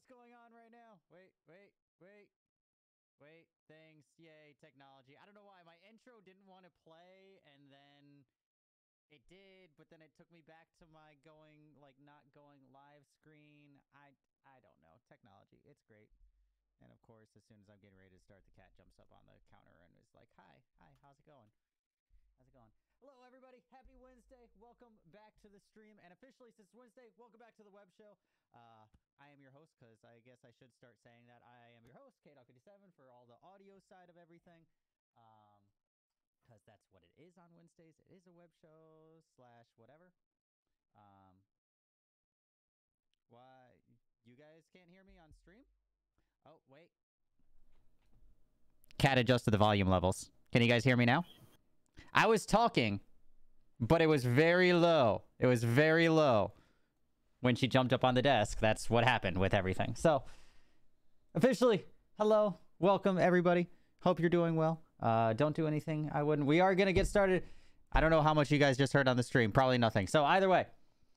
what's going on right now. Wait. Things. Yay, technology. I don't know why. My intro didn't want to play, and then it did, but then it took me back to my not going live screen. I don't know. Technology. It's great. And of course, as soon as I'm getting ready to start, the cat jumps up on the counter and is like, hi, how's it going? Hello, everybody. Happy Wednesday. Welcome back to the stream. And officially, since Wednesday, welcome back to the web show. I am your host, because I guess I should start saying that. I am your host, Kdog 57, for all the audio side of everything. Because that's what it is on Wednesdays. It is a web show / whatever. Why? You guys can't hear me on stream? Oh, wait. Cat adjusted the volume levels. Can you guys hear me now? I was talking, but it was very low. It was very low when she jumped up on the desk. That's what happened with everything. So, officially, hello. Welcome, everybody. Hope you're doing well. Don't do anything I wouldn't. We are going to get started. I don't know how much you guys just heard on the stream. Probably nothing. So, either way,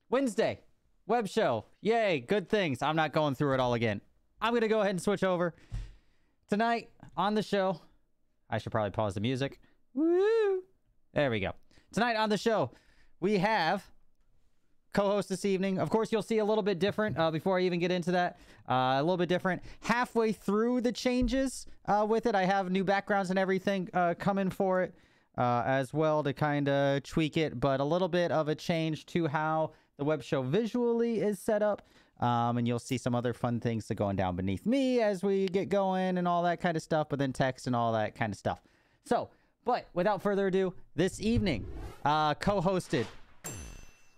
Wednesday, web show. Yay, good things. I'm not going through it all again. I'm going to go ahead and switch over. Tonight, on the show, I should probably pause the music. Woo! There we go. Tonight on the show, we have co-host this evening. Of course, you'll see a little bit different before I even get into that. A little bit different. Halfway through the changes with it, I have new backgrounds and everything coming for it as well to kind of tweak it. But a little bit of a change to how the web show visually is set up. And you'll see some other fun things that going down beneath me as we get going and all that kind of stuff. But then text and all that kind of stuff. So... But without further ado, this evening, co-hosted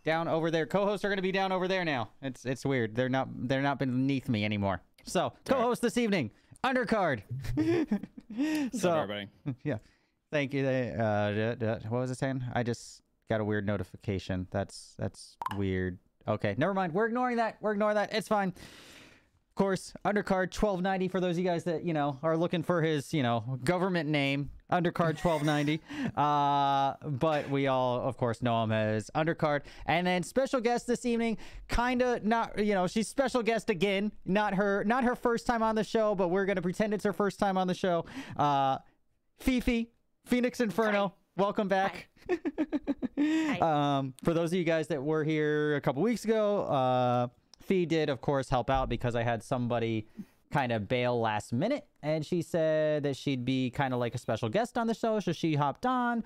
down over there. Co-hosts are going to be down over there now. It's weird. They're not beneath me anymore. So co-host this evening, Undercard. So everybody. Yeah, thank you. What was it saying? I just got a weird notification. That's weird. Okay, never mind. We're ignoring that. It's fine. Of course, Undercard 1290 for those of you guys that, are looking for his, government name, Undercard 1290. But we all, of course, know him as Undercard. And then special guest this evening, kind of not, she's special guest again. Not her first time on the show, but we're going to pretend it's her first time on the show. Fifi, Phoenix Inferno. Hi. Welcome back. Hi. For those of you guys that were here a couple weeks ago, Fee did, of course, help out because I had somebody kind of bail last minute, and she said that she'd be kind of like a special guest on the show, so she hopped on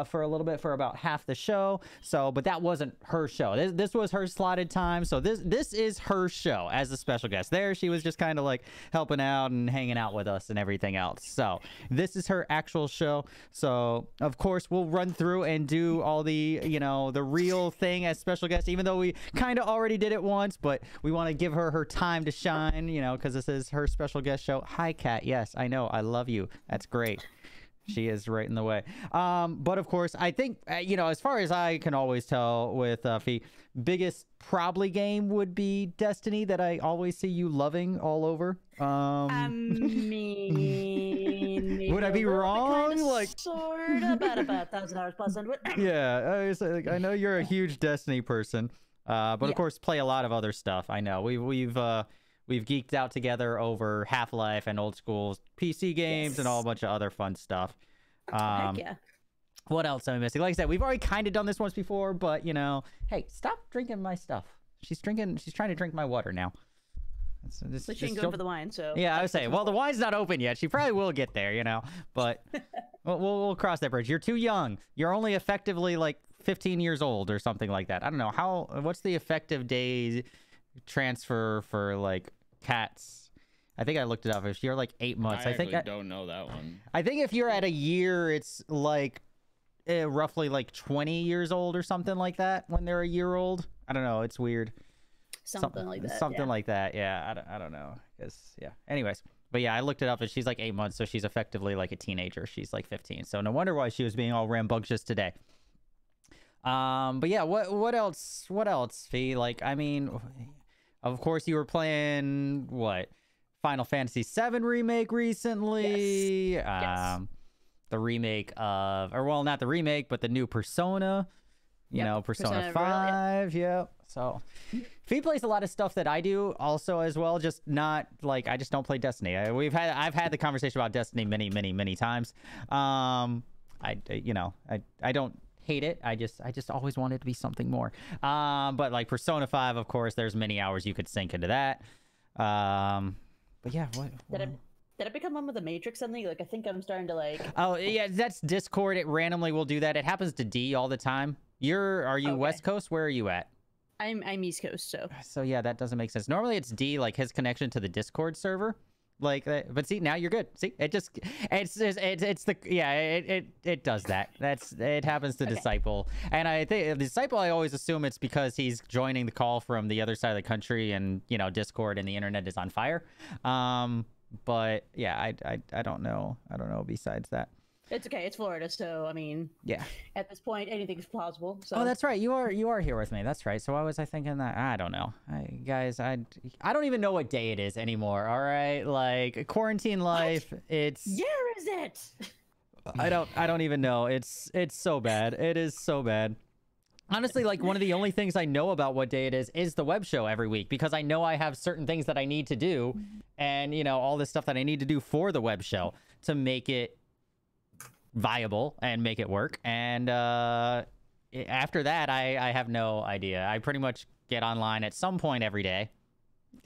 for a little bit, for about half the show. So, but that wasn't her show. This was her slotted time, so this is her show as a special guest. There, she was just kind of like helping out and hanging out with us and everything else. So, this is her actual show. So, of course, we'll run through and do all the, the real thing as special guest, even though we kind of already did it once, but we want to give her her time to shine, because this is her special guest show. Hi, Kat. Yes, I know. I love you. That's great. She is right in the way. But of course, I think, as far as I can always tell with Fee, biggest probably game would be Destiny, that I always see you loving all over. I mean, would I be wrong? Like, sort of, about 1,000 hours plus into it. Yeah, I know you're a huge Destiny person, but of course, play a lot of other stuff. I know we've geeked out together over Half-Life and old school PC games and all a bunch of other fun stuff. Heck yeah. What else am I missing? Like I said, we've already kind of done this once before, but hey, stop drinking my stuff. She's trying to drink my water now. But she ain't going for the wine, so... Yeah, I would say, well, the wine's not open yet. She probably will get there, but we'll cross that bridge. You're too young. You're only effectively like 15 years old or something like that. I don't know. What's the effective day transfer for like cats? I think I looked it up. If you're like 8 months, I don't know that one. I think if you're at a year, it's like roughly like 20 years old or something like that when they're a year old. I don't know. It's weird. Something like that. Something like that. Yeah. I don't know. Yeah. Anyways. But yeah, I looked it up and she's like 8 months. So she's effectively like a teenager. She's like 15. So no wonder why she was being all rambunctious today. But yeah, what else, Fee? Like, I mean, of course you were playing what? Final Fantasy VII remake recently. Yes. The remake of, or well, not the remake, but the new Persona you know, Persona 5. Yep. So Fee plays a lot of stuff that I do also as well, just not like I just don't play Destiny. I've had the conversation about Destiny many times. I don't hate it. I just always wanted to be something more. But like Persona 5, of course, there's many hours you could sink into that. But yeah, what? Did I become one with the Matrix something? Like, I think I'm starting to like... Oh, yeah, that's Discord. It randomly will do that. It happens to D all the time. Are you West Coast? Where are you at? I'm East Coast, so... So, yeah, that doesn't make sense. Normally, it's D, like, his connection to the Discord server. Like, but see, now you're good. See, it does that. It happens to Disciple. And I think Disciple, I always assume it's because he's joining the call from the other side of the country and, you know, Discord and the internet is on fire. But yeah, I don't know. I don't know besides that. It's okay. It's Florida, so I mean, yeah. At this point, anything's plausible. So. Oh, that's right. You are here with me. That's right. So why was I thinking that? I don't know. Guys, I don't even know what day it is anymore. All right, like quarantine life. What year is it? I don't even know. It's so bad. It is so bad. Honestly, like one of the only things I know about what day it is the web show every week, because I know I have certain things that I need to do and, you know, all this stuff that I need to do for the web show to make it viable and make it work. And after that, I have no idea. I pretty much get online at some point every day.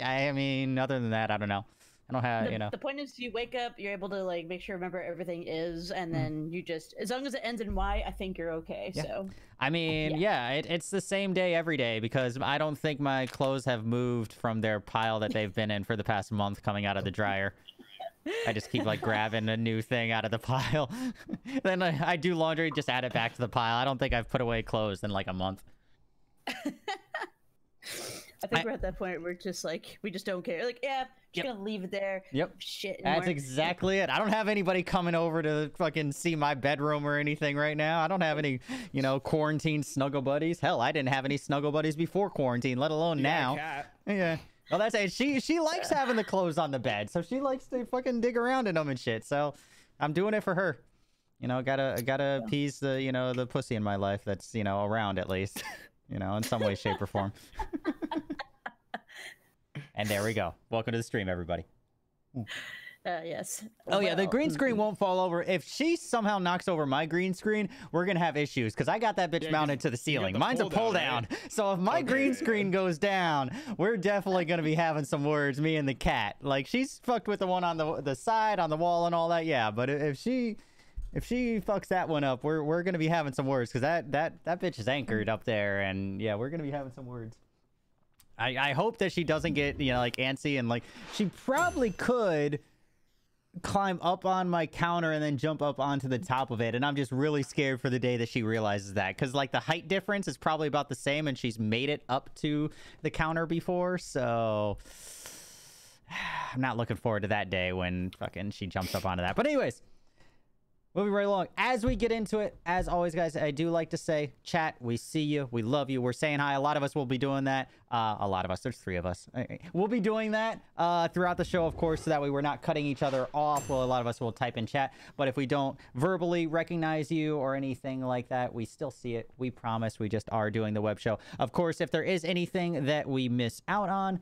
I mean, other than that, I don't know. I don't have, you know. The point is you wake up, you're able to like make sure remember everything is, and then you just, as long as it ends in Y, I think you're okay. Yeah. So I mean, yeah, it's the same day every day, because I don't think my clothes have moved from their pile that they've been in for the past month coming out of the dryer. I just keep like grabbing a new thing out of the pile. Then I do laundry, just add it back to the pile. I don't think I've put away clothes in like a month. I think we're at that point where it's just like, we just don't care. Like, yeah, just gonna leave it there. Yep. Shit anymore. That's exactly it. I don't have anybody coming over to fucking see my bedroom or anything right now. I don't have any, you know, quarantine snuggle buddies. Hell, I didn't have any snuggle buddies before quarantine, let alone now. Yeah. Well, that's it. She likes having the clothes on the bed, so she likes to fucking dig around in them and shit. So I'm doing it for her. You know, gotta appease the, you know, the pussy in my life that's, you know, around at least. You know, in some way, shape, or form. And there we go. Welcome to the stream, everybody. Yes. Oh, yeah, the green screen won't fall over. If she somehow knocks over my green screen, we're going to have issues, because I got that bitch mounted to the ceiling. Mine's a pull down. Right? So if my green screen goes down, we're definitely going to be having some words, me and the cat. Like, she's fucked with the one on the side, on the wall, and all that, yeah. But if she fucks that one up, we're gonna be having some words, because that bitch is anchored up there, and yeah, we're gonna be having some words. I hope that she doesn't get, you know, like antsy, and like she probably could climb up on my counter and then jump up onto the top of it, and I'm just really scared for the day that she realizes that, because like the height difference is probably about the same, and she's made it up to the counter before, so I'm not looking forward to that day when fucking she jumps up onto that. But anyways, moving right along. As we get into it, as always, guys, I do like to say, chat, we see you, we love you, we're saying hi. A lot of us will be doing that. A lot of us, there's 3 of us. We'll be doing that throughout the show, of course, so that way we're not cutting each other off. Well, a lot of us will type in chat, but if we don't verbally recognize you or anything like that, we still see it. We promise. We just are doing the web show. Of course, if there is anything that we miss out on,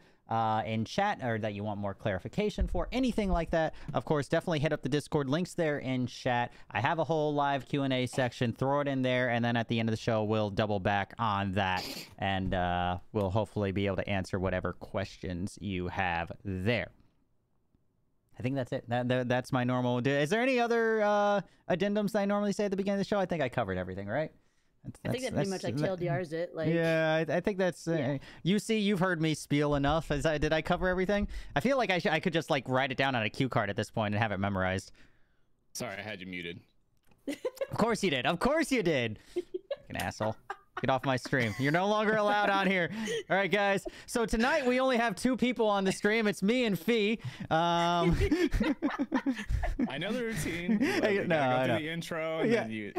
in chat, or that you want more clarification for, anything like that, of course, definitely hit up the Discord links there in chat. I have a whole live Q&A section. Throw it in there, and then at the end of the show, we'll double back on that, and we'll hopefully be able to answer whatever questions you have there. I think that's it. That's my normal... Is there any other addendums that I normally say at the beginning of the show? I think I covered everything, right? I think that pretty much like TLDRs it. Like, yeah, I think that's. You've heard me spiel enough. Did I cover everything? I feel like I could just like write it down on a cue card at this point and have it memorized. Sorry, I had you muted. Of course you did. Of course you did. An asshole. Get off my stream. You're no longer allowed on here. All right, guys. So tonight we only have 2 people on the stream. It's me and Fee. I know the routine. Like, no, go through the intro. And then you...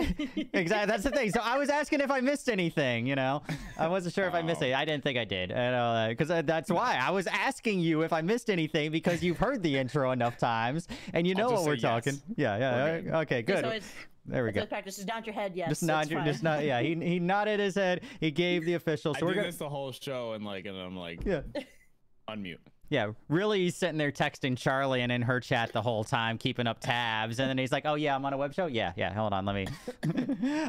Exactly. That's the thing. So I was asking if I missed anything. You know, I wasn't sure if I missed it. I didn't think I did. Because that's why I was asking you if I missed anything, because you've heard the intro enough times and you know what we're talking. Yeah. Okay. Good. There we go. Practice. Just nod your head. Yes. Just nod your, just not. Yeah, he nodded his head. He gave the official. So I we're do gonna this the whole show, and I'm like, yeah. unmute. Yeah, really, he's sitting there texting Charlie and in her chat the whole time, keeping up tabs. And then he's like, oh, yeah, I'm on a web show? Yeah, hold on, let me.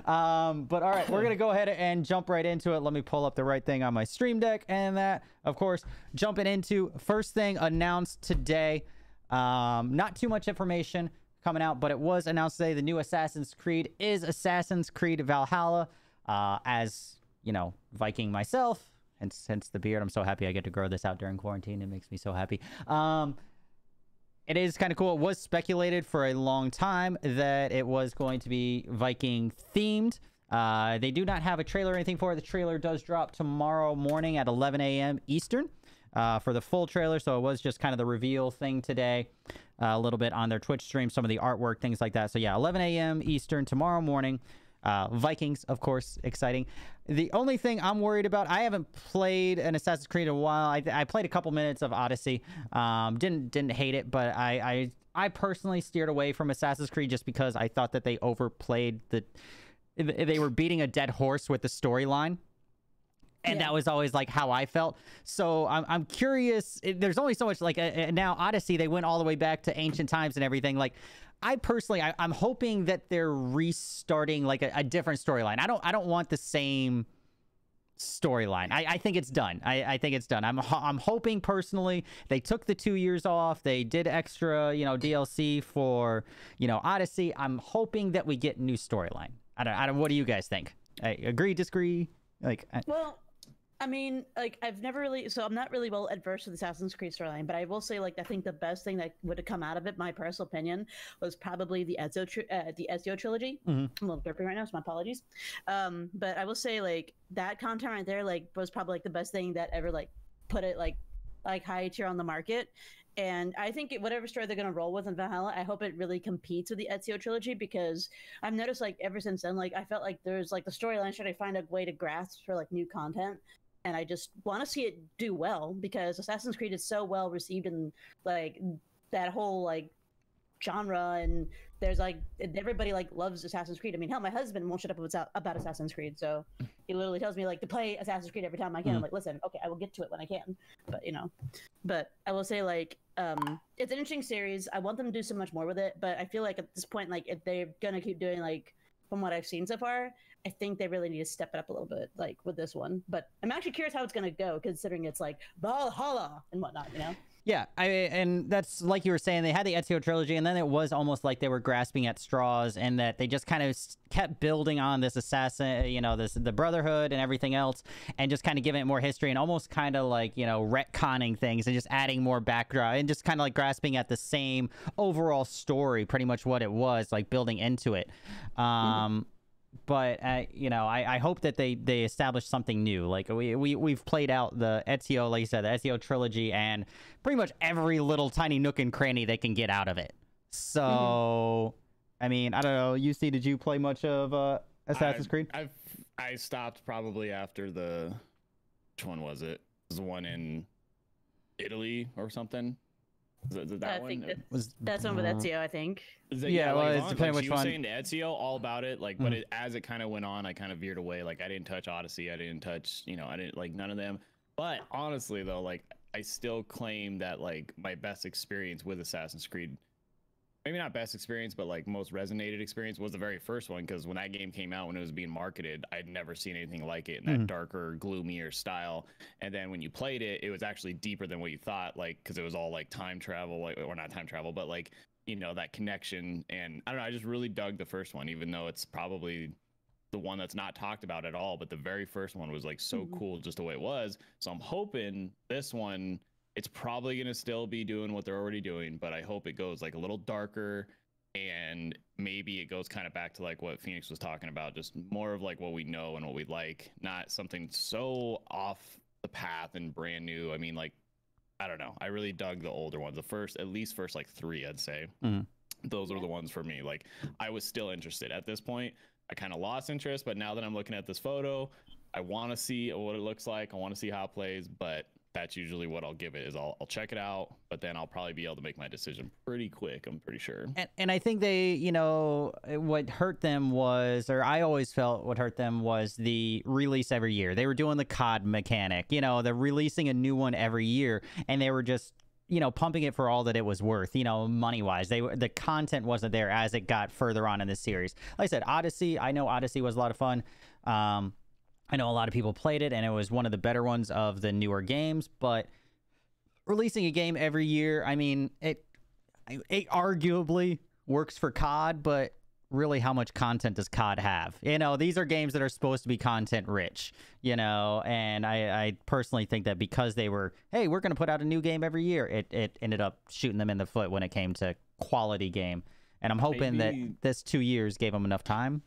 But all right, we're going to go ahead and jump right into it. Let me pull up the right thing on my stream deck. And that, of course, jumping into first thing announced today. Not too much information coming out, but it was announced today. The new Assassin's Creed is Assassin's Creed Valhalla. As, you know, Viking myself. And since the beard, I'm so happy I get to grow this out during quarantine. It makes me so happy. It is kind of cool. It was speculated for a long time that it was going to be Viking themed. They do not have a trailer or anything for it. The trailer does drop tomorrow morning at 11 a.m. Eastern for the full trailer. So it was just kind of the reveal thing today. A little bit on their Twitch stream, some of the artwork, things like that. So yeah, 11 a.m. Eastern tomorrow morning. Vikings, of course, exciting. The only thing I'm worried about, I haven't played an Assassin's Creed in a while. I played a couple minutes of Odyssey. Didn't hate it, but I personally steered away from Assassin's Creed just because I thought that they overplayed they were beating a dead horse with the storyline. And that was always like how I felt. So I'm curious. There's only so much, like now Odyssey, they went all the way back to ancient times and everything. Like I personally, I'm hoping that they're restarting like a different storyline. I don't want the same storyline. I think it's done. I think it's done. I'm hoping personally they took the 2 years off. They did extra, you know, DLC for, you know, Odyssey. I'm hoping that we get new storyline. I don't. What do you guys think? I agree, disagree? Like, well, I mean, like, I'm not really well adverse to the Assassin's Creed storyline, but I will say, like, I think the best thing that would have come out of it, my personal opinion, was probably the Ezio trilogy. Mm-hmm. I'm a little burpy right now, so my apologies. But I will say, like, that content right there, like, was probably like the best thing that ever, like, put it like high tier on the market. And I think whatever story they're gonna roll with in Valhalla, I hope it really competes with the Ezio trilogy, because I've noticed, like, ever since then, like, I felt like there's like the storyline should I find a way to grasp for like new content. And I just want to see it do well, because Assassin's Creed is so well received in like that whole like genre, and there's like everybody like loves Assassin's Creed. I mean, hell, my husband won't shut up about Assassin's Creed, so he literally tells me like to play Assassin's Creed every time I can. I'm like, listen, okay, I will get to it when I can, but you know, but I will say like it's an interesting series. I want them to do so much more with it, but I feel like at this point, like if they're gonna keep doing like from what I've seen so far, I think they really need to step it up a little bit, like with this one. But I'm actually curious how it's going to go, considering it's like Valhalla and whatnot, you know? Yeah, and that's like you were saying, they had the Ezio trilogy, and then it was almost like they were grasping at straws, and that they just kind of kept building on this assassin, you know, the Brotherhood and everything else, and just kind of giving it more history, and almost kind of like, you know, retconning things and just adding more background, and just kind of like grasping at the same overall story, pretty much what it was, like building into it. But you know, I hope that they establish something new. Like we've played out the Ezio, like you said, the Ezio trilogy, and pretty much every little tiny nook and cranny they can get out of it. So, I mean, I don't know. UC, did you play much of Assassin's Creed? I stopped probably after which one was it? It was the one in Italy or something. Is it that one? That's one with Ezio, I think. Yeah, well, it's depending which one. She was saying Ezio, all about it, like, but as it kind of went on, I kind of veered away. Like, I didn't touch Odyssey, I didn't touch, you know, I didn't like none of them. But honestly, though, like, I still claim that like my best experience with Assassin's Creed, maybe not best experience, but like most resonated experience, was the very first one, because when that game came out, when it was being marketed, I'd never seen anything like it in that darker, gloomier style. And then when you played it, it was actually deeper than what you thought, like, because it was all like time travel, like, or not time travel, but like, you know, that connection. And I don't know, I just really dug the first one, even though it's probably the one that's not talked about at all. But the very first one was like so cool just the way it was. So I'm hoping this one, it's probably going to still be doing what they're already doing, but I hope it goes like a little darker, and maybe it goes kind of back to like what Phoenix was talking about, just more of like what we know and what we like, not something so off the path and brand new. I mean, like, I don't know. I really dug the older ones, at least first like 3, I'd say. Those are the ones for me. Like, I was still interested at this point. I kind of lost interest, but now that I'm looking at this photo, I want to see what it looks like. I want to see how it plays, but that's usually what I'll give it. Is I'll check it out, but then I'll probably be able to make my decision pretty quick. I'm pretty sure. And I think they, you know, what hurt them was, or I always felt what hurt them was the release every year. They were doing the COD mechanic, you know, they're releasing a new one every year, and they were just, you know, pumping it for all that it was worth, you know, money-wise. The content wasn't there as it got further on in the series. Like I said, Odyssey, I know Odyssey was a lot of fun. I know a lot of people played it, and it was one of the better ones of the newer games, but releasing a game every year, I mean, it arguably works for COD, but really how much content does COD have? You know, these are games that are supposed to be content rich, you know, and I personally think that because they were, hey, we're going to put out a new game every year, it ended up shooting them in the foot when it came to quality game. And I'm hoping that this 2 years gave them enough time.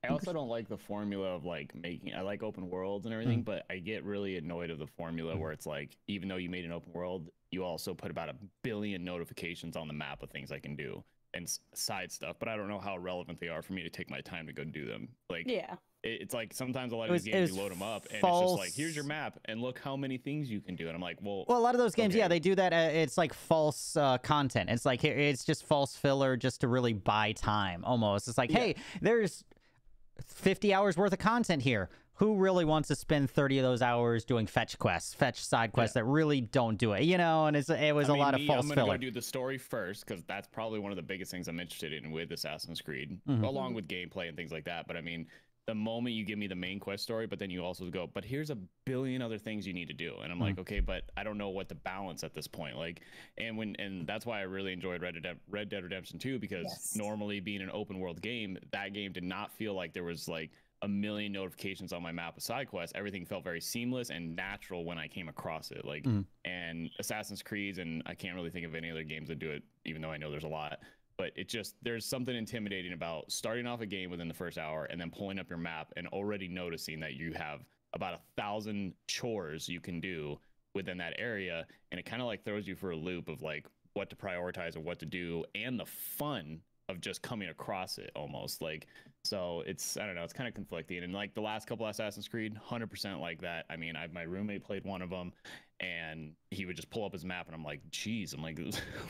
I also don't like the formula of like I like open worlds and everything, but I get really annoyed of the formula where it's like, even though you made an open world, you also put about 1 billion notifications on the map of things I can do and side stuff, but I don't know how relevant they are for me to take my time to go do them. Like, yeah, it's like sometimes a lot of these games you load them up and it's just like, here's your map and look how many things you can do. And I'm like, well, a lot of those games, yeah, they do that. It's like false content. It's like, it's just false filler just to really buy time almost. It's like, hey, there's 50 hours worth of content here. Who really wants to spend 30 of those hours doing fetch side quests that really don't do it, you know? And it was a lot of false filler. I'm gonna go do the story first because that's probably one of the biggest things I'm interested in with Assassin's Creed, along with gameplay and things like that. But I mean, the moment you give me the main quest story, but then you also go, but here's 1 billion other things you need to do, and I'm like, okay, but I don't know what the balance at this point. Like, and that's why I really enjoyed Red Dead Redemption 2, because normally being an open world game, that game did not feel like there was like 1 million notifications on my map of side quests. Everything felt very seamless and natural when I came across it. Like, and Assassin's Creed, and I can't really think of any other games that do it, even though I know there's a lot. But it just, there's something intimidating about starting off a game within the first hour and then pulling up your map and already noticing that you have about 1,000 chores you can do within that area. And it kind of like throws you for a loop of like what to prioritize or what to do, and the fun of just coming across it almost. Like, so it's, I don't know, it's kind of conflicting. And like the last couple Assassin's Creed, 100% like that. I mean, my roommate played one of them, and he would just pull up his map, and I'm like, geez, I'm like,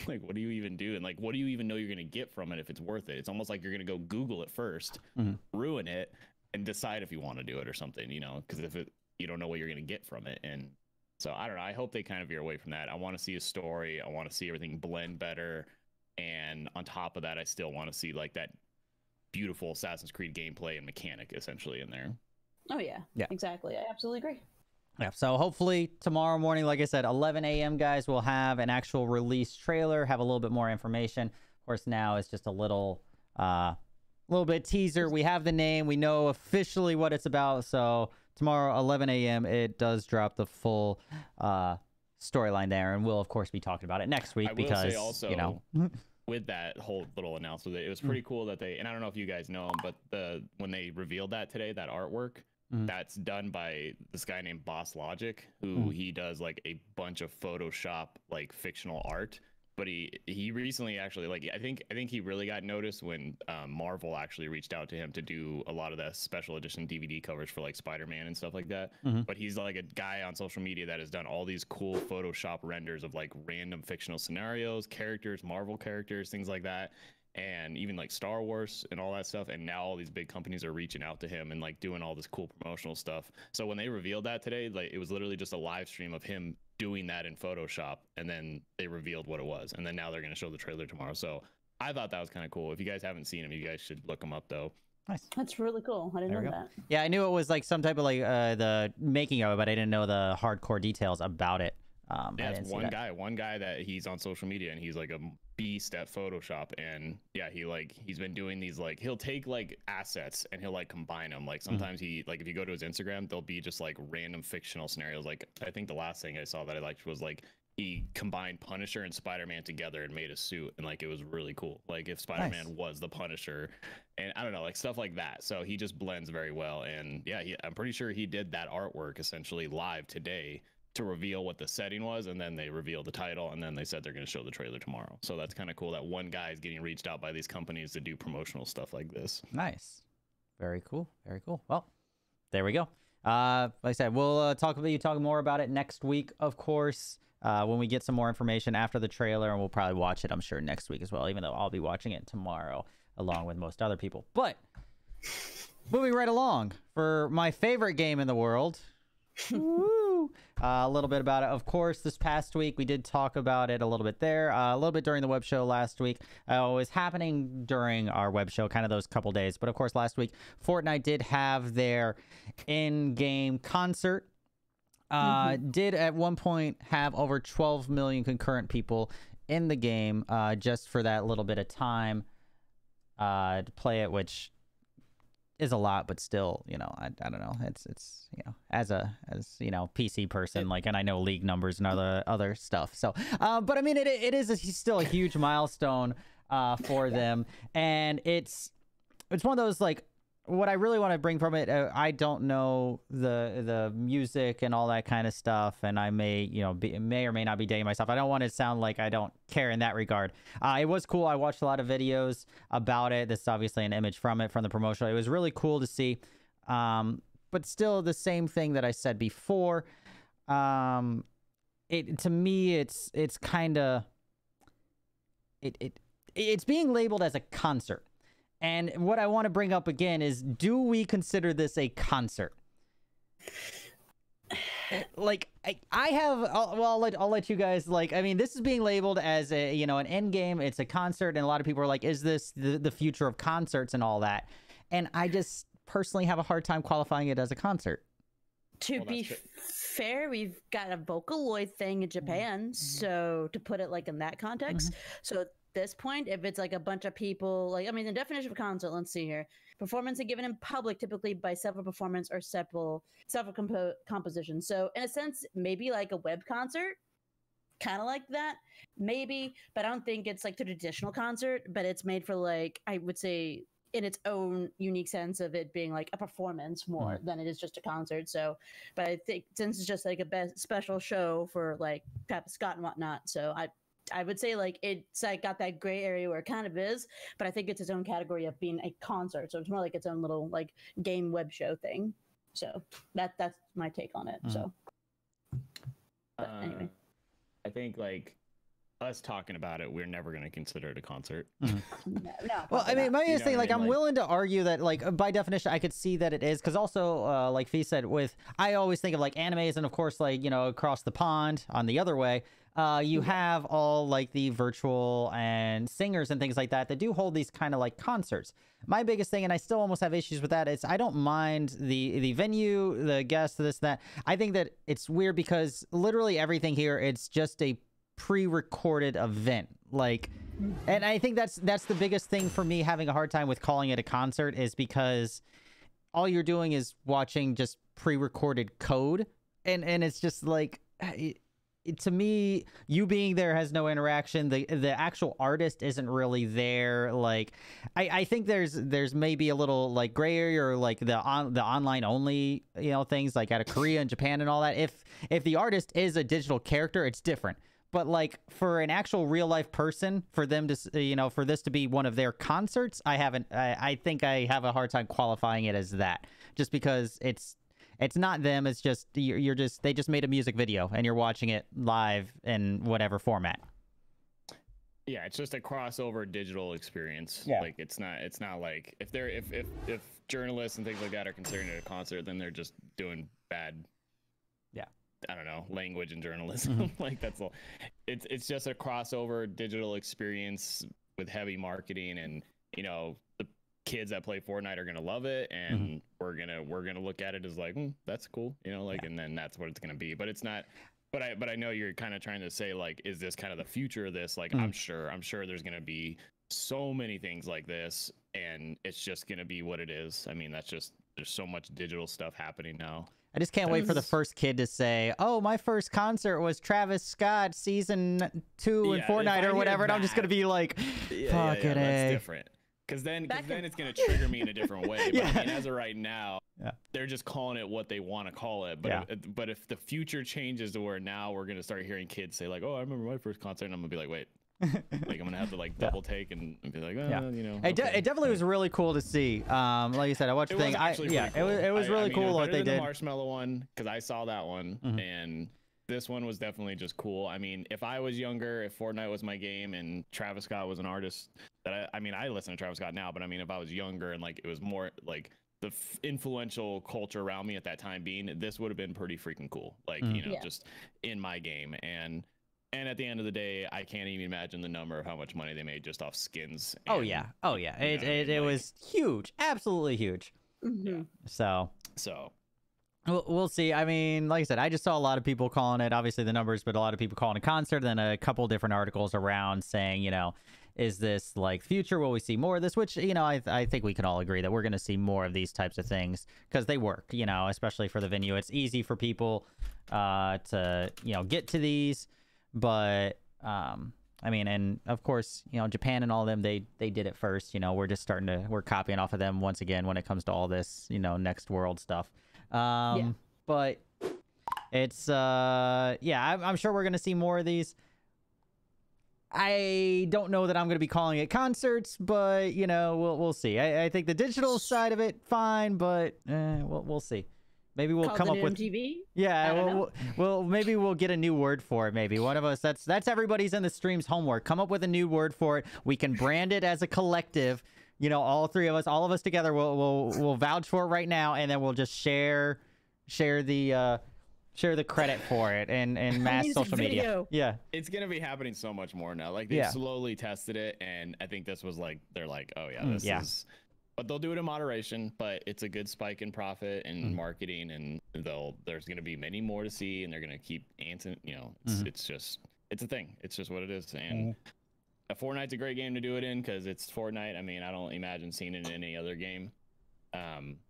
like, what do you even do? And like, what do you even know you're gonna get from it if it's worth it? It's almost like you're gonna go Google it first, ruin it, and decide if you want to do it or something, you know, because if you don't know what you're gonna get from it. And so I don't know, I hope they kind of veer away from that. I want to see a story, I want to see everything blend better, and on top of that, I still want to see like that beautiful Assassin's Creed gameplay and mechanic essentially in there. Oh yeah, exactly. I absolutely agree. Yeah, so hopefully tomorrow morning, like I said, 11 a.m. guys, will have an actual release trailer, have a little bit more information. Of course, now it's just a little bit teaser. We have the name, we know officially what it's about. So tomorrow, 11 a.m., it does drop the full storyline there, and we'll of course be talking about it next week, because also, you know, with that whole little announcement, it was pretty cool that they, and I don't know if you guys know him, but when they revealed that today, that artwork, that's done by this guy named Boss Logic, who he does like a bunch of Photoshop like fictional art. But he recently actually, like, I think he really got noticed when Marvel actually reached out to him to do a lot of the special edition DVD covers for like Spider-Man and stuff like that. But he's like a guy on social media that has done all these cool Photoshop renders of like random fictional scenarios, characters, Marvel characters, things like that, and even like Star Wars and all that stuff. And now all these big companies are reaching out to him and like doing all this cool promotional stuff. So when they revealed that today, like, it was literally just a live stream of him doing that in Photoshop, and then they revealed what it was, and then now they're going to show the trailer tomorrow. So I thought that was kind of cool. If you guys haven't seen him, you guys should look him up though. Nice. That's really cool. I didn't know that. Yeah, I knew it was like some type of like the making of it, but I didn't know the hardcore details about it. Yeah, it's one guy that he's on social media, and he's like a beast at Photoshop. And yeah, he's been doing these, like, he'll take like assets and he'll like combine them. Like sometimes he, like, if you go to his Instagram, there'll be just like random fictional scenarios. Like I think the last thing I saw that I liked was like he combined Punisher and Spider-Man together and made a suit, and like it was really cool. Like if Spider-Man was the Punisher, and I don't know, like stuff like that. So he just blends very well. And yeah, I'm pretty sure he did that artwork essentially live today to reveal what the setting was, and then they revealed the title, and then they said they're going to show the trailer tomorrow. So that's kind of cool that one guy is getting reached out by these companies to do promotional stuff like this. Nice. Very cool. Very cool. Well, there we go. like I said, we'll talk more about it next week, of course, when we get some more information after the trailer, and we'll probably watch it, I'm sure, next week as well, even though I'll be watching it tomorrow along with most other people. But moving right along, for my favorite game in the world, woo, a little bit about it. Of course, this past week we did talk about it a little bit there, a little bit during the web show last week. It was happening during our web show, kind of those couple days. But of course, last week Fortnite did have their in-game concert. Did at one point have over 12 million concurrent people in the game, just for that little bit of time to play it, which is a lot, but still, you know, I don't know. It's you know, as you know, PC person, like, and I know league numbers and other stuff. So, but I mean, it is still a huge milestone for them, and it's one of those, like, what I really want to bring from it, I don't know the music and all that kind of stuff, and I may or may not be dating myself. I don't want to sound like I don't care in that regard. It was cool. I watched a lot of videos about it. This is obviously an image from the promotional. It was really cool to see, but still the same thing that I said before. To me, it's kind of it's being labeled as a concert. And what I want to bring up again is, do we consider this a concert? Like, I have, well, I'll let you guys, like, I mean, this is being labeled as a, you know, an end game. It's a concert. And a lot of people are like, is this the future of concerts and all that? And I just personally have a hard time qualifying it as a concert. To be fair, we've got a Vocaloid thing in Japan. So to put it like in that context, so at this point, if it's like a bunch of people, like, I mean, the definition of concert, let's see here. Performance are given in public, typically by several performers or several compositions. So in a sense, maybe like a web concert, kind of like that, maybe, but I don't think it's like the traditional concert, but it's made for, like, I would say, in its own unique sense of it being like a performance more than it is just a concert. So, but I think since it's just like a special show for like Travis Scott and whatnot, so I would say like it's like got that gray area where it kind of is, but I think it's its own category of being a concert. So it's more like its own little like game web show thing. So that's my take on it. So, but anyway, I think like us talking about it, we're never going to consider it a concert. no, well, I mean, my biggest thing, like, I mean? I'm willing to argue that, like, by definition, I could see that it is, because also, like Fee said, I always think of like animes, and of course, like, you know, across the pond on the other way, you have all like the virtual and singers and things like that do hold these kind of like concerts. My biggest thing, and I still almost have issues with that, is I don't mind the venue, the guests, this, that. I think that it's weird because literally everything here, it's just a pre-recorded event, like, and I think that's the biggest thing for me having a hard time with calling it a concert, is because all you're doing is watching just pre-recorded code, and it's just like, to me, you being there has no interaction. The actual artist isn't really there. Like, I think there's maybe a little like gray area, or like the online only, you know, things like out of Korea and Japan and all that. If the artist is a digital character, it's different. But like for an actual real life person, for them to, you know, for this to be one of their concerts, I think I have a hard time qualifying it as that, just because it's not them. It's just, they just made a music video and you're watching it live in whatever format. Yeah, it's just a crossover digital experience. Yeah. Like it's not like if journalists and things like that are considering it a concert, then they're just doing bad, I don't know, language and journalism. Like that's all. It's just a crossover digital experience with heavy marketing, and you know, the kids that play Fortnite are gonna love it, and we're gonna look at it as like, that's cool, you know, like, and then that's what it's gonna be. But it's not. But I know you're kind of trying to say, like, is this kind of the future of this? Like, I'm sure there's gonna be so many things like this, and it's just gonna be what it is. I mean, there's so much digital stuff happening now. I just can't wait for the first kid to say, "Oh, my first concert was Travis Scott season 2 in Fortnite or whatever," and I'm just gonna be like, "Fucking A." That's different. Because then it's gonna trigger me in a different way. But I mean, as of right now, they're just calling it what they want to call it. But but if the future changes to where now we're gonna start hearing kids say like, "Oh, I remember my first concert," and I'm gonna be like, "Wait, Like I'm gonna have to like double take and be like, you know. It definitely was really cool to see. Like you said, I watched the thing. It was really cool what they did. The marshmallow one, because I saw that one, and this one was definitely just cool. I mean, if I was younger, if Fortnite was my game, and Travis Scott was an artist that I mean, I listen to Travis Scott now, but I mean, if I was younger and like it was more like the influential culture around me at that time being, this would have been pretty freaking cool. Like, you know, just in my game. And at the end of the day, I can't even imagine the number of how much money they made just off skins. And, oh yeah. It was huge, absolutely huge. So we'll see. I mean, like I said, I just saw a lot of people calling it, obviously the numbers, but a lot of people calling it concert, and then a couple different articles around saying, you know, is this like future? Will we see more of this? Which, you know, I think we can all agree that we're going to see more of these types of things because they work, you know, especially for the venue. It's easy for people to, you know, get to these. But, I mean, and of course, you know, Japan and all of them, they did it first. You know, we're just we're copying off of them once again when it comes to all this, you know, next world stuff. But it's, I'm sure we're going to see more of these. I don't know that I'm going to be calling it concerts, but, you know, we'll see. I think the digital side of it, fine, but we'll see. Maybe we'll come up with MTV? Yeah, well, maybe we'll get a new word for it. Maybe one of us. That's everybody's in the stream's homework. Come up with a new word for it. We can brand it as a collective. You know, all three of us, all of us together. We'll vouch for it right now, and then we'll just share the credit for it and mass social media. Yeah, it's gonna be happening so much more now. Like they slowly tested it, and I think this was like they're like, oh yeah, this is. But they'll do it in moderation. But it's a good spike in profit and marketing, and there's gonna be many more to see, and they're gonna keep answering. You know, it's a thing. It's just what it is. And Fortnite's a great game to do it in because it's Fortnite. I mean, I don't imagine seeing it in any other game.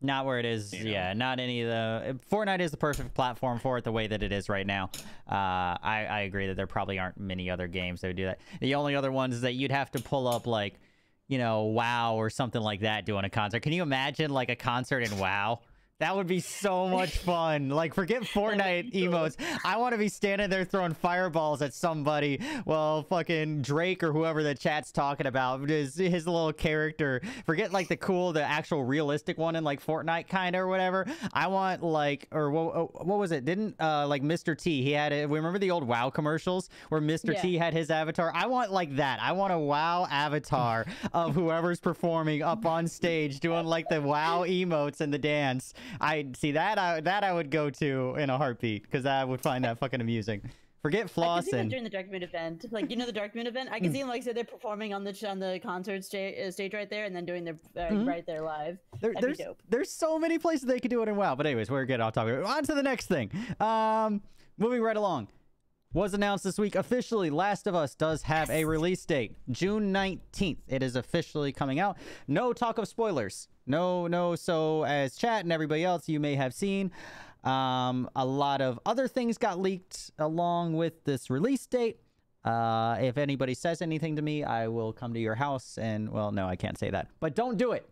Not where it is. Yeah, not any of the. Fortnite is the perfect platform for it the way that it is right now. I agree that there probably aren't many other games that would do that. The only other ones that you'd have to pull up, like, you know, WoW or something like that doing a concert. Can you imagine like a concert in WoW? That would be so much fun. Like, forget Fortnite emotes. I want to be standing there throwing fireballs at somebody while fucking Drake or whoever the chat's talking about is his little character. Forget like the actual realistic one in like Fortnite kind of or whatever. I want like, or what was it? Didn't like Mr. T, he had it. Remember the old WoW commercials where Mr. T had his avatar? I want like that. I want a WoW avatar of whoever's performing up on stage doing like the WoW emotes and the dance. I see that I would go to in a heartbeat because I would find that fucking amusing. Forget flossing. I can see that during the Dark Moon event, like, you know, the Dark Moon event. I can see them, like I said, they're performing on the concert stage right there, and then doing their right there live. That'd be dope. There's so many places they could do it in WoW. But anyways, we're good. I'll talk about it. On to the next thing. Moving right along. Was announced this week officially. Last of Us does have a release date, June 19th. It is officially coming out. No talk of spoilers. No. So as chat and everybody else, you may have seen, a lot of other things got leaked along with this release date. If anybody says anything to me, I will come to your house and, well, no, I can't say that. But don't do it.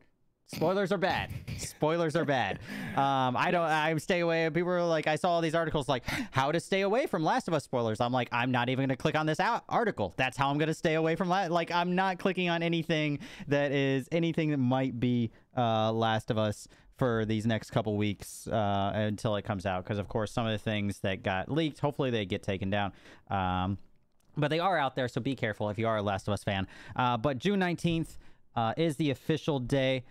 Spoilers are bad. Spoilers are bad. I stay away. People are like, I saw all these articles like how to stay away from Last of Us spoilers. I'm like, I'm not even going to click on this article. That's how I'm going to stay away from like, I'm not clicking on anything that might be Last of Us for these next couple weeks until it comes out. Because of course, some of the things that got leaked, hopefully they get taken down. But they are out there, so be careful if you are a Last of Us fan. But June 19th is the official day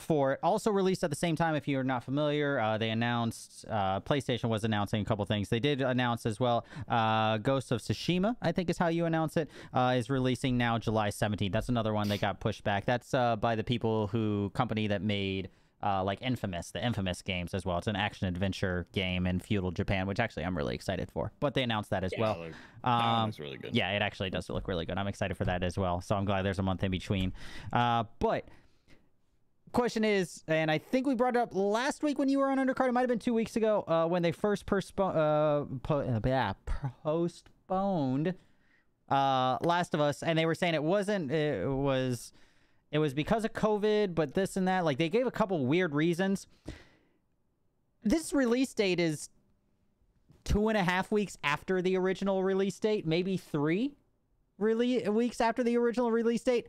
for it. Also released at the same time, if you're not familiar, they announced, PlayStation was announcing a couple things. They did announce as well, Ghost of Tsushima, I think is how you announce it, is releasing now July 17th. That's another one that got pushed back. That's by the company that made like Infamous, the Infamous games as well. It's an action-adventure game in feudal Japan, which actually I'm really excited for. But they announced that as well. That looks really good. Yeah, it actually does look really good. I'm excited for that as well. So I'm glad there's a month in between. But question is, and I think we brought it up last week when you were on Undercard, it might have been 2 weeks ago, when they first postponed Last of Us, and they were saying it was because of COVID, but this and that. Like, they gave a couple weird reasons. This release date is 2.5 weeks after the original release date, maybe 3. weeks after the original release date.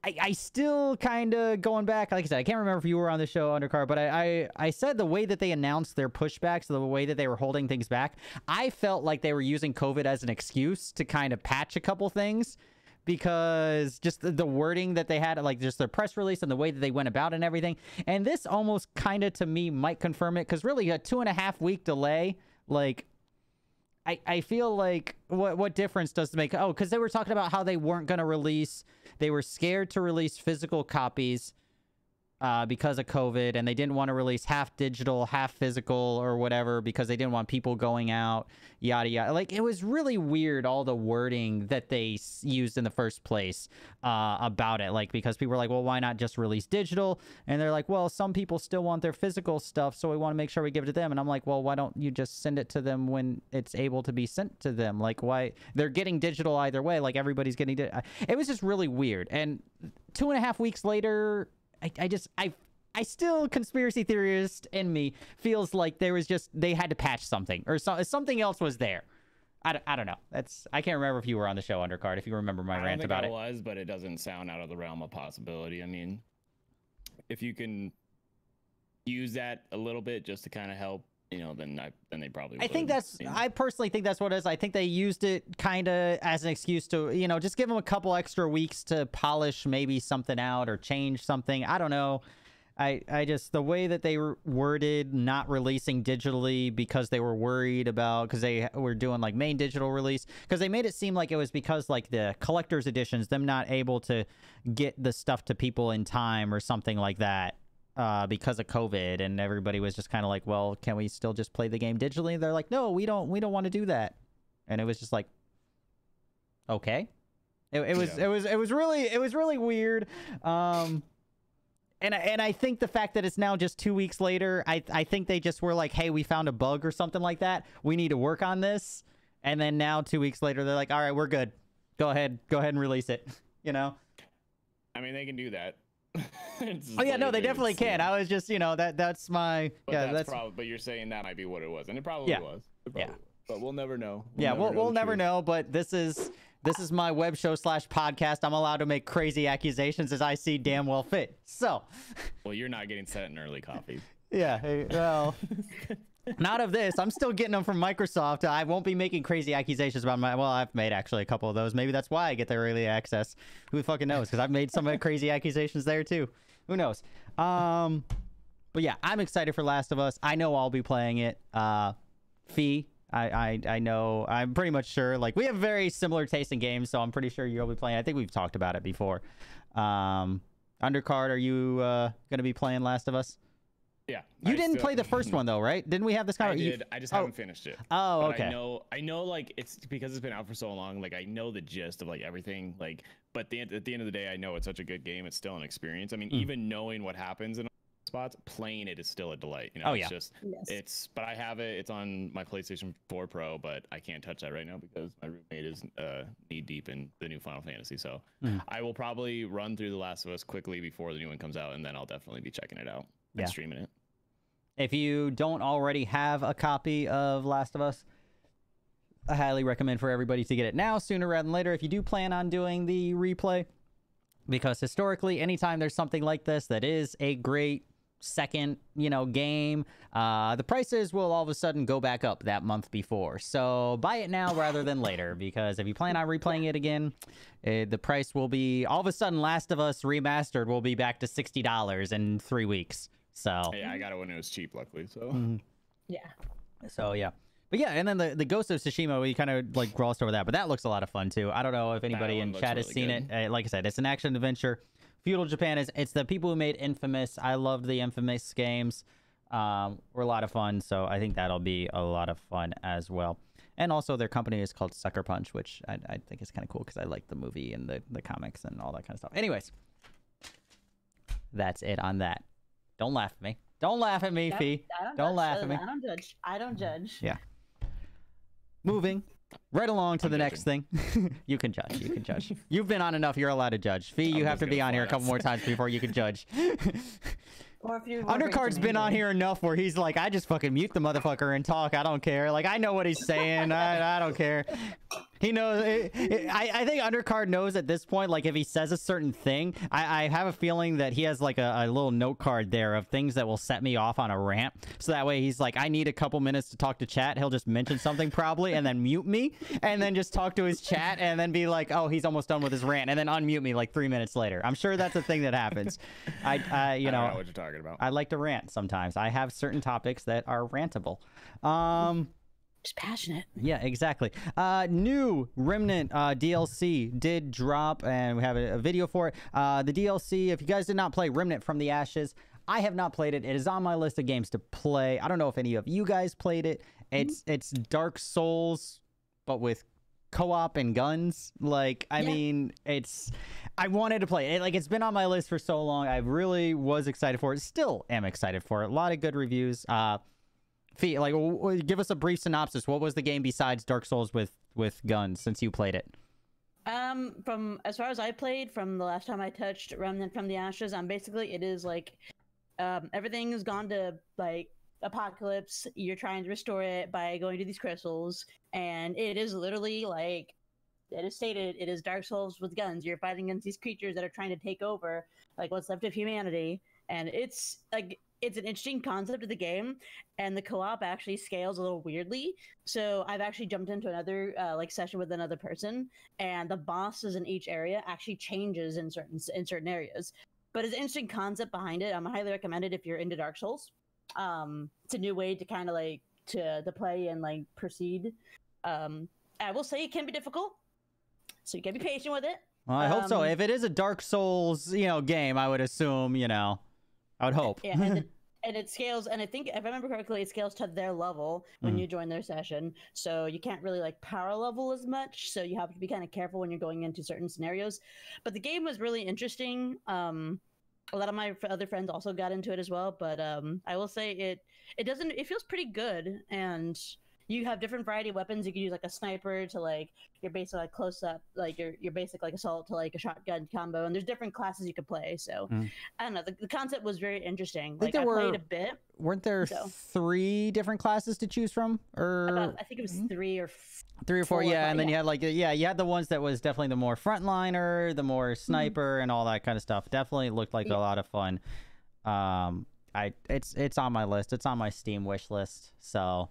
I still kind of going back, like I said, I can't remember if you were on the show, Undercard, but I said the way that they announced their pushbacks, the way that they were holding things back, I felt like they were using COVID as an excuse to kind of patch a couple things, because just the wording that they had, like just their press release and the way that they went about it and everything. And this almost kind of to me might confirm it, because really a 2.5 week delay, like I feel like what difference does it make? Oh, because they were talking about how they weren't going to release, they were scared to release physical copies because of COVID, and they didn't want to release half digital, half physical or whatever, because they didn't want people going out, yada, yada. Like, it was really weird, all the wording that they used in the first place about it. Like, because people were like, well, why not just release digital? And they're like, well, some people still want their physical stuff, so we want to make sure we give it to them. And I'm like, well, why don't you just send it to them when it's able to be sent to them? Like, why? They're getting digital either way. Like, everybody's getting it. It was just really weird. And 2.5 weeks later, I still, conspiracy theorist in me feels like there was just, they had to patch something, or something else was there. I don't know. I can't remember if you were on the show, Undercard, if you remember my rant about it. I was, but it doesn't sound out of the realm of possibility. I mean, if you can use that a little bit just to kind of help, you know, then they probably would. I think that's, I personally think that's what it is. I think they used it kind of as an excuse to, you know, just give them a couple extra weeks to polish maybe something out or change something. I don't know. I just, the way that they worded not releasing digitally because they were worried about, because they were doing like main digital release, because they made it seem like it was because like the collector's editions, them not able to get the stuff to people in time or something like that. Because of COVID, and everybody was just kind of like, well, can we still just play the game digitally? They're like, no, we don't want to do that. And it was just like, okay. It was really weird. And I think the fact that it's now just 2 weeks later, I think they just were like, hey, we found a bug or something like that. We need to work on this. And then now 2 weeks later, they're like, all right, we're good. Go ahead and release it. You know? I mean, they can do that. Oh yeah, no, they definitely can. I was just, you know, that's my, but yeah, that's probably, but you're saying that might be what it was, and it probably was. Was. But we'll never know. We'll never know. But this is my web show / podcast. I'm allowed to make crazy accusations as I see damn well fit. So, well, you're not getting set in early coffee. Yeah, well, not of this. I'm still getting them from Microsoft. I won't be making crazy accusations about well, I've made actually a couple of those. Maybe that's why I get the early access. Who fucking knows? Because I've made some crazy accusations there too. Who knows? But yeah, I'm excited for Last of Us. I know I'll be playing it. Fee, I know, I'm pretty much sure. Like, we have very similar taste in games, so I'm pretty sure you'll be playing. I think we've talked about it before. Undercard, are you gonna be playing Last of Us? Yeah. You didn't play the first one though, right? Didn't we have this conversation? I did. I just haven't finished it. Oh, but okay. I know, like, it's because it's been out for so long. Like, I know the gist of like everything. Like, but at the end of the day, I know it's such a good game. It's still an experience. I mean, even knowing what happens in spots, playing it is still a delight. You know, it's just, it's. But I have it. It's on my PlayStation 4 Pro, but I can't touch that right now because my roommate is knee deep in the new Final Fantasy. So I will probably run through The Last of Us quickly before the new one comes out, and then I'll definitely be checking it out and streaming it. If you don't already have a copy of Last of Us, I highly recommend for everybody to get it now, sooner rather than later, if you do plan on doing the replay. Because historically, anytime there's something like this that is a great second, you know, game, the prices will all of a sudden go back up that month before. So buy it now rather than later, because if you plan on replaying it again, the price will be, all of a sudden, Last of Us Remastered will be back to $60 in 3 weeks. So yeah, I got it when it was cheap, luckily. So yeah. So yeah, but yeah, and then the Ghost of Tsushima, we kind of like glossed over that, but that looks a lot of fun too. I don't know if anybody in chat has seen it. Like I said, it's an action adventure. Feudal Japan it's the people who made Infamous. I loved the Infamous games. Were a lot of fun. So I think that'll be a lot of fun as well. And also their company is called Sucker Punch, which I think is kind of cool because I like the movie and the comics and all that kind of stuff. Anyways, that's it on that. Don't laugh at me. Don't laugh at me, Fee. Don't laugh at me. I don't judge. I don't judge. Yeah. Moving right along to the next thing. You can judge. You can judge. You've been on enough. You're allowed to judge. Fee, you have to be on here a couple more times before you can judge. Or if you Undercard's been on here enough where he's like, I just fucking mute the motherfucker and talk. I don't care. Like, I know what he's saying. I don't care. He knows. I think Undercard knows at this point, like, if he says a certain thing, I have a feeling that he has, like, a little note card there of things that will set me off on a rant. So that way he's like, I need a couple minutes to talk to chat. He'll just mention something probably and then mute me and then just talk to his chat and then be like, oh, he's almost done with his rant, and then unmute me like 3 minutes later. I'm sure that's a thing that happens. I don't know what you're talking about. I like to rant sometimes. I have certain topics that are rantable. Just passionate. Yeah, exactly. New Remnant DLC did drop, and we have a video for it. The DLC, if you guys did not play Remnant from the Ashes, I have not played it. It is on my list of games to play. I don't know if any of you guys played it. It's Dark Souls, but with co-op and guns. Like, I mean, I wanted to play it. Like, it's been on my list for so long. I really was excited for it. Still am excited for it. A lot of good reviews. Fee, like, give us a brief synopsis. What was the game besides Dark Souls with guns since you played it? From as far as I played, from the last time I touched Remnant from the Ashes, basically it is like, everything has gone to like apocalypse. You're trying to restore it by going to these crystals, and it is literally like it is stated. It is Dark Souls with guns. You're fighting against these creatures that are trying to take over like what's left of humanity, and it's like. It's an interesting concept of the game, and the co-op actually scales a little weirdly. So I've actually jumped into another like session with another person, and the bosses in each area actually changes in certain areas. But it's an interesting concept behind it. I'm highly recommend it if you're into Dark Souls. It's a new way to kind of like to play and like proceed. I will say it can be difficult, so you can be patient with it. Well, I hope so. If it is a Dark Souls, game, I would assume, I would hope. Yeah, and it scales, and I think if I remember correctly, it scales to their level when you join their session. So you can't really like power level as much. So you have to be kind of careful when you're going into certain scenarios. But the game was really interesting. A lot of my other friends also got into it as well. But I will say it feels pretty good, and you have different variety of weapons. You can use like a sniper to like your basic like close up, like your basic like assault to like a shotgun combo, and there's different classes you could play. So I don't know, the concept was very interesting. Like I played a bit. Weren't there 3 different classes to choose from, or I think it was 3 or 4? Yeah, and then you had like you had the ones that was definitely the more frontliner, the more sniper, and all that kind of stuff. Definitely looked like a lot of fun. It's on my list. It's on my Steam wish list. So.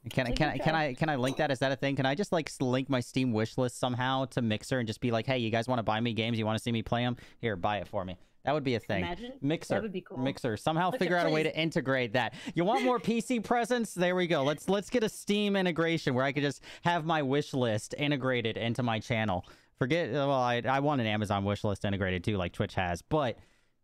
Can I link that? Is that a thing? Can I just like link my Steam wish list somehow to Mixer and just be like, hey, you guys want to buy me games? You want to see me play them? Here, buy it for me. That would be a thing. Imagine. Mixer. That would be cool. Mixer. Somehow figure out a way to integrate that. You want more PC presence? There we go. Let's get a Steam integration where I could just have my wish list integrated into my channel. I want an Amazon wish list integrated too, like Twitch has, but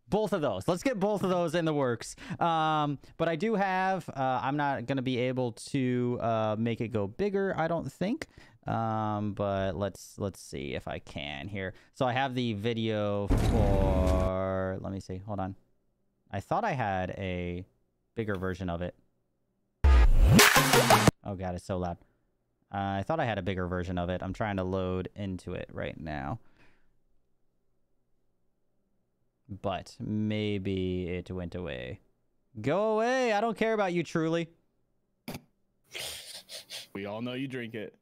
both of those. Let's get both of those in the works. But I do have, I'm not going to be able to make it go bigger, I don't think. But let's see if I can here. So I have the video for, let me see, hold on. I thought I had a bigger version of it. Oh God, it's so loud. I thought I had a bigger version of it. I'm trying to load into it right now. But maybe it went away. Go away! I don't care about you, truly. We all know you drink it.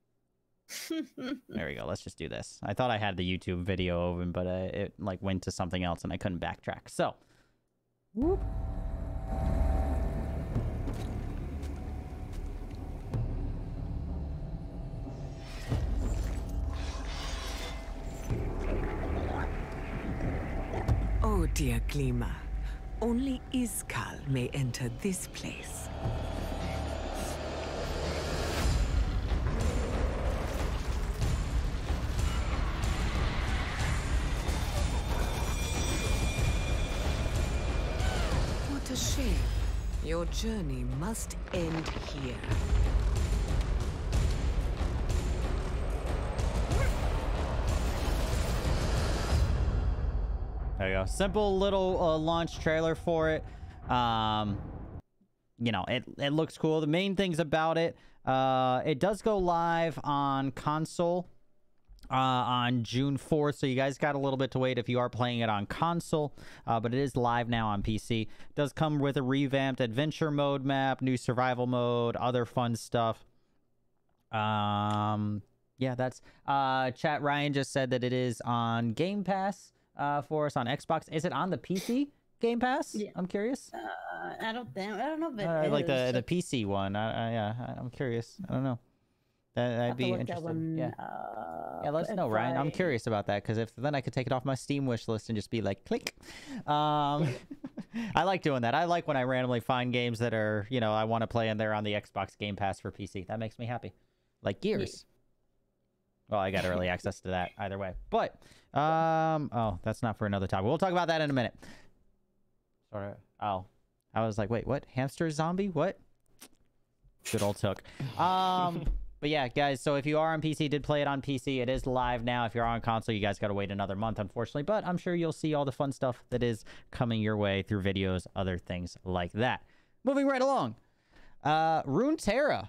There we go. Let's just do this. I thought I had the YouTube video open, but it like went to something else and I couldn't backtrack. So, whoop. Oh, dear Glima, only Iskal may enter this place. What a shame. Your journey must end here. There you go. Simple little launch trailer for it. It looks cool. The main things about it, it does go live on console on June 4th, so you guys got a little bit to wait if you are playing it on console, but it is live now on PC. It does come with a revamped adventure mode map, new survival mode, other fun stuff. yeah, that's chat. Ryan just said that it is on Game Pass for us on Xbox. Is it on the PC Game Pass? Yeah. I'm curious. I don't know if it Like is. the PC one. I'm curious. I don't know. That'd be interesting. Yeah. Yeah, let us know, Ryan. I'm curious about that because if then I could take it off my Steam wish list and just be like, click. I like doing that. I like when I randomly find games that are, you know, I want to play and they're on the Xbox Game Pass for PC. That makes me happy. Like Gears. Well, I got early access to that either way. But, oh, that's not for another topic. We'll talk about that in a minute. Sort of. Oh, I was like, wait, what? Hamster zombie? What? Good old Took. But yeah, guys, so if you are on PC, did play it on PC, it is live now. If you're on console, you guys got to wait another month, unfortunately. But I'm sure you'll see all the fun stuff that is coming your way through videos, other things like that. Moving right along. Runeterra,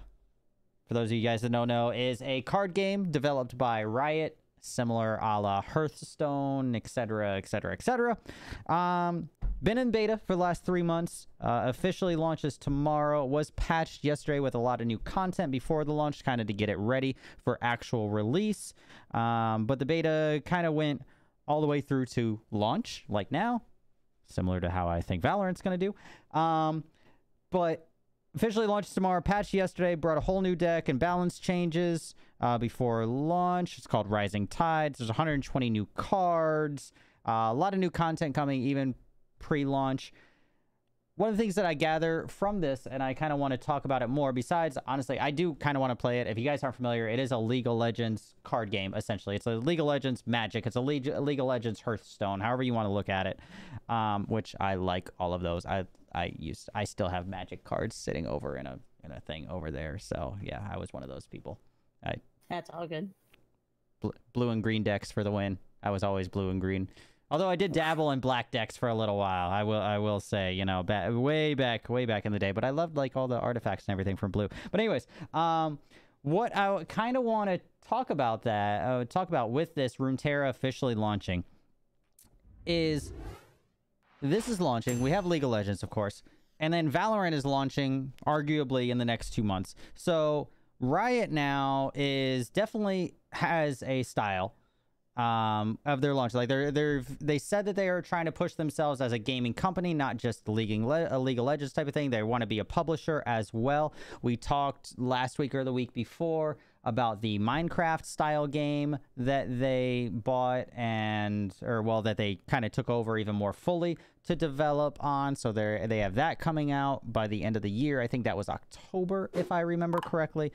for those of you guys that don't know, is a card game developed by Riot, similar a la Hearthstone, etc., etc., etc. Been in beta for the last 3 months. Officially launches tomorrow. Was patched yesterday with a lot of new content before the launch, kind of to get it ready for actual release. But the beta kind of went all the way through to launch, like now, similar to how I think Valorant's going to do. But officially launched tomorrow. Patched yesterday. Brought a whole new deck and balance changes before launch. It's called Rising Tides. There's 120 new cards. A lot of new content coming, even pre-launch. One of the things that I gather from this, and I kind of want to talk about it more, besides, honestly, I do kind of want to play it. If you guys aren't familiar, it is a League of Legends card game, essentially. It's a League of Legends Magic. It's a League of Legends Hearthstone, however you want to look at it, which I like all of those. I still have Magic cards sitting over in a thing over there. So, yeah, I was one of those people. That's all good. Blue and green decks for the win. I was always blue and green. Although I did dabble in black decks for a little while, I will say, you know, way back in the day. But I loved like all the artifacts and everything from blue. But anyways, what I kind of want to talk about with this Runeterra officially launching is this is launching. We have League of Legends, of course, and then Valorant is launching arguably in the next 2 months. So Riot now definitely has a style of their launch. Like they said that they are trying to push themselves as a gaming company, not just a League of Legends type of thing. They want to be a publisher as well. We talked last week or the week before about the Minecraft style game that they bought that they kind of took over even more fully to develop on. So they have that coming out by the end of the year. I think that was October, if I remember correctly.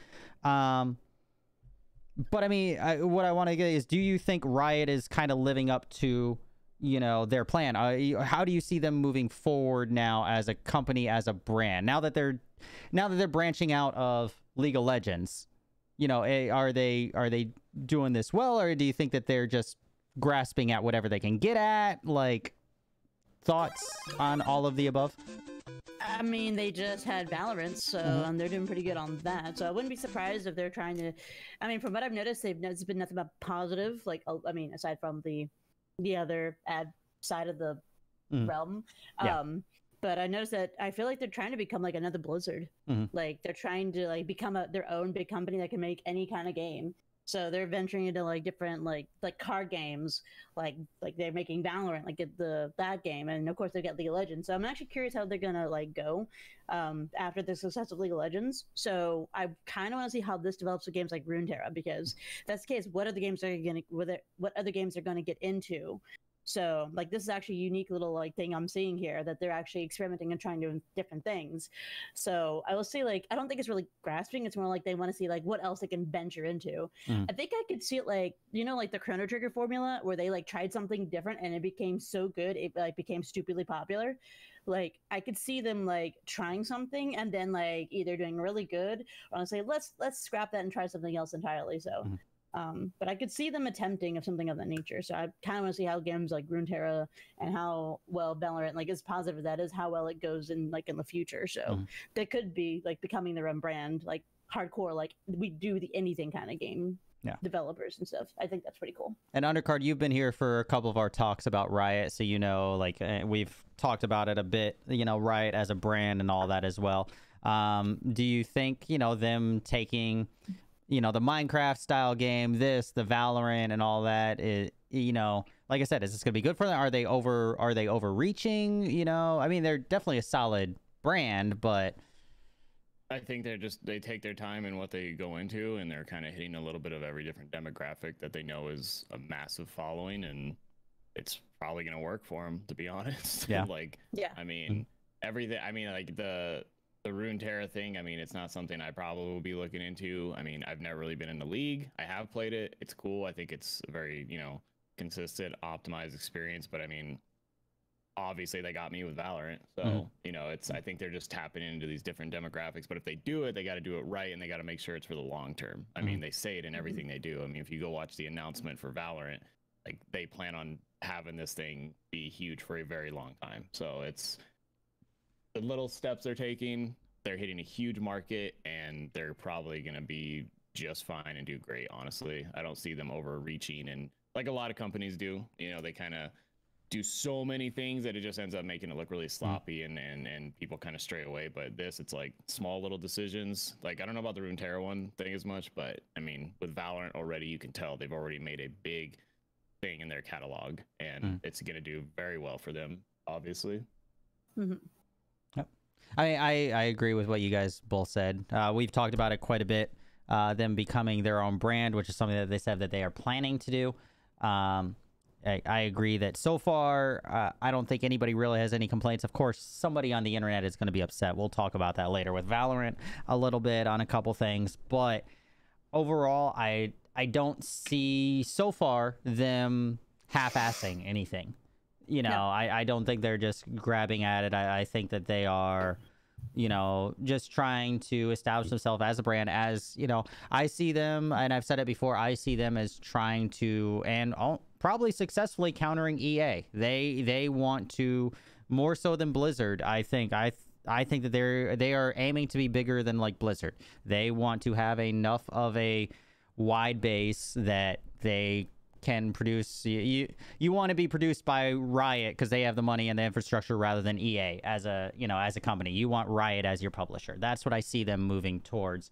But I mean, what I want to get is, do you think Riot is kind of living up to, you know, their plan? How do you see them moving forward now as a company, as a brand? Now that they're branching out of League of Legends, you know, are they doing this well, or do you think that they're just grasping at whatever they can get at? Like, thoughts on all of the above? I mean, they just had Valorant, so they're doing pretty good on that. So I wouldn't be surprised if they're trying to. I mean, from what I've noticed, it's been nothing but positive. Like, I mean, aside from the other ad side of the realm. Yeah. But I noticed that I feel like they're trying to become like another Blizzard. Like they're trying to like become their own big company that can make any kind of game. So they're venturing into like different like card games, like they're making Valorant, like that game, and of course they get League of Legends. So I'm actually curious how they're gonna like go after the success of League of Legends. So I kind of want to see how this develops with games like Runeterra, because if that's the case, what other games are gonna get into? So like this is actually a unique little like thing I'm seeing here, that they're actually experimenting and trying to do different things. So I will say, like, I don't think it's really grasping. It's more like they want to see like what else they can venture into. I think I could see it like, you know, like the Chrono Trigger formula, where they like tried something different and it became so good it like became stupidly popular. Like I could see them like trying something and then like either doing really good, or I'll say let's scrap that and try something else entirely. So but I could see them attempting of something of that nature. So I kind of want to see how games like Runeterra and how well Valorant, like as positive as that is, how well it goes in like in the future. So they could be like becoming their own brand, like hardcore, like we do the anything kind of game developers and stuff. I think that's pretty cool. And Undercard, you've been here for a couple of our talks about Riot, so you know, like we've talked about it a bit, you know, Riot as a brand and all that as well. Do you think, you know, them taking you know, the Minecraft style game, the Valorant and all that, you know, like I said, is this going to be good for them? Are they overreaching? You know, I mean, they're definitely a solid brand, but I think they take their time in what they go into, and they're kind of hitting a little bit of every different demographic that they know is a massive following, and it's probably going to work for them, to be honest. Yeah. Like, Yeah. I mean, everything. I mean, like the Runeterra thing. I mean, it's not something I probably will be looking into. I mean, I've never really been in the league. I have played it. It's cool. I think it's a very, you know, consistent, optimized experience. But I mean, obviously they got me with Valorant, so you know, I think they're just tapping into these different demographics. But if they do it, they got to do it right, and they got to make sure it's for the long term. I mean, they say it in everything they do. I mean, if you go watch the announcement for Valorant, like, they plan on having this thing be huge for a very long time. So it's the little steps they're taking. They're hitting a huge market, and they're probably going to be just fine and do great. Honestly, I don't see them overreaching, and like a lot of companies do, you know, they kind of do so many things that it just ends up making it look really sloppy, and people kind of stray away. But this, it's like small little decisions. Like, I don't know about the Runeterra one thing as much, but I mean, with Valorant already, you can tell they've already made a big thing in their catalog, and it's going to do very well for them, obviously. Yep. I agree with what you guys both said. We've talked about it quite a bit, them becoming their own brand, which is something that they said that they are planning to do. I agree that so far, I don't think anybody really has any complaints. Of course, somebody on the internet is going to be upset. We'll talk about that later with Valorant a little bit on a couple things. But overall, I don't see so far them half-assing anything. You know, no. I don't think they're just grabbing at it. I think that they are, you know, just trying to establish themselves as a brand. As, you know, I see them, and I've said it before, I see them as trying to, and probably successfully countering EA. They want to, more so than Blizzard, I think. I think that they are aiming to be bigger than like Blizzard. They want to have enough of a wide base that they can produce. You want to be produced by Riot because they have the money and the infrastructure rather than EA as a, you know, as a company. You want Riot as your publisher. That's what I see them moving towards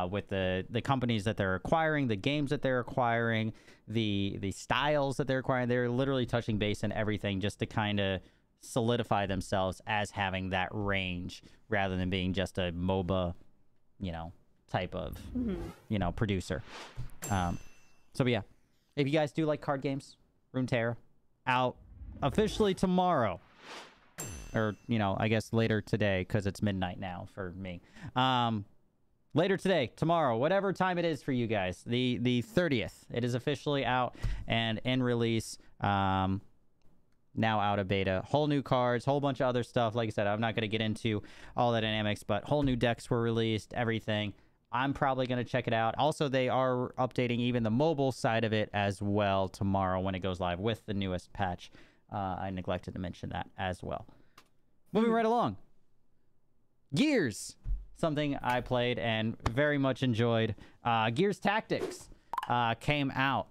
with the companies that they're acquiring, the games that they're acquiring, the styles that they're acquiring. They're literally touching base in everything just to kind of solidify themselves as having that range rather than being just a MOBA, you know, type of, you know, producer. So yeah, if you guys do like card games, Runeterra out officially tomorrow, or, you know, I guess later today because it's midnight now for me. Later today, tomorrow, whatever time it is for you guys, the 30th, it is officially out and in release. Now out of beta, whole new cards, whole bunch of other stuff. Like I said, I'm not going to get into all the dynamics, but whole new decks were released, everything. I'm probably going to check it out. Also, they are updating even the mobile side of it as well tomorrow when it goes live with the newest patch. I neglected to mention that as well. Moving right along. Gears. Something I played and very much enjoyed. Gears Tactics came out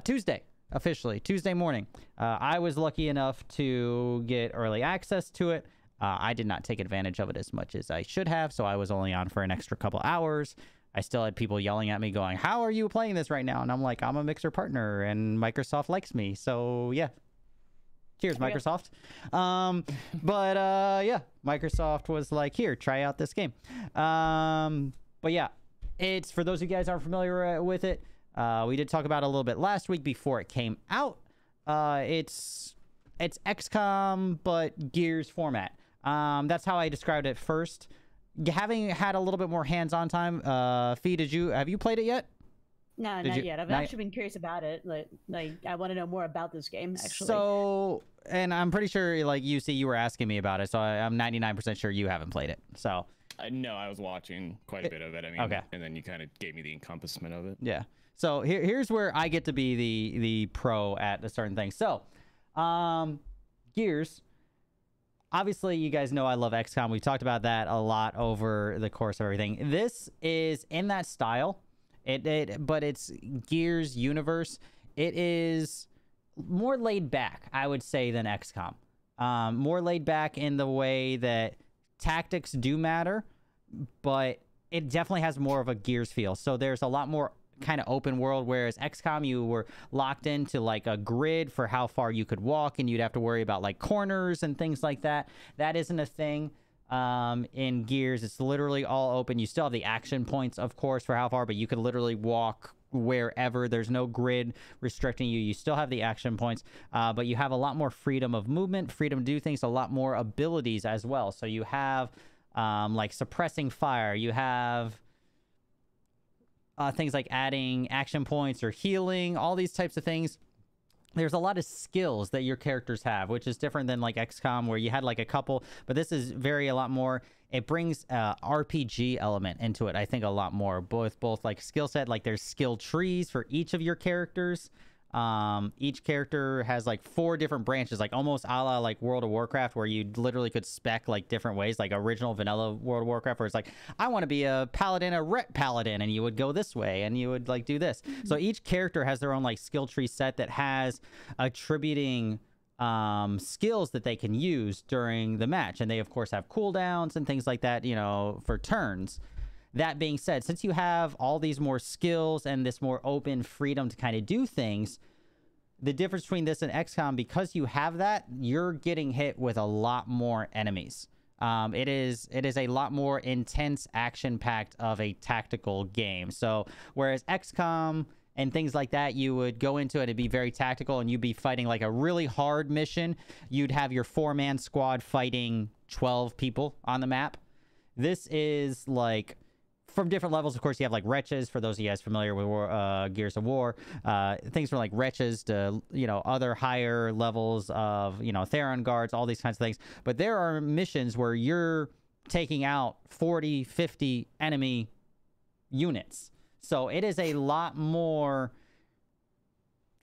Tuesday. Officially, Tuesday morning. I was lucky enough to get early access to it. I did not take advantage of it as much as I should have, so I was only on for an extra couple hours. I still had people yelling at me going, how are you playing this right now? And I'm like, I'm a Mixer partner, and Microsoft likes me, so yeah. Cheers, Microsoft. Yeah, Microsoft was like, here, try out this game. But yeah, it's, for those of you guys aren't familiar with it, we did talk about it a little bit last week before it came out. It's XCOM, but Gears format. That's how I described it first. Having had a little bit more hands-on time, Fee, have you played it yet? No, not yet. I've actually been curious about it. Like I want to know more about this game, actually. So, and I'm pretty sure, like, you were asking me about it, so I'm 99% sure you haven't played it. So. No, I was watching quite a bit of it. I mean, okay. And then you kind of gave me the encompassment of it. Yeah. So here's where I get to be the pro at a certain thing. So, Gears. Obviously, you guys know I love XCOM. We've talked about that a lot over the course of everything. This is in that style. But it's Gears universe. It is more laid back, I would say, than XCOM. More laid back in the way that tactics do matter, but it definitely has more of a Gears feel. So there's a lot more kind of open world, whereas XCOM, you were locked into like a grid for how far you could walk, and you'd have to worry about like corners and things like that. That isn't a thing in Gears. It's literally all open. You still have the action points, of course, for how far, but you could literally walk wherever. There's no grid restricting you. You still have the action points, but you have a lot more freedom of movement, freedom to do things, a lot more abilities as well. So you have like suppressing fire. You have things like adding action points or healing, all these types of things. There's a lot of skills that your characters have, which is different than like XCOM, where you had like a couple, but this is a lot more. It brings RPG element into it, I think, a lot more. Both like skill set, like there's skill trees for each of your characters. Each character has like 4 different branches, like almost a la like World of Warcraft, where you literally could spec like different ways, like original vanilla World of Warcraft, where it's like, I want to be a paladin, a ret paladin, and you would go this way and you would like do this. So each character has their own like skill tree set that has attributing skills that they can use during the match, and they of course have cooldowns and things like that, you know, for turns. That being said, since you have all these more skills and this more open freedom to kind of do things, the difference between this and XCOM, because you have that, you're getting hit with a lot more enemies. It is a lot more intense, action-packed of a tactical game. So whereas XCOM and things like that, you would go into it and be very tactical, and you'd be fighting like a really hard mission. You'd have your 4-man squad fighting 12 people on the map. This is like from different levels. Of course, you have like wretches, for those of you guys familiar with Gears of War. Things from like wretches to, you know, other higher levels of, you know, Theron guards, all these kinds of things. But there are missions where you're taking out 40, 50 enemy units. So it is a lot more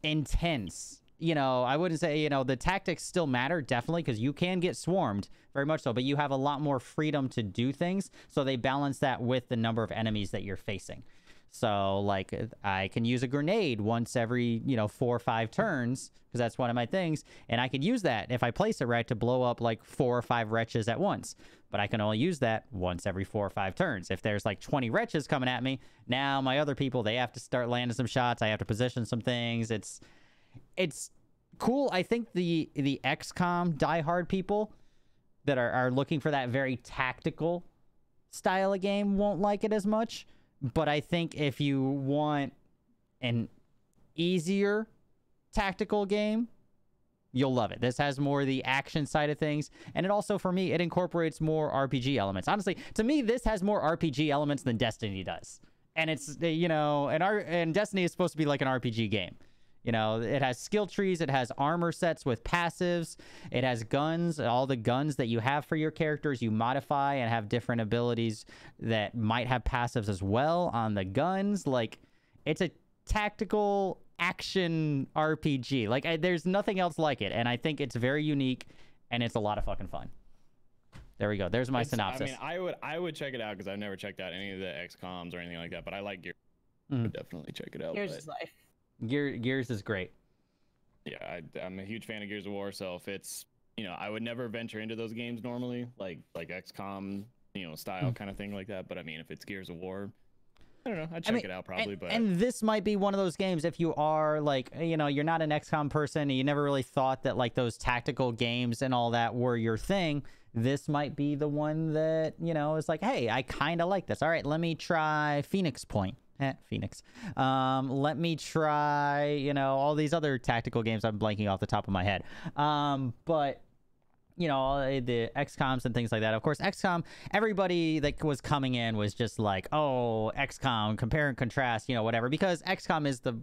intense. You know, I wouldn't say, you know, the tactics still matter, definitely, because you can get swarmed, very much so, but you have a lot more freedom to do things. So they balance that with the number of enemies that you're facing. So, like, I can use a grenade once every, you know, 4 or 5 turns, because that's one of my things. And I could use that, if I place it right, to blow up, like, 4 or 5 wretches at once. But I can only use that once every 4 or 5 turns. If there's, like, 20 wretches coming at me, now my other people, they have to start landing some shots. I have to position some things. It's cool. I think the XCOM diehard people that are looking for that very tactical style of game won't like it as much. But I think if you want an easier tactical game, you'll love it. This has more of the action side of things. And it also, for me, it incorporates more RPG elements. Honestly, to me, this has more RPG elements than Destiny does. And it's, you know, and Destiny is supposed to be like an RPG game. You know, it has skill trees, it has armor sets with passives, it has guns. All the guns that you have for your characters, you modify and have different abilities that might have passives as well on the guns. Like, it's a tactical action RPG. Like, there's nothing else like it, and I think it's very unique, and it's a lot of fucking fun. There we go. There's my synopsis. I mean, I would check it out, because I've never checked out any of the XCOMs or anything like that, but I like Gears. I would definitely check it out. Gears is life. Gears is great. Yeah, I'm a huge fan of Gears of War, so if it's, you know, I would never venture into those games normally, like XCOM, you know, style kind of thing like that. But I mean, if it's Gears of War, I don't know, I'd check it out probably. And this might be one of those games, if you are like, you know, you're not an XCOM person and you never really thought that like those tactical games and all that were your thing, this might be the one that, you know, is like, hey, I kind of like this. All right, let me try Phoenix Point. Phoenix. Let me try, you know, all these other tactical games. I'm blanking off the top of my head. But, you know, the XCOMs and things like that. Of course, XCOM, everybody that was coming in was just like, oh, XCOM, compare and contrast, you know, whatever. Because XCOM is the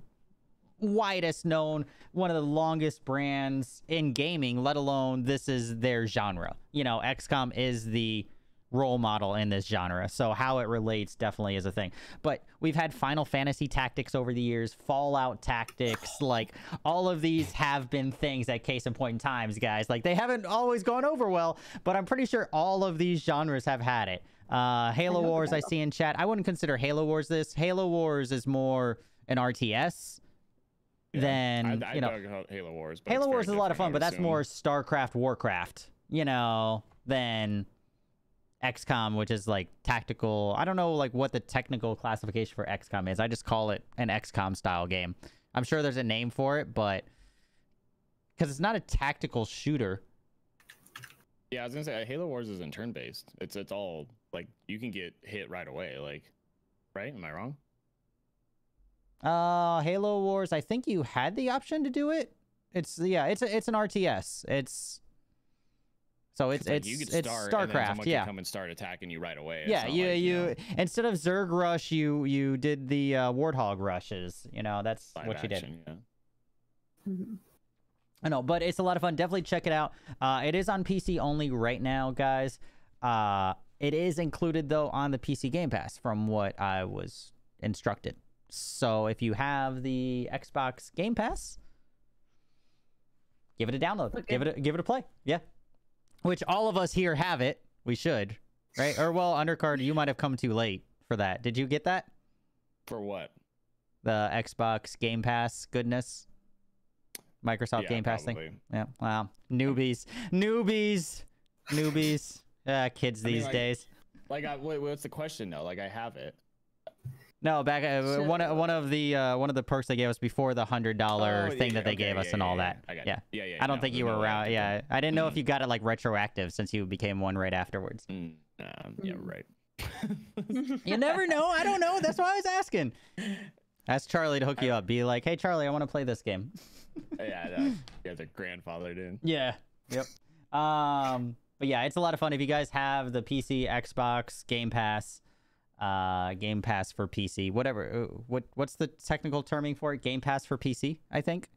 widest known, one of the longest brands in gaming, let alone this is their genre. You know, XCOM is the role model in this genre, so how it relates definitely is a thing. But we've had Final Fantasy Tactics over the years, Fallout Tactics, like all of these have been things at case in point in times, guys. Like, they haven't always gone over well, but I'm pretty sure all of these genres have had it. Halo Wars, I see in chat. I wouldn't consider Halo Wars this. Halo Wars is more an RTS than, you know, Halo Wars. Halo Wars is a lot of fun, but that's more StarCraft, Warcraft, you know, than XCOM, which is like tactical. I don't know like what the technical classification for XCOM is. I just call it an XCOM style game. I'm sure there's a name for it, but because it's not a tactical shooter. Yeah, I was gonna say Halo Wars isn't turn-based. It's all like you can get hit right away. Like, right? Am I wrong? Halo Wars. I think you had the option to do it. It's an RTS. It's like you could start, StarCraft. And then someone Yeah, can come and start attacking you right away. It's yeah. not You like, you instead of Zerg Rush, you did the Warthog rushes. You know, that's live what you did. action, yeah. Mhm. I know, but it's a lot of fun. Definitely check it out. It is on PC only right now, guys. It is included though on the PC Game Pass, from what I was instructed. So if you have the Xbox Game Pass, give it a download. Okay. Give it a play. Yeah. Which all of us here have it. We should, right? Or well, Undercard, you might have come too late for that. Did you get that? For what? The Xbox Game Pass goodness. Microsoft Yeah, Game Pass probably. thing. Yeah. Wow. Newbies. Kids these like, days. Like, wait, what's the question though? Like, I have it. No, back So- one of the perks they gave us before the $100 thing that they gave us and all that. I got Yeah. you. Yeah. I don't no, think you there's were no way I around. could Yeah, do I didn't know if you got it like retroactive since you became one right afterwards. it. Yeah, right. You never know. I don't know. That's why I was asking. Ask Charlie to hook you up. Be like, hey Charlie, I want to play this game. Yeah, I know. You guys are grandfathered in. Yeah. Yep. But yeah, it's a lot of fun. If you guys have the PC, Xbox, Game Pass for PC, whatever. What's the technical terming for it? Game Pass for PC, I think.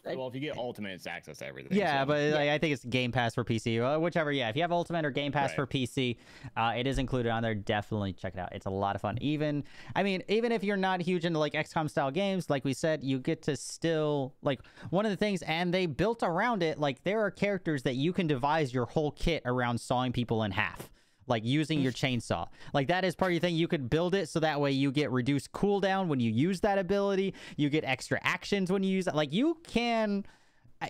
Well, if you get Ultimate, it's access to everything. Yeah, so. but like, I think it's Game Pass for PC. Whichever, yeah. If you have Ultimate or Game Pass Right. for PC, it is included on there. Definitely check it out. It's a lot of fun. Even if you're not huge into like XCOM style games, like we said, you get to still like one of the things, and they built around it. Like there are characters that you can devise your whole kit around sawing people in half. Like using your chainsaw. Like that is part of your thing. You could build it so that way you get reduced cooldown when you use that ability. You get extra actions when you use it. Like you can...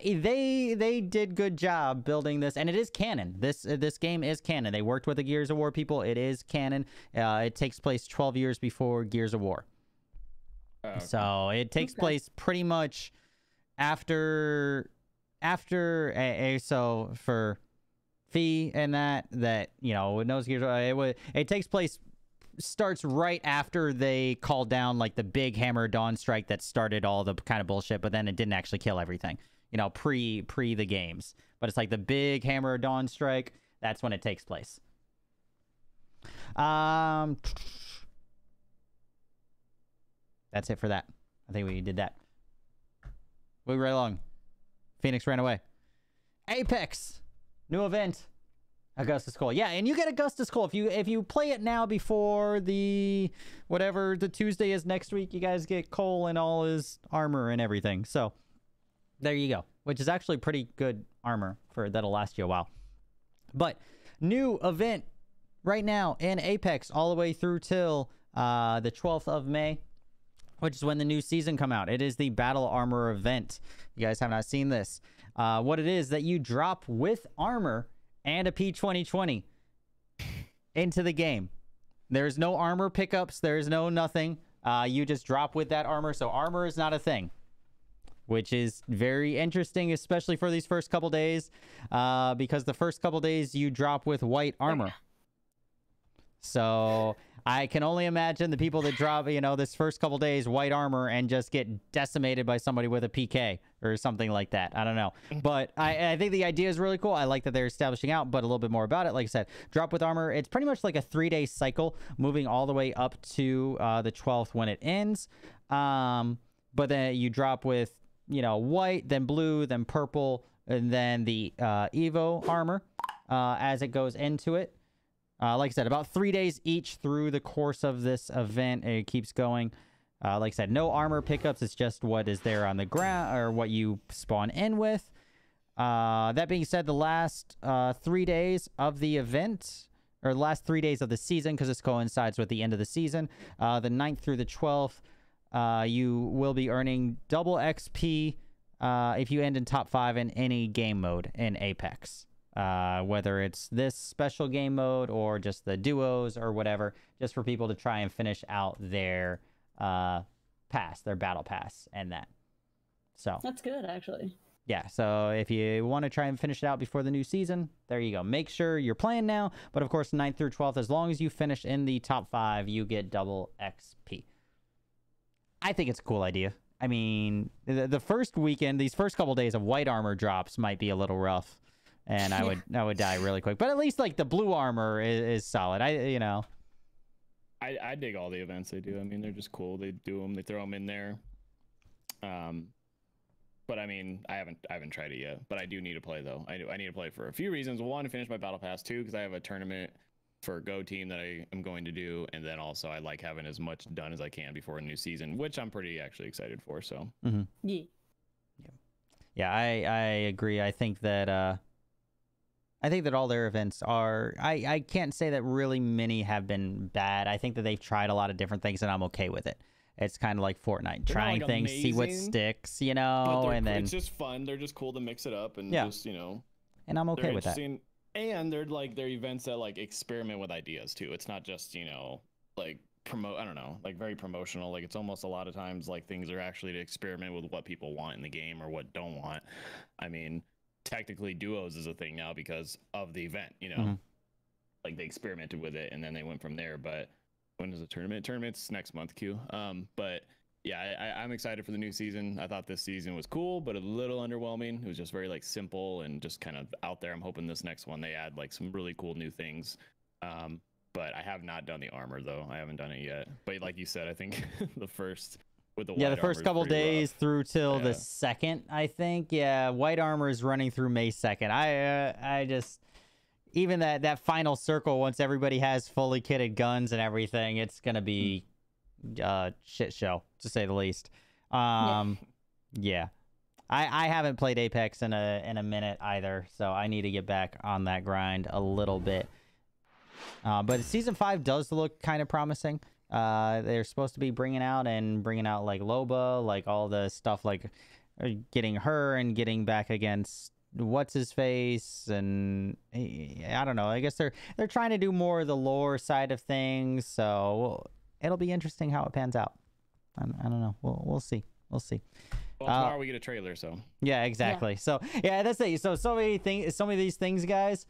They did good job building this, and it is canon. This game is canon. They worked with the Gears of War people. It is canon. It takes place 12 years before Gears of War. Oh, okay. So it takes place pretty much after so for Fee and that you know knows Gears. It takes place starts right after they called down like the big Hammer Dawn strike that started all the kind of bullshit, but then it didn't actually kill everything. You know, pre the games, but it's like the big Hammer Dawn strike. That's when it takes place. That's it for that. I think we did that. Moving right along. Phoenix ran away. Apex. New event. Augustus Cole. Yeah, and you get Augustus Cole. If you play it now before the whatever the Tuesday is next week, you guys get Cole and all his armor and everything. So there you go. Which is actually pretty good armor that'll last you a while. But new event right now in Apex all the way through till the 12th of May. Which is when the new season come out. It is the Battle Armor event. You guys have not seen this. What it is that you drop with armor and a P2020 into the game. There's no armor pickups. There's no nothing. You just drop with that armor. So armor is not a thing, which is very interesting, especially for these first couple days, because the first couple days you drop with white armor. So I can only imagine the people that drop, this first couple days white armor and just get decimated by somebody with a PK or something like that. I don't know. But I think the idea is really cool. I like that they're establishing out, but a little bit more about it. Like I said, drop with armor. It's pretty much like a 3-day cycle moving all the way up to the 12th when it ends. But then you drop with, white, then blue, then purple, and then the Evo armor as it goes into it. Like I said, about 3 days each through the course of this event. It keeps going. Like I said, no armor pickups. It's just what is there on the ground or what you spawn in with. That being said, the last 3 days of the event, or the last 3 days of the season, because this coincides with the end of the season, the 9th through the 12th, you will be earning double XP if you end in top 5 in any game mode in Apex. whether it's this special game mode or just the duos or whatever, just for people to try and finish out their their battle pass and that. So that's good, actually. Yeah, so if you want to try and finish it out before the new season, there you go. Make sure you're playing now, but of course 9th through 12th, as long as you finish in the top 5, you get double XP. I think it's a cool idea. I mean, the first weekend, these first couple days of white armor drops might be a little rough, and I would die really quick. But at least like the blue armor is solid. I dig all the events they do. I mean, they're just cool. They do them. They throw them in there. But I mean, I haven't tried it yet. But I do need to play though. I need to play for a few reasons. One, to finish my battle pass. Two, because I have a tournament for Go Team that I am going to do, and then also I like having as much done as I can before a new season, which I'm pretty actually excited for. So yeah, I agree. I think that all their events are. I can't say that really many have been bad. I think that they've tried a lot of different things, and I'm okay with it. It's kind of like Fortnite, trying like things, see what sticks, you know, and then it's just fun. They're just cool to mix it up and just, you know. And I'm okay with that. And they're events that like experiment with ideas too. It's not just, you know, like promote. I don't know, like very promotional. Like it's almost a lot of times like things are actually to experiment with what people want in the game or what don't want. I mean, technically duos is a thing now because of the event, you know, like they experimented with it and then they went from there. But when is the tournament? Tournament's next month, Q. But yeah, I'm excited for the new season. I thought this season was cool, but a little underwhelming. It was just very like simple and just kind of out there. I'm hoping this next one they add like some really cool new things. But I have not done the armor though. I haven't done it yet. But like you said, I think the first couple days through till the 2nd, I think. Yeah, white armor is running through May 2nd. I just. Even that final circle, once everybody has fully kitted guns and everything, it's gonna be shit show, to say the least. Yeah. I haven't played Apex in a minute either, so I need to get back on that grind a little bit. But Season 5 does look kind of promising. They're supposed to be bringing out like Loba, like all the stuff, like getting her and getting back against what's his face, and I don't know. I guess they're trying to do more of the lore side of things, so it'll be interesting how it pans out. I don't know. We'll see. Well, tomorrow we get a trailer, so yeah, exactly. Yeah. So yeah, that's it. So many things. So many of these things, guys.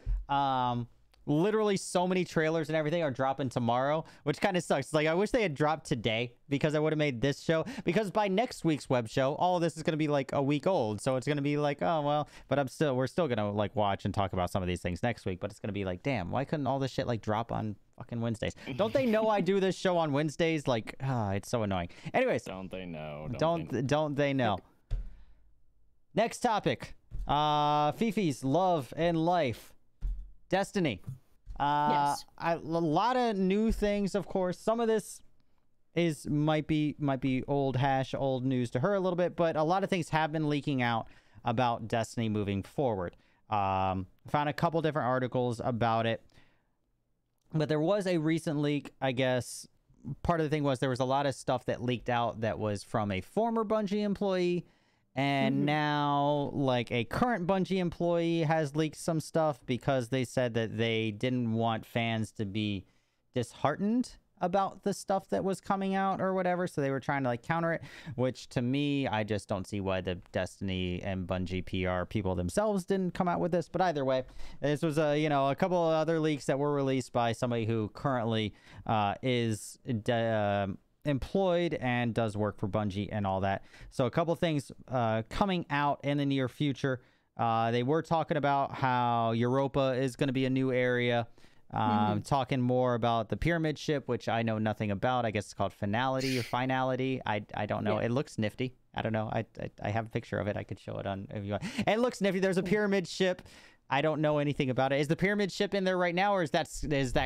Literally so many trailers and everything are dropping tomorrow, which kind of sucks. Like, I wish they had dropped today because I would have made this show, because by next week's web show, all of this is going to be like a week old. So it's going to be like, oh, well, but we're still going to like watch and talk about some of these things next week, but it's going to be like, damn, why couldn't all this shit like drop on fucking Wednesdays? Don't they know I do this show on Wednesdays? Like, it's so annoying. Anyways. Don't they know? Don't they know? Next topic. Fifi's love and life. Destiny. Yes. A lot of new things, of course. Some of this might be old news to her a little bit, but a lot of things have been leaking out about Destiny moving forward. Found a couple different articles about it, but there was a recent leak. I guess part of the thing was there was a lot of stuff that leaked out that was from a former Bungie employee. And now, like, a current Bungie employee has leaked some stuff because they said that they didn't want fans to be disheartened about the stuff that was coming out or whatever. So they were trying to, like, counter it, which to me, I just don't see why the Destiny and Bungie PR people themselves didn't come out with this. But either way, this was, a couple of other leaks that were released by somebody who currently is employed and does work for Bungie and all that. So a couple things coming out in the near future. They were talking about how Europa is going to be a new area. Talking more about the pyramid ship, which I know nothing about. I guess it's called Finality or Finality. I don't know. Yeah. It looks nifty. I don't know. I have a picture of it. I could show it on if you want. It looks nifty. There's a pyramid ship. I don't know anything about it. Is the pyramid ship in there right now, or is that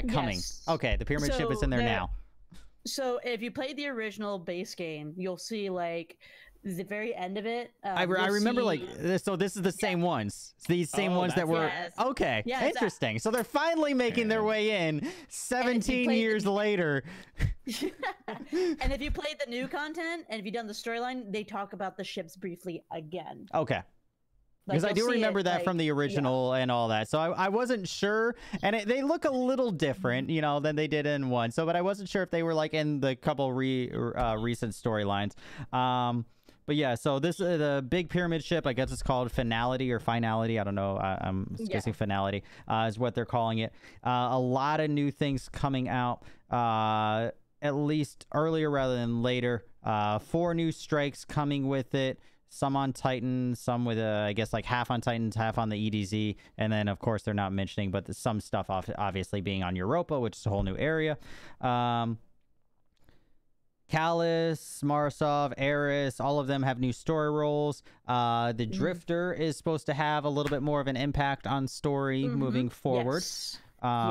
coming? Yes. Okay, the pyramid ship is in there now. So if you play the original base game, you'll see like the very end of it. I remember like this. So this is the same ones. It's these same ones that were okay. Yeah, interesting. So they're finally making their way in 17 years later. And if you played the new content and if you've done the storyline, they talk about the ships briefly again. Okay. Because I do remember that from the original and all that. So I wasn't sure. And they look a little different, you know, than they did in 1. So, but I wasn't sure if they were like in the couple recent storylines. But yeah, so this is the big pyramid ship. I guess it's called Finality or Finality. I don't know. I'm guessing Finality is what they're calling it. A lot of new things coming out, at least earlier rather than later. 4 new strikes coming with it. Some on Titan, some with, I guess, like half on Titans, half on the EDZ. And then, of course, they're not mentioning, but some stuff obviously being on Europa, which is a whole new area. Callus, Marasov, Eris, all of them have new story roles. The Drifter is supposed to have a little bit more of an impact on story moving forward.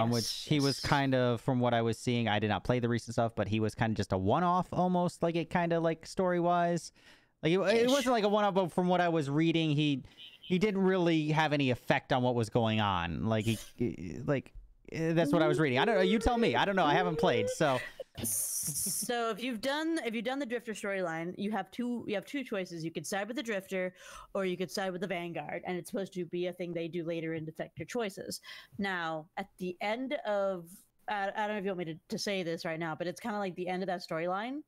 Which he was kind of, from what I was seeing, I did not play the recent stuff, but he was kind of just a one-off almost, like it kind of like story-wise. Like it wasn't like a one-off, but from what I was reading, he didn't really have any effect on what was going on. Like that's what I was reading. I don't know. You tell me. I don't know. I haven't played, so. So if you've done the Drifter storyline, you have two choices. You could side with the Drifter, or you could side with the Vanguard, and it's supposed to be a thing they do later and affect your choices. Now, at the end of, I don't know if you want me to say this right now, but it's kind of like the end of that storyline.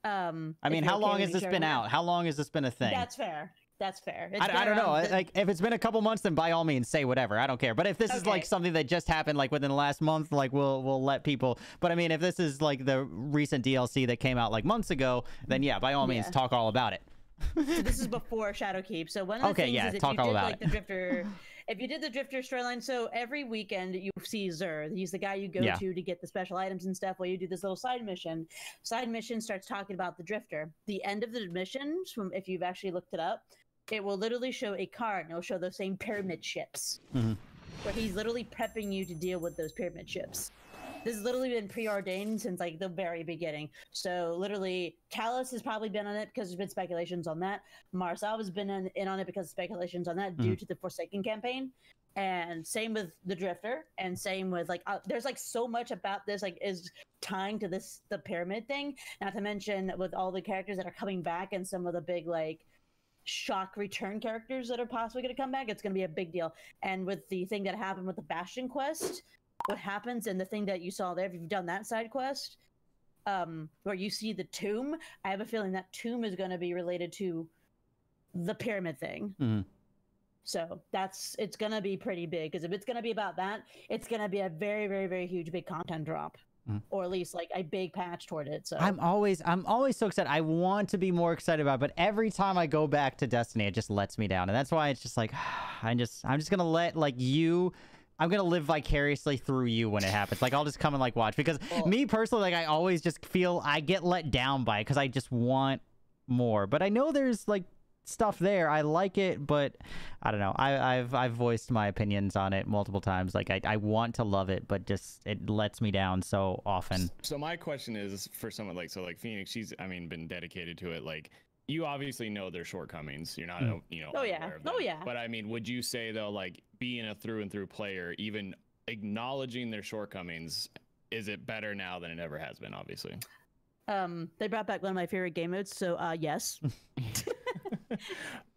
I mean, how long has this been out? How long has this been a thing? That's fair. That's fair. I don't know. Like, if it's been a couple months, then by all means say whatever. I don't care. But if this is like something that just happened like within the last month, like we'll let people. But I mean, if this is like the recent DLC that came out like months ago, then yeah, by all means talk all about it. So this is before Shadowkeep. So one of the things is if you did like the Drifter, if you did the Drifter storyline, so every weekend you see Zur. He's the guy you go to get the special items and stuff while you do this little side mission. Side mission starts talking about the Drifter. The end of the mission, from if you've actually looked it up, it will literally show a card, and it'll show those same pyramid ships. Where he's literally prepping you to deal with those pyramid ships. This has literally been preordained since like the very beginning. So literally, Callus has probably been on it because there's been speculations on that. Marcel has been in on it because of speculations on that due to the Forsaken campaign. And same with the Drifter, and same with like there's like so much about this like is tying to the pyramid thing. Not to mention with all the characters that are coming back and some of the big like shock return characters that are possibly going to come back, it's going to be a big deal. And with the thing that happened with the Bastion quest, what happens and the thing that you saw there, if you've done that side quest, where you see the tomb, I have a feeling that tomb is going to be related to the pyramid thing. So it's going to be pretty big, because if it's going to be about that, it's going to be a very, very, very huge big content drop. Or at least like a big patch toward it. So I'm always so excited. I want to be more excited about it, but every time I go back to Destiny, it just lets me down. And that's why it's just like I'm just gonna let like you. I'm gonna live vicariously through you when it happens. Like I'll just come and like watch, because me personally, like I always just feel I get let down by it because I just want more. But I know there's like stuff there. I like it, but I don't know. I've voiced my opinions on it multiple times. Like I want to love it, but just it lets me down so often. So my question is for someone like Phoenix, she's been dedicated to it. Like you obviously know their shortcomings. You're not aware of them. But I mean, would you say though, like being a through and through player, even acknowledging their shortcomings, is it better now than it ever has been? Obviously. They brought back one of my favorite game modes, so yes.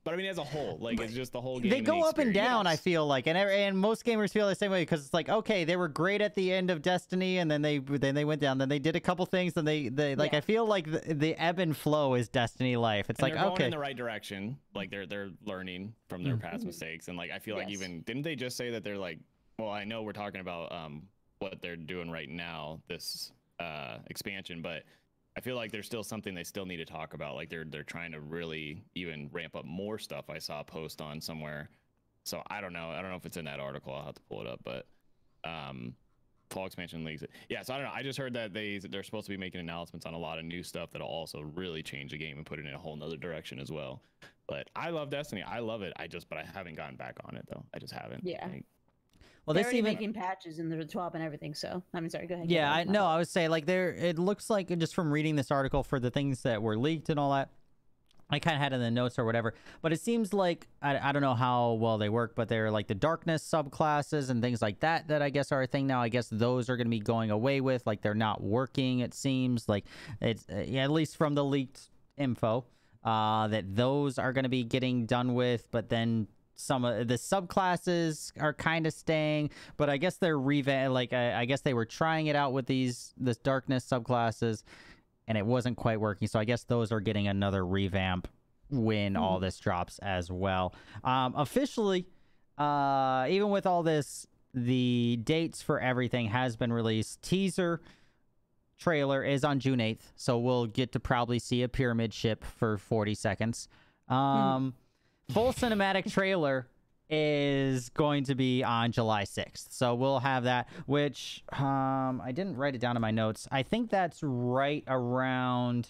But I mean, as a whole, like it's just the whole game. They go up and down. I feel like, and most gamers feel the same way, because it's like, okay, they were great at the end of Destiny, and then they went down. Then they did a couple things, and they like I feel like the ebb and flow is Destiny life. It's like they're going okay, in the right direction. Like they're learning from their past mistakes, and like I feel like even didn't they just say that they're like, well, I know we're talking about what they're doing right now, this expansion, but I feel like there's still something they still need to talk about. Like they're trying to really even ramp up more stuff. I saw a post on somewhere. So I don't know. I don't know if it's in that article. I'll have to pull it up, but fall expansion leagues. Yeah, so I don't know. I just heard that they're supposed to be making announcements on a lot of new stuff that'll also really change the game and put it in a whole nother direction as well. But I love Destiny. I love it. But I haven't gotten back on it though. I just haven't. Yeah. Well, they're already making patches in the swap and everything, so I'm sorry, go ahead. Yeah, I would say like it looks like, just from reading this article, for the things that were leaked and all that, I kind of had in the notes or whatever, but it seems like I don't know how well they work, but they're like the darkness subclasses and things like that I guess are a thing now. I guess those are going to be going away with, like they're not working, it seems like. It's at least from the leaked info. that those are going to be getting done with, but then some of the subclasses are kind of staying, but I guess they're I guess they were trying it out with this darkness subclasses, and it wasn't quite working. So I guess those are getting another revamp when all this drops as well. Officially, even with all this, the dates for everything has been released. Teaser trailer is on June 8th, so we'll get to probably see a pyramid ship for 40 seconds. Full cinematic trailer is going to be on July 6th. So we'll have that, which I didn't write it down in my notes. I think that's right around...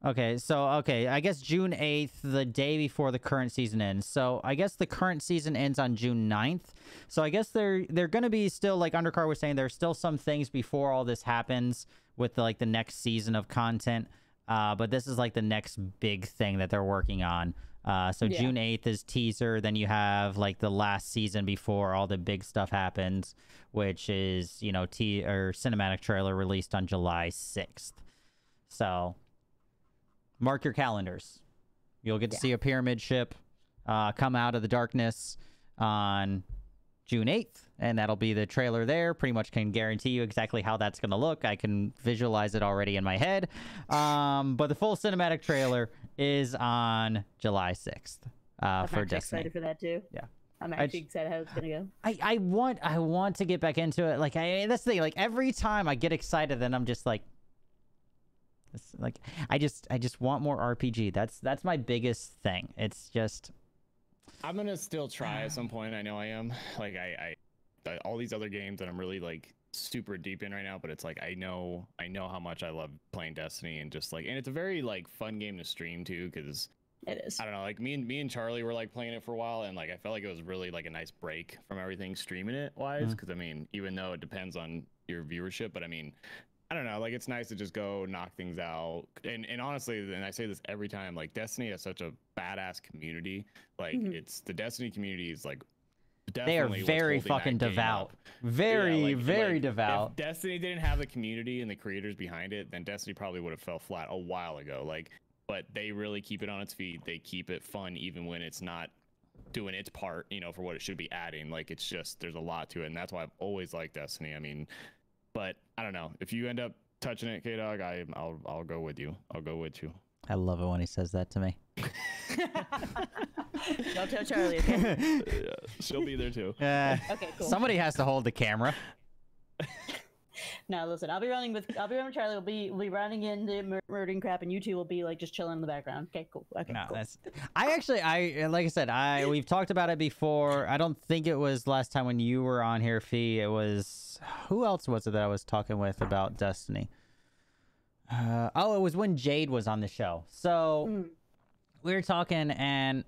Okay, so, I guess June 8th, the day before the current season ends. So, I guess the current season ends on June 9th. So, I guess they're going to be still, like Undercard was saying, there's still some things before all this happens with, the next season of content. But this is, the next big thing that they're working on. June 8th is teaser. Then you have, the last season before all the big stuff happens, which is, cinematic trailer released on July 6th. So... mark your calendars. You'll get to see a pyramid ship come out of the darkness on June 8th, and that'll be the trailer there. Pretty much can guarantee you exactly how that's going to look. I can visualize it already in my head. But the full cinematic trailer is on July 6th for Destiny. I'm excited for that too. Yeah. I'm actually excited how it's going to go. I want to get back into it. That's the thing. Every time I get excited, then I'm just like, I just want more RPG. That's my biggest thing. It's just I'm gonna still try at some point. I know I am. I all these other games that I'm really super deep in right now, but it's I know how much I love playing Destiny, and just and it's a very fun game to stream too, because it is. I don't know, me and Charlie were playing it for a while, and I felt like it was really a nice break from everything streaming it wise, because even though it depends on your viewership, but I don't know, it's nice to just go knock things out. And honestly, and I say this every time, Destiny has such a badass community. It's the Destiny community is they are very fucking devout. Very devout. If Destiny didn't have the community and the creators behind it, then Destiny probably would have fell flat a while ago. But they really keep it on its feet. They keep it fun even when it's not doing its part, for what it should be adding. It's just, there's a lot to it, and that's why I've always liked Destiny. But I don't know. If you end up touching it, Kdog, I'll go with you. I'll go with you. I love it when he says that to me. Don't tell Charlie, okay? Yeah, she'll be there too. Okay, cool. Somebody has to hold the camera. No, listen. I'll be running with Charlie. We'll be running in the murdering crap, and you two will be just chilling in the background. Okay, cool. Okay, no, cool. Like I said, we've talked about it before. I don't think it was last time when you were on here, Fee. It was, who else was it that I was talking with about Destiny? It was when Jade was on the show. So we were talking, and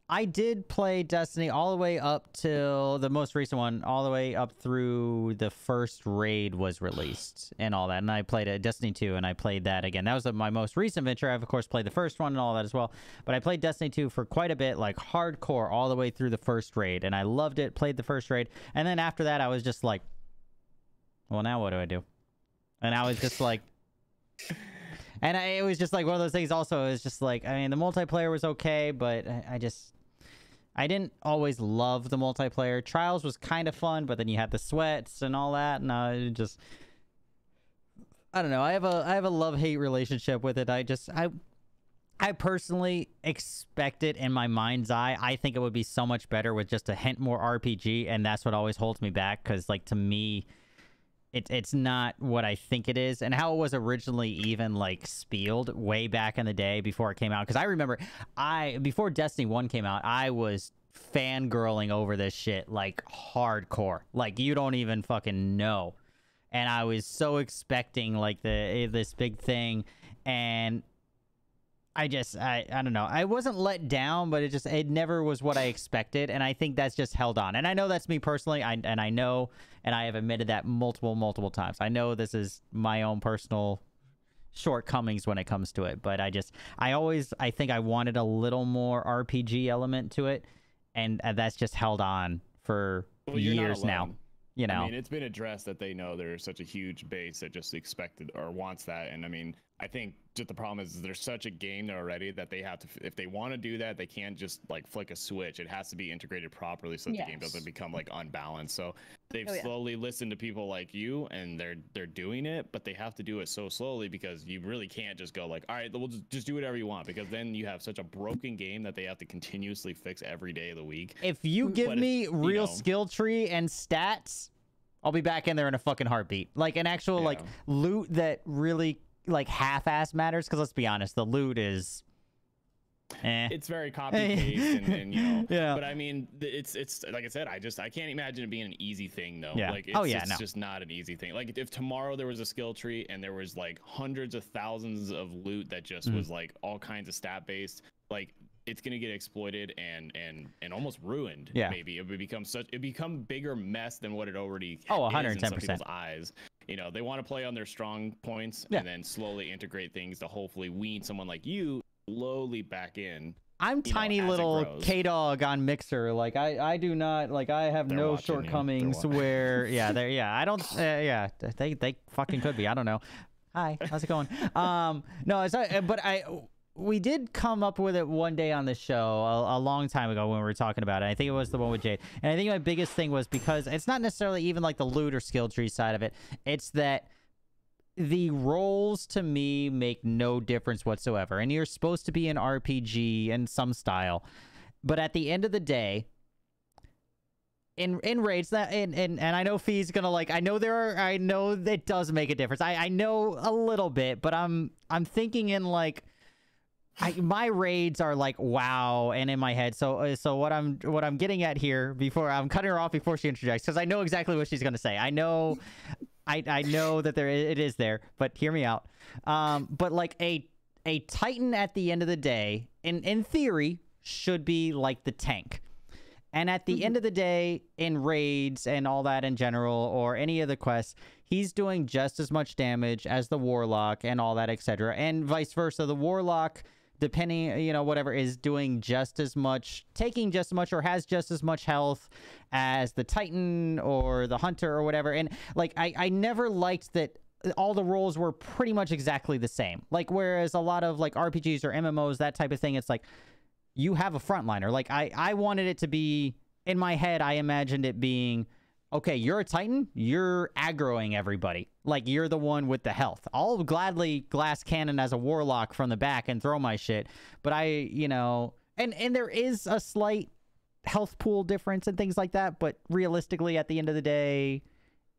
I did play Destiny all the way up till the most recent one, all the way up through the first raid was released and all that. And I played Destiny 2, and I played that again. That was my most recent venture. I've, of course, played the first one and all that as well. But I played Destiny 2 for quite a bit, hardcore, all the way through the first raid. And I loved it, played the first raid. And then after that, I was just like, well, now what do I do? And I was just like... And it was just one of those things also. It was just the multiplayer was okay, but I didn't always love the multiplayer. Trials was kind of fun, but then you had the sweats and all that, and I don't know. I have a love-hate relationship with it. I personally expect it in my mind's eye. I think it would be so much better with just a hint more RPG, and that's what always holds me back, because to me, it's not what I think it is, and how it was originally even spieled way back in the day before it came out. Because I remember before Destiny 1 came out, I was fangirling over this shit hardcore. You don't even fucking know. And I was so expecting this big thing, and I don't know. I wasn't let down, but it never was what I expected, and I think that's just held on. And I know that's me personally, and I know, and I have admitted that multiple times. I know this is my own personal shortcomings when it comes to it, but I think I wanted a little more RPG element to it, and that's just held on for years now. you know. I mean, it's been addressed that they know there's such a huge base that just expected or wants that. And I mean, I think just the problem is there's such a game there already that they have to, if they want to do that, they can't just like flick a switch. It has to be integrated properly so that the game doesn't become like unbalanced. So they've slowly listened to people like you, and they're doing it, but they have to do it so slowly because you really can't just go like, all right, we'll just do whatever you want, because then you have such a broken game that they have to continuously fix every day of the week. If you give me real skill tree and stats, I'll be back in there in a fucking heartbeat. Like an actual like loot that really like half-ass matters, because let's be honest, the loot is it's very copy paste and you know, but I mean, it's like I said, I can't imagine it being an easy thing though. Like it's just not an easy thing. Like if tomorrow there was a skill tree and there was like hundreds of thousands of loot that just was like all kinds of stat based, like it's gonna get exploited and almost ruined. Maybe it would become bigger mess than what it already is 110% in some people's eyes. You know, they want to play on their strong points and then slowly integrate things to hopefully wean someone like you slowly back in. I'm tiny little Kdog on Mixer. Like I do not, like I have no shortcomings where I don't they fucking could be. I don't know. Hi, how's it going? No, it's not, but we did come up with it one day on the show a long time ago when we were talking about it. I think it was the one with Jade. And I think my biggest thing was because it's not necessarily even like the loot or skill tree side of it. It's that the roles to me make no difference whatsoever. And you're supposed to be an RPG in some style. But at the end of the day, in raids, and I know Fee's gonna like, I know it does make a difference. I know a little bit, but I'm thinking in like, my raids are like wow, and in my head. So what I'm getting at here, before I'm cutting her off before she interjects, because I know exactly what she's gonna say. I know that it is there, but hear me out. But like a Titan at the end of the day, in theory, should be like the tank. And at the end of the day, in raids and all that in general, or any of the quests, he's doing just as much damage as the Warlock and all that, etc. And vice versa. The Warlock, depending, you know, whatever, is doing just as much, taking just as much, or has just as much health as the Titan or the Hunter or whatever. And like, I never liked that all the roles were pretty much exactly the same. Like, whereas a lot of like RPGs or MMOs, that type of thing, it's like, you have a frontliner. Like I wanted it to be, in my head, I imagined it being, okay, you're a Titan, you're aggroing everybody. Like, you're the one with the health. I'll gladly glass cannon as a Warlock from the back and throw my shit. But you know, and there is a slight health pool difference and things like that. But realistically, at the end of the day,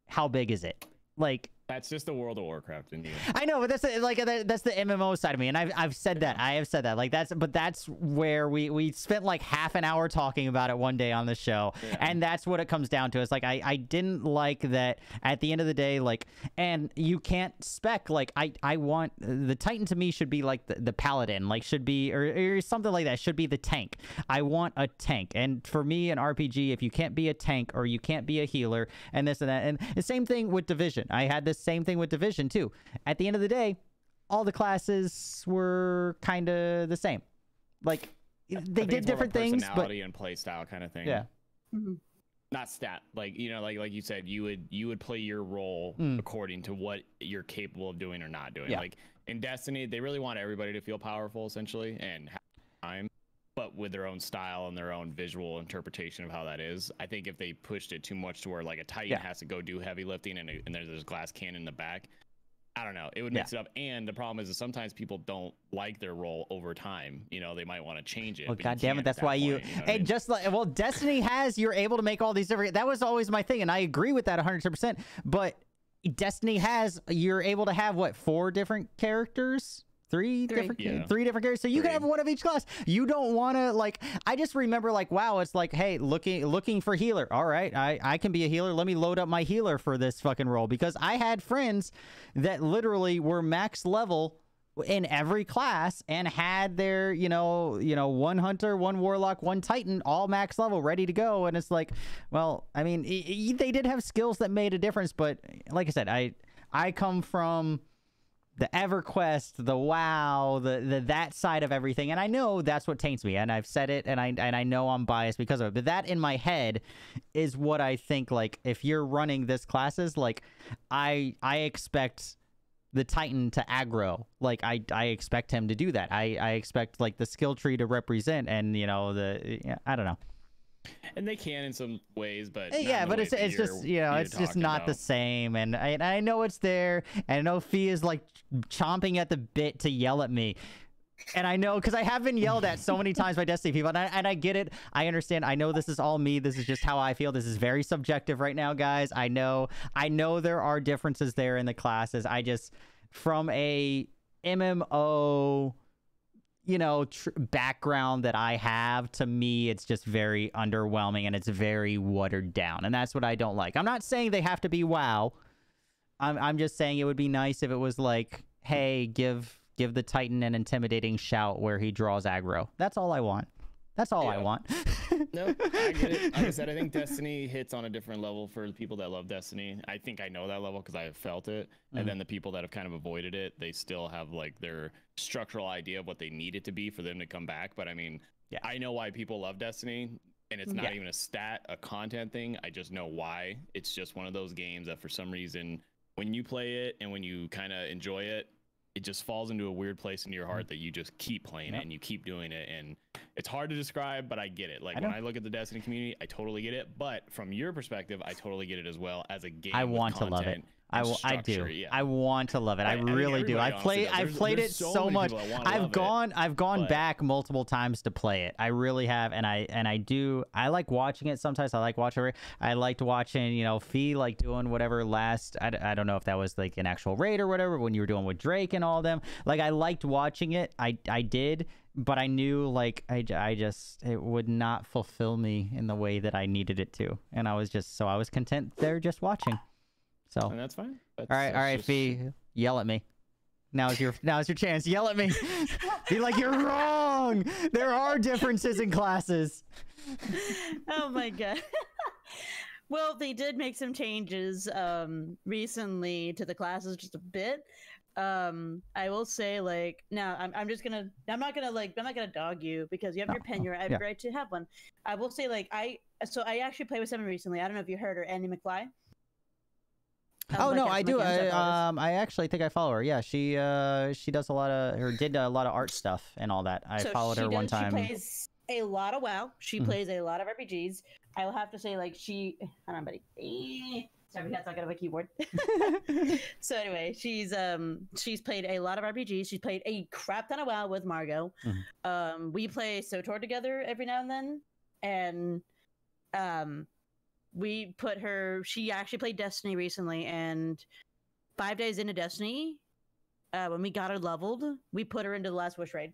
how big is it? Like, that's just the World of Warcraft in you. I know, but that's the MMO side of me, and I've said that. I have said that. Like, that's where we spent like half an hour talking about it one day on the show, and that's what it comes down to. It's like I didn't like that at the end of the day, like, and you can't spec, like, I want the Titan to me should be like the Paladin, like, should be or something like that, should be the tank. I want a tank, and for me, an RPG, if you can't be a tank or you can't be a healer and this and that, and the same thing with Division. I had this same thing with Division too. At the end of the day, all the classes were kind of the same. Like, they did different things, but personality and play style kind of thing. Yeah. Not stat. Like, you know, like you said, you would play your role according to what you're capable of doing or not doing. Like in Destiny, they really want everybody to feel powerful essentially and have time, but with their own style and their own visual interpretation of how that is. I think if they pushed it too much to where like a Titan has to go do heavy lifting and there's a glass cannon in the back, I don't know, it would mix it up. And the problem is that sometimes people don't like their role over time. You know, they might want to change it. Oh, God damn it, that's why you know just like, well, Destiny has, you're able to make all these different, that was always my thing, and I agree with that 100%, but Destiny has, you're able to have what, 4 different characters? Three different characters, so you can have one of each class. You don't want to, like, I just remember, like, wow, it's like, hey, looking for healer. All right, I can be a healer. Let me load up my healer for this fucking role, because I had friends that literally were max level in every class and had their, you know, one Hunter, one Warlock, one Titan, all max level, ready to go. And it's like, well, I mean, they did have skills that made a difference, but like I said, I come from EverQuest, the WoW, the that side of everything. And I know that's what taints me, and I've said it, and I know I'm biased because of it. But that in my head is what I think, like, if you're running this classes, like, I expect the Titan to aggro. Like, I expect him to do that. I expect, like, the skill tree to represent, and, you know, I don't know. And they can in some ways, but yeah, but it's just, you know, it's just not the same. And I know it's there, and I know Fee is like chomping at the bit to yell at me. And I know, because I have been yelled at so many times by Destiny people, and I get it. I understand. I know this is all me. This is just how I feel. This is very subjective right now, guys. I know there are differences there in the classes. I just, from a MMO, you know, background that I have, to me, it's just very underwhelming, and it's very watered down, and that's what I don't like. I'm not saying they have to be WoW. I'm just saying it would be nice if it was like, hey, give the Titan an intimidating shout where he draws aggro. That's all I want. That's all I want. No, I get it. Like I said, I think Destiny hits on a different level for the people that love Destiny. I think I know that level because I have felt it. And then the people that have kind of avoided it, they still have like their structural idea of what they need it to be for them to come back. But I mean, I know why people love Destiny, and it's not even a stat, a content thing. I just know why. It's just one of those games that for some reason, when you play it and when you kind of enjoy it, it just falls into a weird place in your heart that you just keep playing it and you keep doing it. And it's hard to describe, but I get it. Like, when I look at the Destiny community, I totally get it. But from your perspective, I totally get it as well as a game. I want to love it. I do. Yeah. I want to love it. I really do. I've played it so much. I've gone back multiple times to play it. I really have, and I do. I like watching it sometimes. I like watching it. I liked watching, you know, Fee like doing whatever last. I don't know if that was like an actual raid or whatever when you were doing with Drake and all them. Like, I liked watching it. I did. But I knew, like, I just, it would not fulfill me in the way that I needed it to. And I was content there just watching. So. And that's fine. All right, Fee, yell at me. Now's your chance. Yell at me. Be like, you're wrong. There are differences in classes. Oh my God. Well, they did make some changes recently to the classes just a bit. I will say, like, now I'm not gonna dog you because you have your pen, you have right to have one. I will say, like, I actually played with someone recently. I don't know if you heard her, Andy McFly. Oh no, I do. I actually think I follow her. Yeah, she does a lot of, or did a lot of art stuff and all that. I followed her one time. She plays a lot of WoW. She plays a lot of RPGs. I will have to say, like, hold on, buddy. Sorry, that's not gonna have a keyboard. So anyway, she's played a lot of RPGs. She's played a crap ton of WoW with Margot. We play SOTOR together every now and then, and she actually played Destiny recently, and 5 days into Destiny, when we got her leveled, we put her into the Last Wish raid.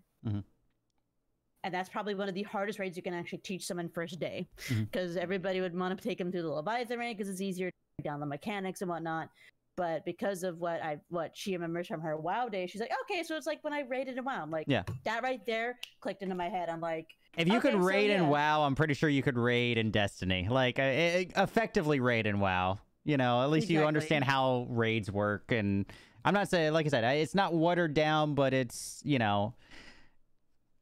And that's probably one of the hardest raids you can actually teach someone first day, because everybody would want to take them through the Leviathan raid because it's easier to break down the mechanics and whatnot. But because of what she remembers from her WoW day, she's like, okay, so it's like when I raided in WoW. I'm like, that right there clicked into my head. I'm like, if you could raid in WoW, I'm pretty sure you could raid in Destiny. Like, effectively raid in WoW. You know, at least you understand how raids work. And I'm not saying, like I said, it's not watered down, but it's, you know,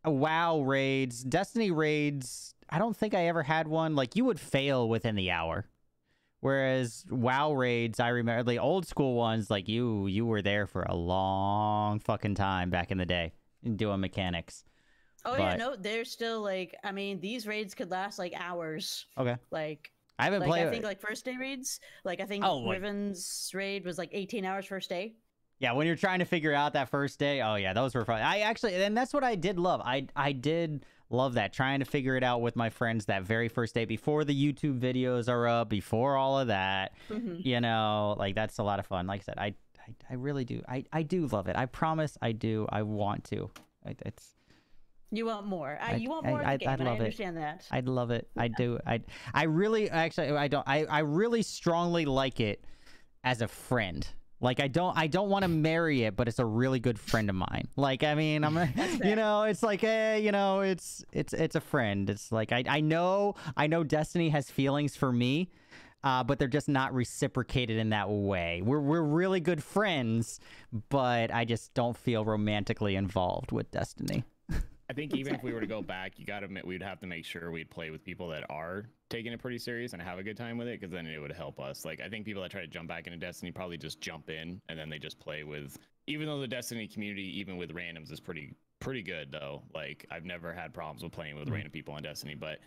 WoW raids, Destiny raids, I don't think I ever had one. Like, you would fail within the hour. Whereas WoW raids, I remember the old school ones, like you were there for a long fucking time back in the day doing mechanics. Oh, but, yeah, no, they're still, like, I mean, these raids could last, like, hours. Okay. Like, I haven't played. I think, like, first day raids, like, I think Riven's raid was, like, 18 hours first day. Yeah, when you're trying to figure out that first day, oh, yeah, those were fun. And that's what I did love. I did love that, trying to figure it out with my friends that very first day before the YouTube videos are up, before all of that. You know, like, that's a lot of fun. Like I said, I really do. I do love it. I promise I do. I want to. It's. You want more. You want more of the game, and I understand that. I'd love it. I do. I really, actually, I don't. I really strongly like it as a friend. Like, I don't want to marry it, but it's a really good friend of mine. Like, I mean, you know, it's like, you know, it's a friend. It's like, I know Destiny has feelings for me. but they're just not reciprocated in that way. We're really good friends, but I just don't feel romantically involved with Destiny. I think even if we were to go back, we'd have to make sure we'd play with people that are taking it pretty serious and have a good time with it, because then it would help us. Like, I think people that try to jump back into Destiny probably just jump in and then they just play with, even though the Destiny community, even with randoms, is pretty good though. Like, I've never had problems with playing with random people on Destiny, but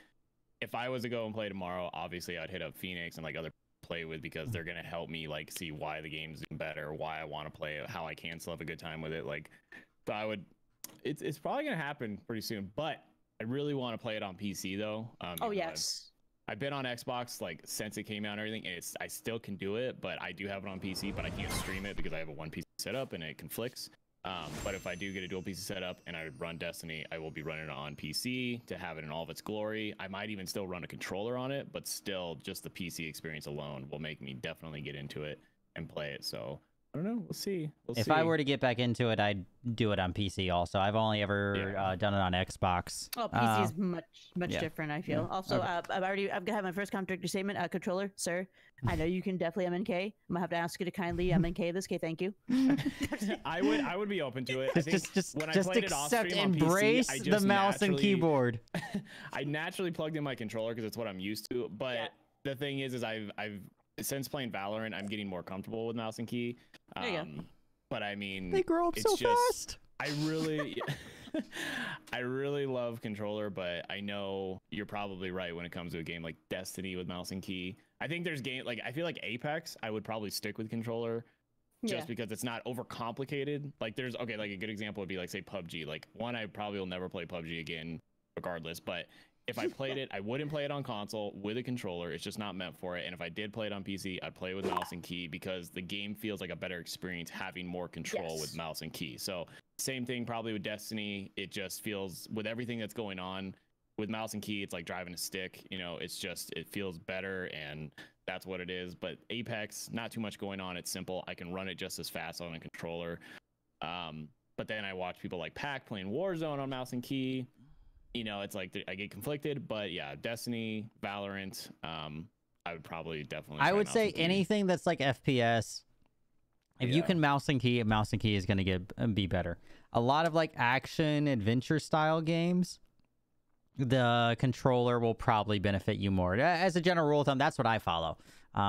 if I was to go and play tomorrow, obviously I'd hit up Phoenix and like other play with, because they're gonna help me like see why the game's better, why I want to play it, how I can still have a good time with it. Like, so I would. It's probably gonna happen pretty soon, but I really want to play it on PC though. Oh yes. I've been on Xbox like since it came out and everything, and I still can do it, but I do have it on PC, but I can't stream it because I have a one PC setup and it conflicts. But if I do get a dual PC setup and I run Destiny, I will be running it on PC to have it in all of its glory. I might even still run a controller on it, but still just the PC experience alone will make me definitely get into it and play it. So I don't know. We'll see. If I were to get back into it, I'd do it on PC also. I've only ever done it on Xbox. Oh, PC is much different, I feel. Also, okay. I've got my first contradictory statement. Controller, sir, I know you can definitely MNK. I'm gonna have to ask you to kindly MNK this. Thank you. I would be open to it. I think just when I just played it off accept, stream on embrace PC, the mouse and keyboard. I naturally plugged in my controller because it's what I'm used to. But the thing is I've since playing Valorant, I'm getting more comfortable with mouse and key. But I mean, they grow up so fast. I really love controller, but I know you're probably right when it comes to a game like Destiny with mouse and key. I think there's I feel like Apex, I would probably stick with controller just because it's not overcomplicated. Like like a good example would be like, say, PUBG. Like, one, I probably will never play PUBG again regardless, but if I played it, I wouldn't play it on console with a controller. It's just not meant for it. And if I did play it on PC, I'd play with mouse and key because the game feels like a better experience having more control with mouse and key. So same thing probably with Destiny. It just feels, with everything that's going on with mouse and key, it's like driving a stick. You know, it's just, it feels better, and that's what it is. But Apex, not too much going on. It's simple. I can run it just as fast on a controller. But then I watch people like Pac playing Warzone on mouse and key. You know, it's like I get conflicted, but yeah, Destiny, Valorant, I would probably definitely. I would say anything that's like FPS. If you can mouse and key is going to be better. A lot of like action adventure style games, the controller will probably benefit you more. As a general rule of thumb, that's what I follow.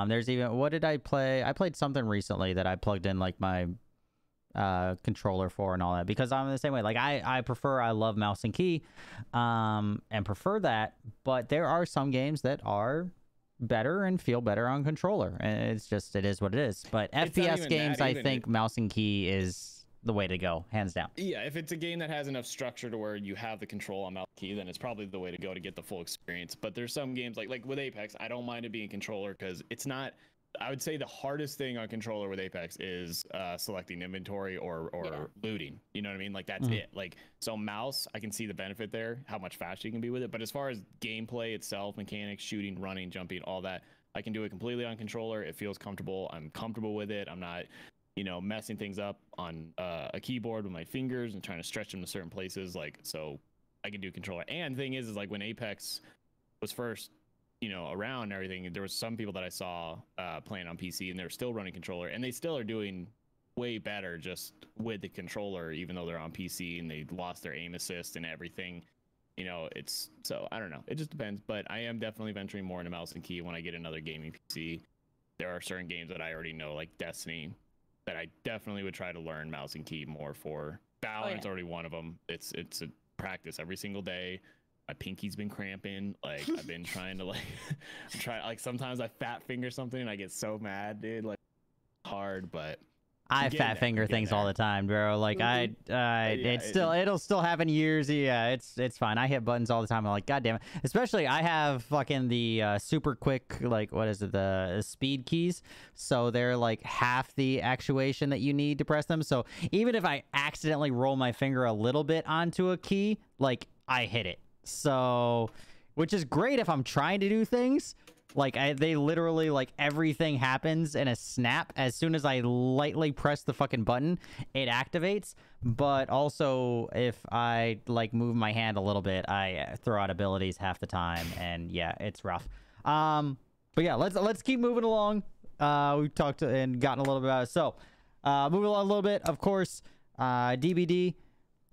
There's even, what did I play? I played something recently that I plugged in like my controller for and all that, because I'm the same way. Like I love mouse and key and prefer that, but there are some games that are better and feel better on controller, and it is what it is. But FPS games, I think mouse and key is the way to go, hands down. Yeah, if it's a game that has enough structure to where you have the control on mouse and key, then it's probably the way to go to get the full experience. But there's some games like with Apex, I don't mind it being controller because it's not. I would say the hardest thing on controller with Apex is selecting inventory or looting. You know what I mean? Like, that's it. Like, so mouse, I can see the benefit there, how much faster you can be with it. But as far as gameplay itself, mechanics, shooting, running, jumping, all that, I can do it completely on controller. It feels comfortable. I'm comfortable with it. I'm not, messing things up on a keyboard with my fingers and trying to stretch them to certain places. Like, so I can do controller. And the thing is like when Apex was first around and everything, there was some people that I saw playing on PC and they're still running controller, and they still are doing way better just with the controller, even though they're on PC and they lost their aim assist and everything. It's, so I don't know, it just depends. But I am definitely venturing more into mouse and key when I get another gaming PC. There are certain games that I already know, like Destiny, that I definitely would try to learn mouse and key more for. Valorant's already one of them. It's a practice every single day. My pinky's been cramping. Like, I've been trying to sometimes I fat finger something and I get so mad, dude. Like, hard, but I fat finger things all the time, bro. Like, it'll still happen years. Yeah, it's fine. I hit buttons all the time. I'm like, God damn it. Especially I have fucking the super quick, like, what is it, the speed keys. So they're like half the actuation that you need to press them. So even if I accidentally roll my finger a little bit onto a key, like, I hit it. So, which is great if I'm trying to do things. Like, they literally, like, everything happens in a snap. As soon as I lightly press the fucking button, it activates. But also, if I, like, move my hand a little bit, I throw out abilities half the time. And, yeah, it's rough. But yeah, let's keep moving along. We've talked and gotten a little bit about it. So, moving along a little bit, of course, DBD,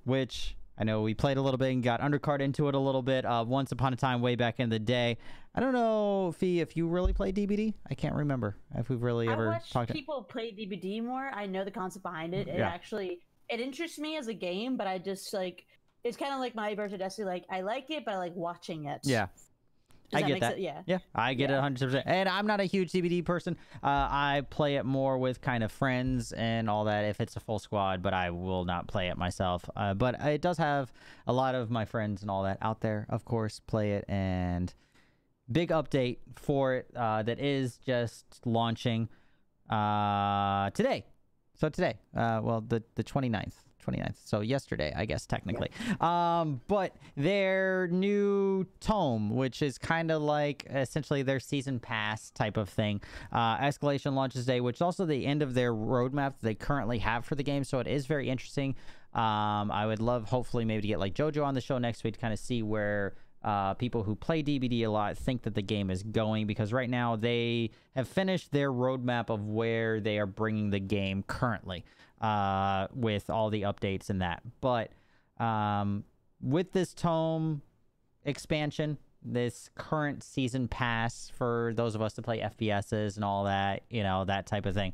which I know we played a little bit and got undercard into it a little bit. Once upon a time, way back in the day. I don't know, Fee, if you really played DBD. I can't remember if we've really ever talked. People play DBD more. I know the concept behind it. It interests me as a game, but I just like it's kind of like my version of Destiny. Like I like it, but I like watching it. Yeah. I get that. Yeah, I get it 100%. And I'm not a huge DBD person. I play it more with kind of friends and all that if it's a full squad, but I will not play it myself. But it does have a lot of my friends and all that out there, of course, play it. And big update for it that is just launching today. So today, well, the 29th. So yesterday, I guess, technically. But their new tome, which is kind of like essentially their season pass type of thing. Escalation launches day, which is also the end of their roadmap that they currently have for the game. So it is very interesting. I would love, hopefully, maybe to get like JoJo on the show next week to kind of see where people who play DBD a lot think that the game is going, because right now they have finished their roadmap of where they are bringing the game currently. With all the updates and that. But with this tome expansion, this current season pass for those of us to play FPSs and all that, you know, that type of thing.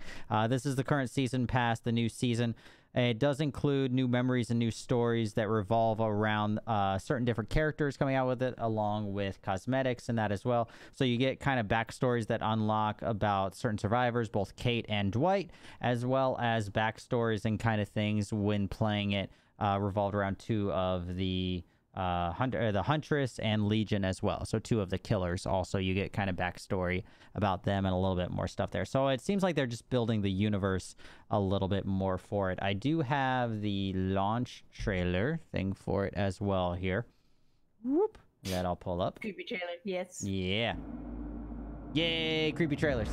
This is the current season pass, the new season. It does include new memories and new stories that revolve around certain different characters coming out with it, along with cosmetics and that as well. So you get kind of backstories that unlock about certain survivors, both Kate and Dwight, as well as backstories and kind of things when playing it revolved around two of the the Huntress and Legion as well. So two of the killers. Also, you get kind of backstory about them and a little bit more stuff there. So it seems like they're just building the universe a little bit more for it. I do have the launch trailer thing for it as well here. Whoop. That I'll pull up. Creepy trailer, yes. Yeah. Yay, creepy trailers.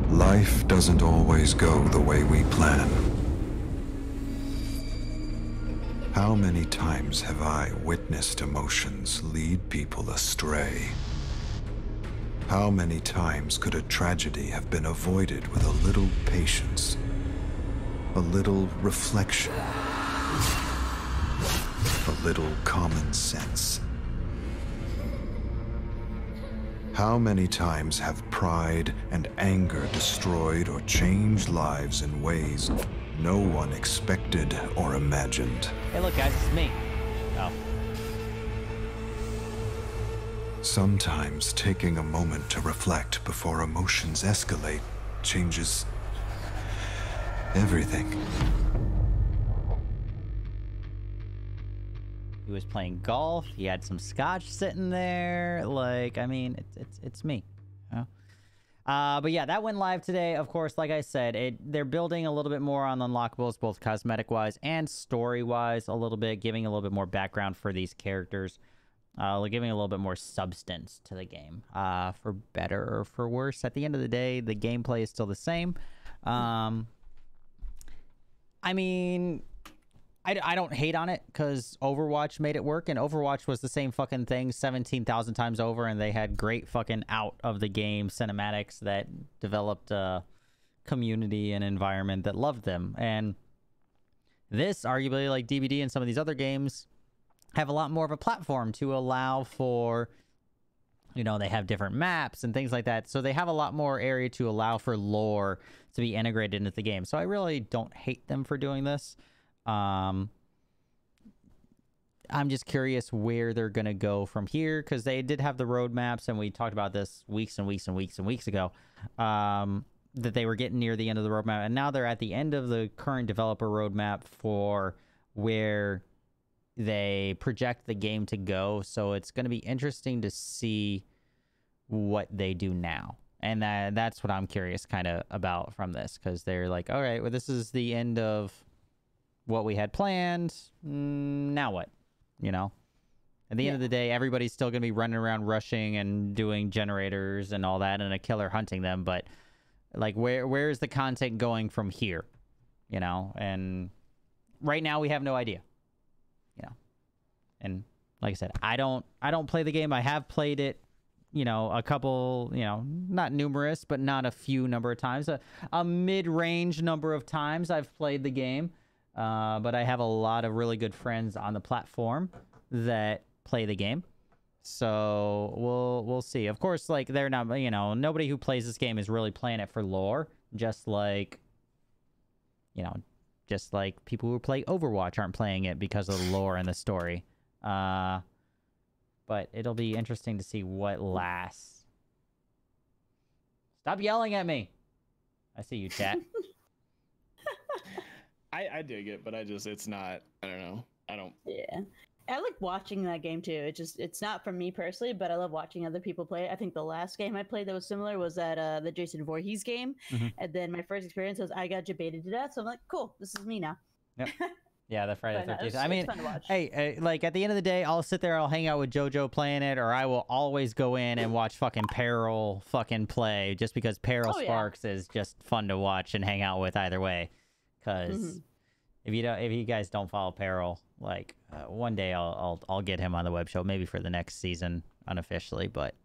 Life doesn't always go the way we plan. How many times have I witnessed emotions lead people astray? How many times could a tragedy have been avoided with a little patience, a little reflection, a little common sense? How many times have pride and anger destroyed or changed lives in ways no one expected or imagined? Hey, look, guys, it's me. Oh. Sometimes taking a moment to reflect before emotions escalate changes everything. He was playing golf. He had some scotch sitting there. Like, I mean, it's me. You know? But yeah, that went live today. Of course, like I said, they're building a little bit more on unlockables, both cosmetic-wise and story-wise a little bit, giving a little bit more background for these characters, giving a little bit more substance to the game, for better or for worse. At the end of the day, the gameplay is still the same. I mean, I don't hate on it because Overwatch made it work, and Overwatch was the same fucking thing 17,000 times over, and they had great fucking out of the game cinematics that developed a community and environment that loved them. And this, arguably, like DBD and some of these other games, have a lot more of a platform to allow for, you know, they have different maps and things like that. So they have a lot more area to allow for lore to be integrated into the game. So I really don't hate them for doing this. I'm just curious where they're gonna go from here, because they did have the roadmaps, and we talked about this weeks and weeks and weeks and weeks ago, that they were getting near the end of the roadmap, and now they're at the end of the current developer roadmap for where they project the game to go. So it's going to be interesting to see what they do now, and that's what I'm curious kind of about from this, because they're like, all right, well, this is the end of what we had planned. Now what? You know, at the end of the day, everybody's still gonna be running around rushing and doing generators and all that, and a killer hunting them. But like, where is the content going from here? You know, and right now we have no idea. You know, and like I said, I don't play the game. I have played it you know, a couple, you know, not numerous, but not a few number of times. A mid-range number of times I've played the game. But I have a lot of really good friends on the platform that play the game. So we'll see. Of course, like, they're not, you know, nobody who plays this game is really playing it for lore. Just like, you know, just like people who play Overwatch aren't playing it because of the lore and the story. But it'll be interesting to see what lasts. Stop yelling at me. I see you, chat. I dig it, but it's not, I don't know. Yeah. I like watching that game too. It's not for me personally, but I love watching other people play it. I think the last game I played that was similar was that the Jason Voorhees game. And then my first experience was I got debated to death. So I'm like, cool, this is me now. Yep. Yeah, the Friday the 13th. I mean, it's fun to watch. Hey, like, at the end of the day, I'll sit there, I'll hang out with JoJo playing it, or I will always go in and watch fucking Peril fucking play, just because Peril Sparks is just fun to watch and hang out with either way. Because if you guys don't follow Peril, like, one day I'll get him on the web show, maybe for the next season unofficially, but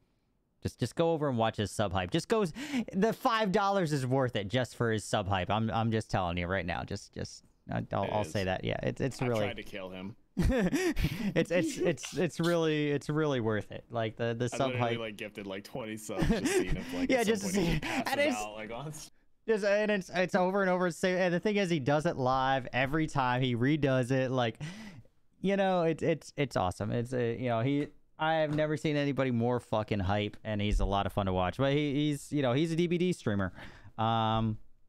just go over and watch his sub hype. Just goes, the $5 is worth it just for his sub hype. I'm just telling you right now. I'll say that. Yeah, it's really. I tried to kill him. it's really worth it. Like the sub hype. Like gifted like 20 subs just seeing him like yeah, just see. And it's out, like, on... just, and it's over and over. And the thing is, he does it live every time. He redoes it. Like, you know, it's awesome. It's you know, I have never seen anybody more fucking hype, and he's a lot of fun to watch. But he's you know, he's a DBD streamer.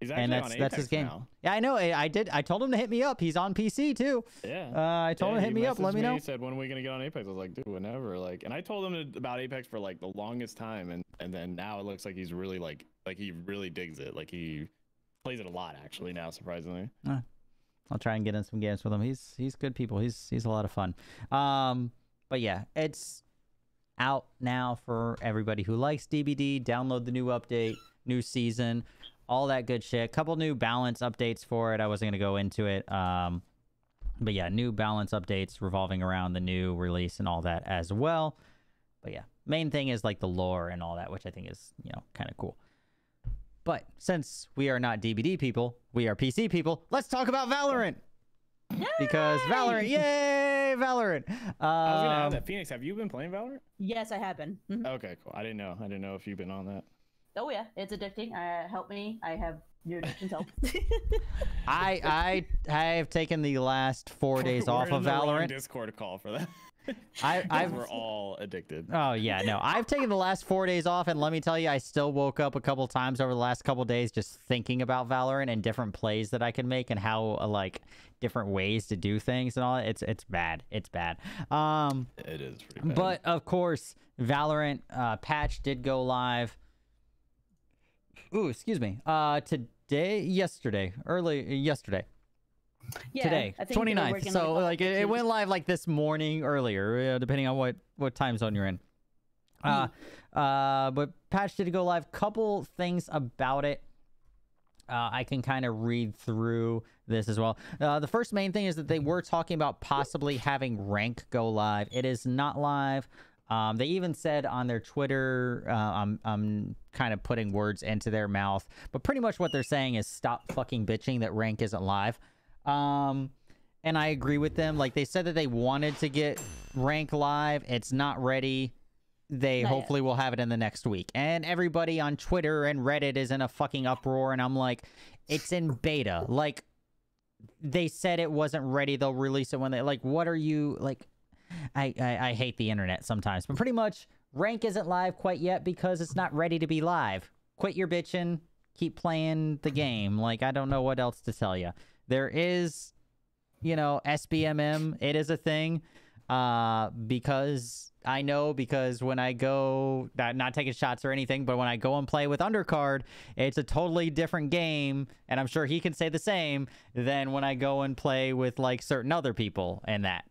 He's actually and on that's his game. now. Yeah, I know. I told him to hit me up. He's on PC too. Yeah. I told him to hit me up. Let me know. He said, "When are we gonna get on Apex?" I was like, "Dude, whenever." Like, and I told him about Apex for like the longest time, and then now it looks like he's really like he really digs it. Like, he plays it a lot actually now, surprisingly. I'll try and get in some games with him. He's good people. He's a lot of fun. But yeah, it's out now for everybody who likes DBD. Download the new update, new season, all that good shit. Couple new balance updates for it. I wasn't gonna go into it. But yeah, new balance updates revolving around the new release and all that as well. But yeah, main thing is like the lore and all that, which I think is, you know, kind of cool. But since we are not DBD people, we are PC people, let's talk about Valorant. Yay! Because Valorant, yay, Valorant. I was gonna add that. Phoenix, have you been playing Valorant? Yes, I have been. Okay, cool. I didn't know if you've been on that. Oh yeah, it's addicting. Help me. I have your addictions help. I have taken the last 4 days off of Valorant. Discord call for that. We're all addicted. Oh yeah, no. I've taken the last 4 days off, and let me tell you, I still woke up a couple times over the last couple days just thinking about Valorant and different plays that I can make and how like different ways to do things and all that. It's bad. It's bad. It is pretty bad. But of course, Valorant patch did go live. Ooh, excuse me. Yesterday. Yeah, today, I think 29th. So like it went live like this morning earlier, depending on what time zone you're in. But patch did go live. Couple things about it. I can kind of read through this as well. The first main thing is that they were talking about possibly having rank go live. It is not live. They even said on their Twitter, I'm kind of putting words into their mouth, but pretty much what they're saying is stop fucking bitching that rank isn't live. And I agree with them. Like, they said that they wanted to get rank live. It's not ready. They hopefully will have it in the next week. And everybody on Twitter and Reddit is in a fucking uproar. And I'm like, it's in beta. Like, they said it wasn't ready. They'll release it when they, like, what are you, like, I hate the internet sometimes. But pretty much, rank isn't live quite yet because it's not ready to be live. Quit your bitching. Keep playing the game. Like, I don't know what else to tell you. There is, you know, SBMM. It is a thing. Because when I go, not taking shots or anything, but when I go and play with Undercard, it's a totally different game, and I'm sure he can say the same, than when I go and play with, like, certain other people and that.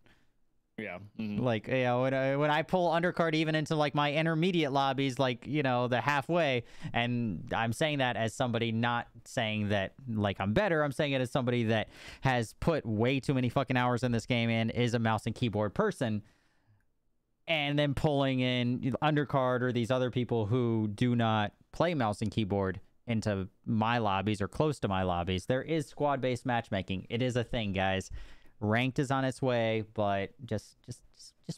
Yeah. Mm-hmm. Like, you know, when I pull Undercard even into, like, my intermediate lobbies, like, you know, the halfway, and I'm saying that as somebody not saying that, like, I'm better. I'm saying it as somebody that has put way too many fucking hours in this game and is a mouse and keyboard person. and then pulling in Undercard or these other people who do not play mouse and keyboard into my lobbies or close to my lobbies. There is squad-based matchmaking. It is a thing, guys. Ranked is on its way, but just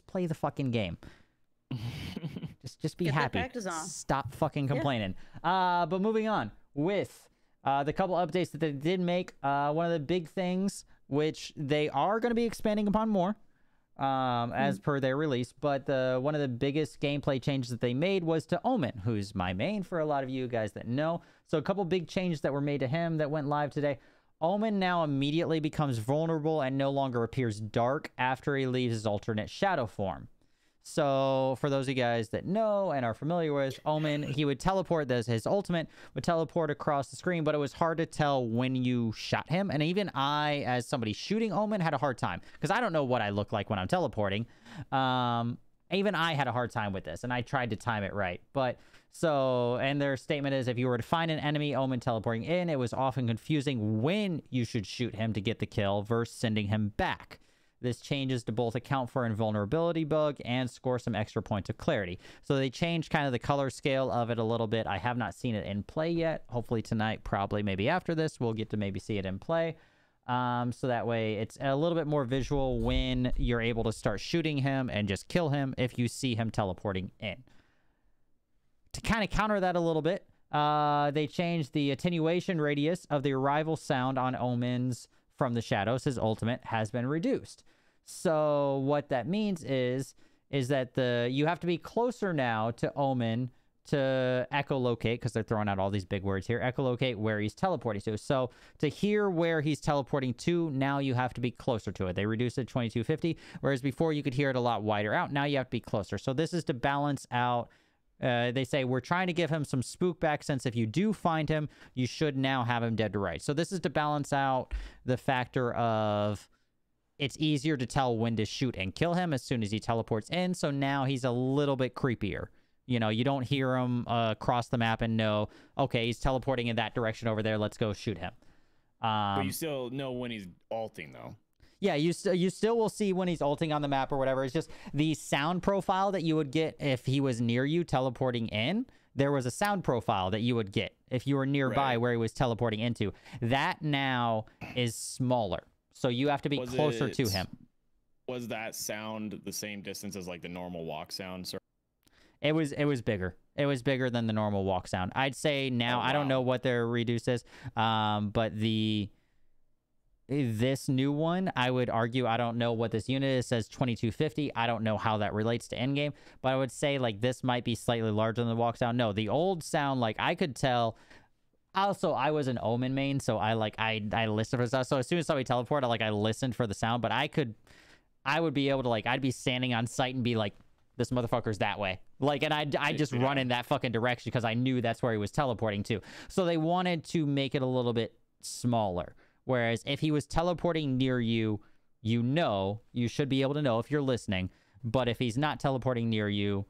play the fucking game. just be Get that happy. practice on. Stop fucking complaining. But moving on with the couple updates that they did make. One of the big things, which they are going to be expanding upon more, as per their release, but one of the biggest gameplay changes that they made was to Omen, who's my main for a lot of you guys that know. So a couple big changes that were made to him that went live today. Omen now immediately becomes vulnerable and no longer appears dark after he leaves his alternate shadow form. So for those of you guys that know and are familiar with Omen, he would teleport. His ultimate would teleport across the screen, but it was hard to tell when you shot him. And even I, as somebody shooting Omen, had a hard time because I don't know what I look like when I'm teleporting. Even I had a hard time with this, and I tried to time it right. But so, and their statement is, if you were to find an enemy Omen teleporting in, it was often confusing when you should shoot him to get the kill versus sending him back. This changes to both account for invulnerability bug and score some extra points of clarity. So they changed kind of the color scale of it a little bit. I have not seen it in play yet. Hopefully tonight, probably maybe after this, we'll get to maybe see it in play. So that way it's a little bit more visual when you're able to start shooting him and just kill him if you see him teleporting in. To kind of counter that a little bit, they changed the attenuation radius of the arrival sound on Omens from the shadows. His ultimate has been reduced. So what that means is that you have to be closer now to Omen to echolocate, because they're throwing out all these big words here, echolocate where he's teleporting to. So to hear where he's teleporting to, now you have to be closer to it. They reduced it to 2250, whereas before you could hear it a lot wider out. Now you have to be closer. So this is to balance out. They say, we're trying to give him some spook back, since if you do find him, you should now have him dead to rights. So this is to balance out the factor of it's easier to tell when to shoot and kill him as soon as he teleports in. So now he's a little bit creepier. You know, you don't hear him across the map and know, okay, he's teleporting in that direction over there. Let's go shoot him. But you still know when he's ulting, though. Yeah, you still will see when he's ulting on the map or whatever. It's just the sound profile that you would get if he was near you teleporting in. There was a sound profile that you would get if you were nearby where he was teleporting into. That now is smaller. So you have to be closer to him. Was that sound the same distance as like the normal walk sound? Sir? It was bigger. It was bigger than the normal walk sound. I'd say now, I don't know what their reduce is, but this new one, I would argue, I don't know what this unit is. It says 2250. I don't know how that relates to endgame, but I would say like this might be slightly larger than the walk sound. No, the old sound, like I could tell. Also, I was an Omen main, so I listened for stuff. So as soon as somebody teleported, I listened for the sound, but I would be able to I'd be standing on site and be like, this motherfucker's that way. And I'd just run in that fucking direction because I knew that's where he was teleporting to. So they wanted to make it a little bit smaller. Whereas if he was teleporting near you, you should be able to know if you're listening. But if he's not teleporting near you,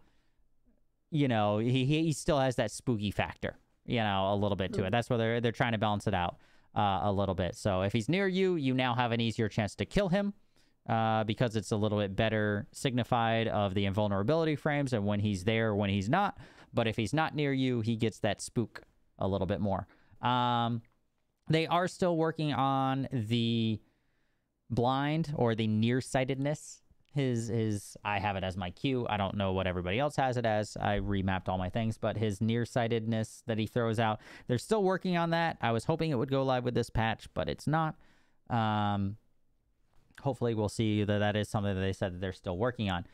he still has that spooky factor, a little bit to it. That's where they're trying to balance it out a little bit. So if he's near you, you now have an easier chance to kill him because it's a little bit better signified of the invulnerability frames and when he's there, when he's not. But if he's not near you, he gets that spook a little bit more. They are still working on the blind or the nearsightedness. I have it as my Q. I don't know what everybody else has it as. I remapped all my things, but his nearsightedness that he throws out, they're still working on that. I was hoping it would go live with this patch, but it's not. Hopefully we'll see that is something that they said that they're still working on.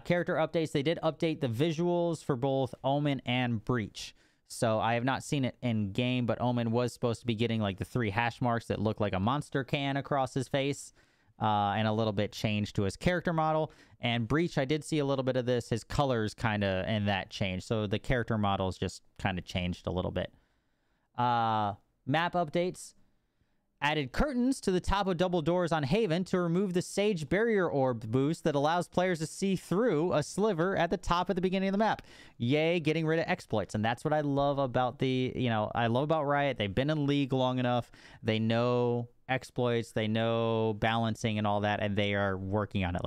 Character updates. They did update the visuals for both Omen and Breach. So I have not seen it in game, but Omen was supposed to be getting the 3 hash marks that look like a monster can across his face, and a little bit changed to his character model. And Breach, I did see a little bit of this. His colors kind of in that change. So the character models just kind of changed a little bit. Map updates. Added curtains to the top of double doors on Haven to remove the Sage Barrier Orb boost that allows players to see through a sliver at the top at the beginning of the map. Yay, getting rid of exploits. And that's what I love about I love about Riot. They've been in League long enough. They know exploits. They know balancing and all that, and they are working on it.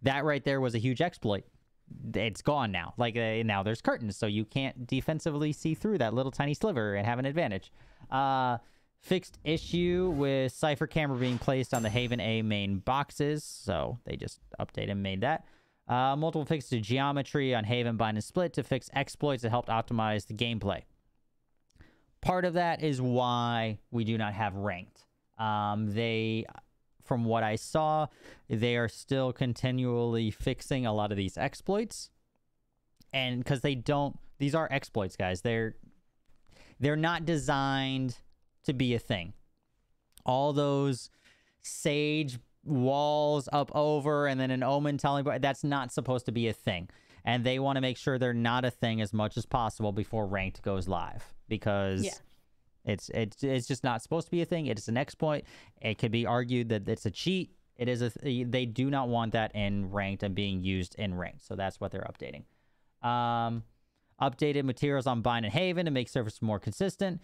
That right there was a huge exploit. it's gone now. Like now there's curtains, so you can't defensively see through that little tiny sliver and have an advantage. Fixed issue with Cypher camera being placed on the Haven A main boxes, so they just updated and made that. Multiple fixes to geometry on Haven Bind and Split to fix exploits that helped optimize the gameplay. Part of that is why we do not have ranked. From what I saw, they are still continually fixing a lot of these exploits. And because these are exploits, guys. They're not designed to be a thing. All those Sage walls up over and then an Omen telling, that's not supposed to be a thing. And they want to make sure they're not a thing as much as possible before ranked goes live, because it's just not supposed to be a thing. It is an exploit. It could be argued that it's a cheat. It is they do not want that in ranked and being used in ranked. So that's what they're updating. Updated materials on Bind and Haven to make surface more consistent.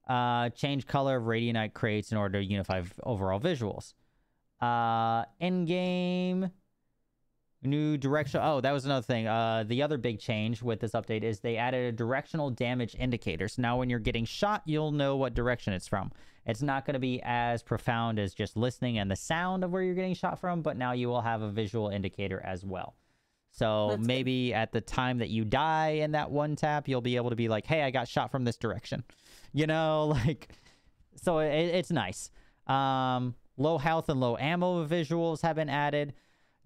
Change color of Radianite crates in order to unify overall visuals. In-game new direction. Oh, that was another thing. The other big change with this update is they added a directional damage indicator. So now when you're getting shot, you'll know what direction it's from. It's not going to be as profound as just listening and the sound of where you're getting shot from, but now you will have a visual indicator as well. So That's maybe at the time that you die in that one tap, you'll be able to be like, hey, I got shot from this direction. You know, like, so it's nice. Low health and low ammo visuals have been added.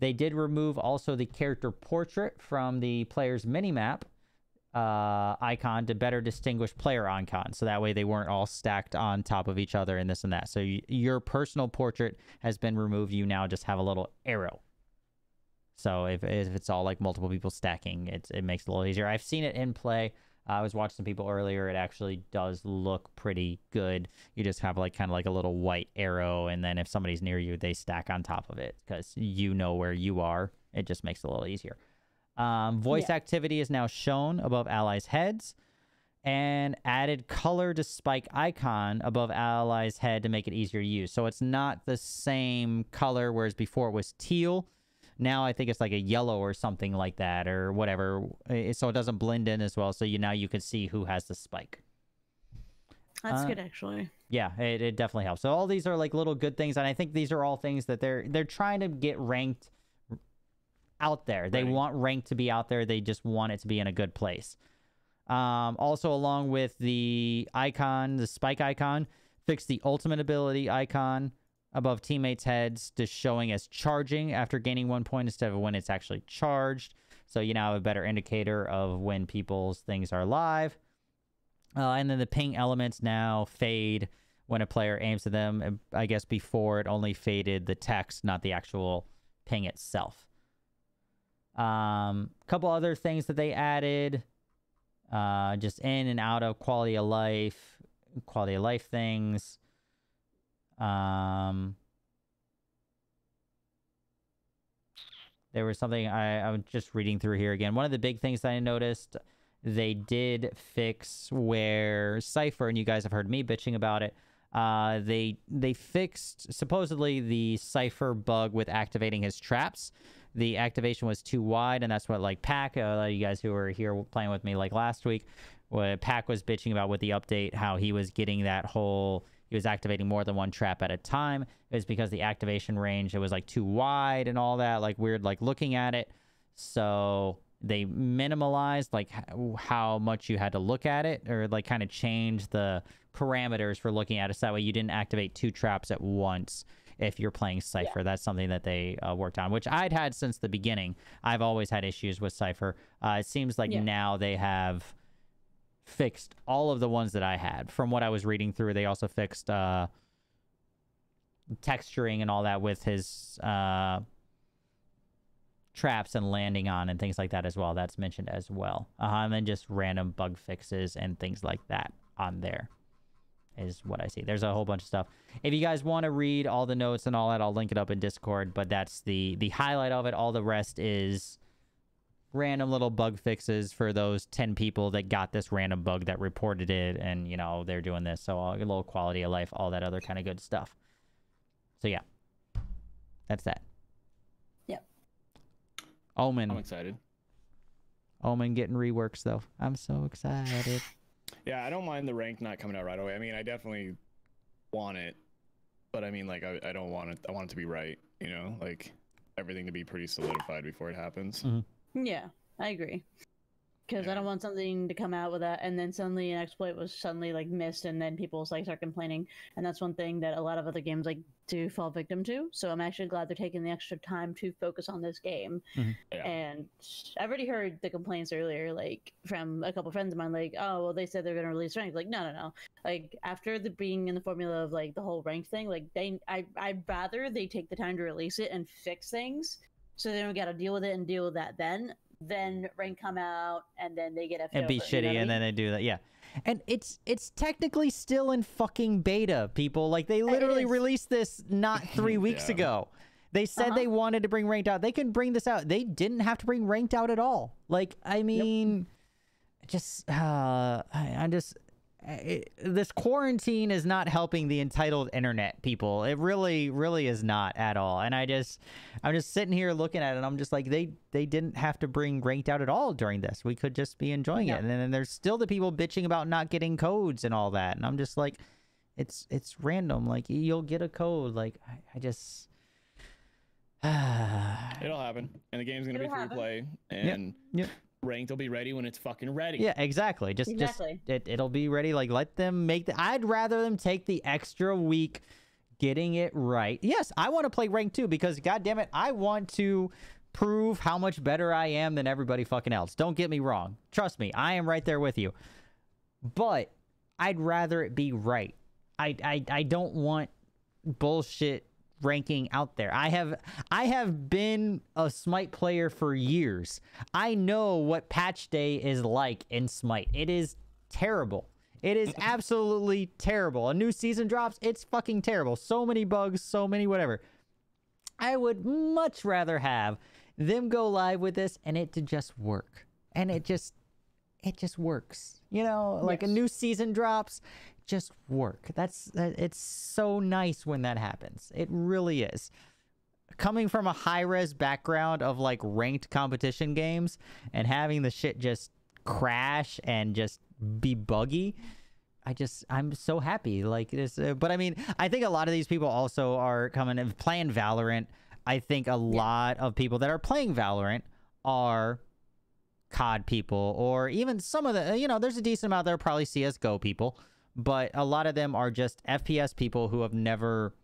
They did remove also the character portrait from the player's minimap icon to better distinguish player icons. So that way they weren't all stacked on top of each other and this and that. So your personal portrait has been removed. You now just have a little arrow. So if it's all like multiple people stacking, it makes it a little easier. I've seen it in play. I was watching some people earlier. It actually does look pretty good. You just have like kind of like a little white arrow, and then if somebody's near you, they stack on top of it because you know where you are. It just makes it a little easier. Voice activity is now shown above allies' heads, and added color to spike icon above allies' head to make it easier to use. So it's not the same color, whereas before it was teal. Now I think it's like a yellow or something like that or whatever. So it doesn't blend in as well. So now you can see who has the spike. That's good, actually. Yeah, it definitely helps. So all these are like little good things. And I think these are all things that they're trying to get ranked out there. They want ranked to be out there. They just want it to be in a good place. Also, along with the icon, the spike icon, fix the ultimate ability icon above teammates' heads to showing as charging after gaining 1 point instead of when it's actually charged. So you now have a better indicator of when people's things are live. And then the ping elements now fade when a player aims at them. I guess before it only faded the text, not the actual ping itself. Couple other things that they added. Just in and out of quality of life things. There was something I was just reading through here again. One of the big things that I noticed, they did fix where Cypher, and you guys have heard me bitching about it, they fixed supposedly the Cypher bug with activating his traps. The activation was too wide, and that's what like Pack, you guys who were here playing with me like last week, what Pack was bitching about with the update, how he was getting that whole... He was activating more than one trap at a time. It was because the activation range, it was like too wide and all that, like weird, like looking at it. So they minimalized like how much you had to look at it, or like kind of changed the parameters for looking at it. So that way you didn't activate two traps at once if you're playing Cypher. That's something that they worked on, which I'd had since the beginning. I've always had issues with Cypher. It seems like now they have fixed all of the ones that I had. From what I was reading through, they also fixed texturing and all that with his traps and landing on and things like that as well. That's mentioned as well. And then just random bug fixes and things like that on there is what I see. There's a whole bunch of stuff. If you guys want to read all the notes and all that, I'll link it up in Discord, but that's the highlight of it. All the rest is random little bug fixes for those 10 people that got this random bug that reported it, and you know they're doing this, so a little quality of life, all that other kind of good stuff. So yeah, that's that. Yep. Omen. I'm excited. Omen getting reworks though. I'm so excited. Yeah, I don't mind the rank not coming out right away. I mean, I definitely want it, but I mean, like, I don't want it. I want it to be right. You know, like everything to be pretty solidified before it happens. Yeah, I agree. Because I don't want something to come out with that, and then suddenly an exploit was suddenly like missed, and then people like start complaining, and that's one thing that a lot of other games like do fall victim to. So I'm actually glad they're taking the extra time to focus on this game. Yeah. And I've already heard the complaints earlier, like from a couple friends of mine, like, oh well, they said they're gonna release ranked. Like, no. Like after the being in the formula of like the whole rank thing, like I'd rather they take the time to release it and fix things, so they don't got to deal with it and deal with that then rank come out and then they get and be shitty, and then they do that. Yeah, and it's technically still in fucking beta, people. Like they literally released this not 3 weeks ago. They said they wanted to bring ranked out. They can bring this out. They didn't have to bring ranked out at all. Like, I mean, just this quarantine is not helping the entitled internet, people. It really, really is not at all. And I'm just sitting here looking at it, and I'm just like, they didn't have to bring ranked out at all during this. We could just be enjoying it. And then there's still the people bitching about not getting codes and all that. And I'm just like, it's random. Like, you'll get a code. Like, I just it'll happen, and the game's gonna be free to play, and ranked will be ready when it's fucking ready. Yeah, exactly. Just it'll be ready. Like, let them make I'd rather them take the extra week getting it right. Yes, I want to play ranked too, because god damn it, I want to prove how much better I am than everybody fucking else. Don't get me wrong. Trust me, I am right there with you. But I'd rather it be right. I don't want bullshit ranking out there. I have been a Smite player for years. I know what patch day is like in Smite. It is terrible. It is absolutely terrible. A new season drops, it's fucking terrible. So many bugs, so many whatever. I would much rather have them go live with this and it to just work. And it just works. You know, like a new season drops, just work. It's so nice when that happens. It really is. Coming from a high-res background of like ranked competition games and having the shit just crash and just be buggy, I'm so happy. Like this, but I mean, I think a lot of these people also are coming and playing Valorant. I think a lot of people that are playing Valorant are COD people, or even some of the, you know, there's a decent amount there, probably CSGO people. But a lot of them are just FPS people who have never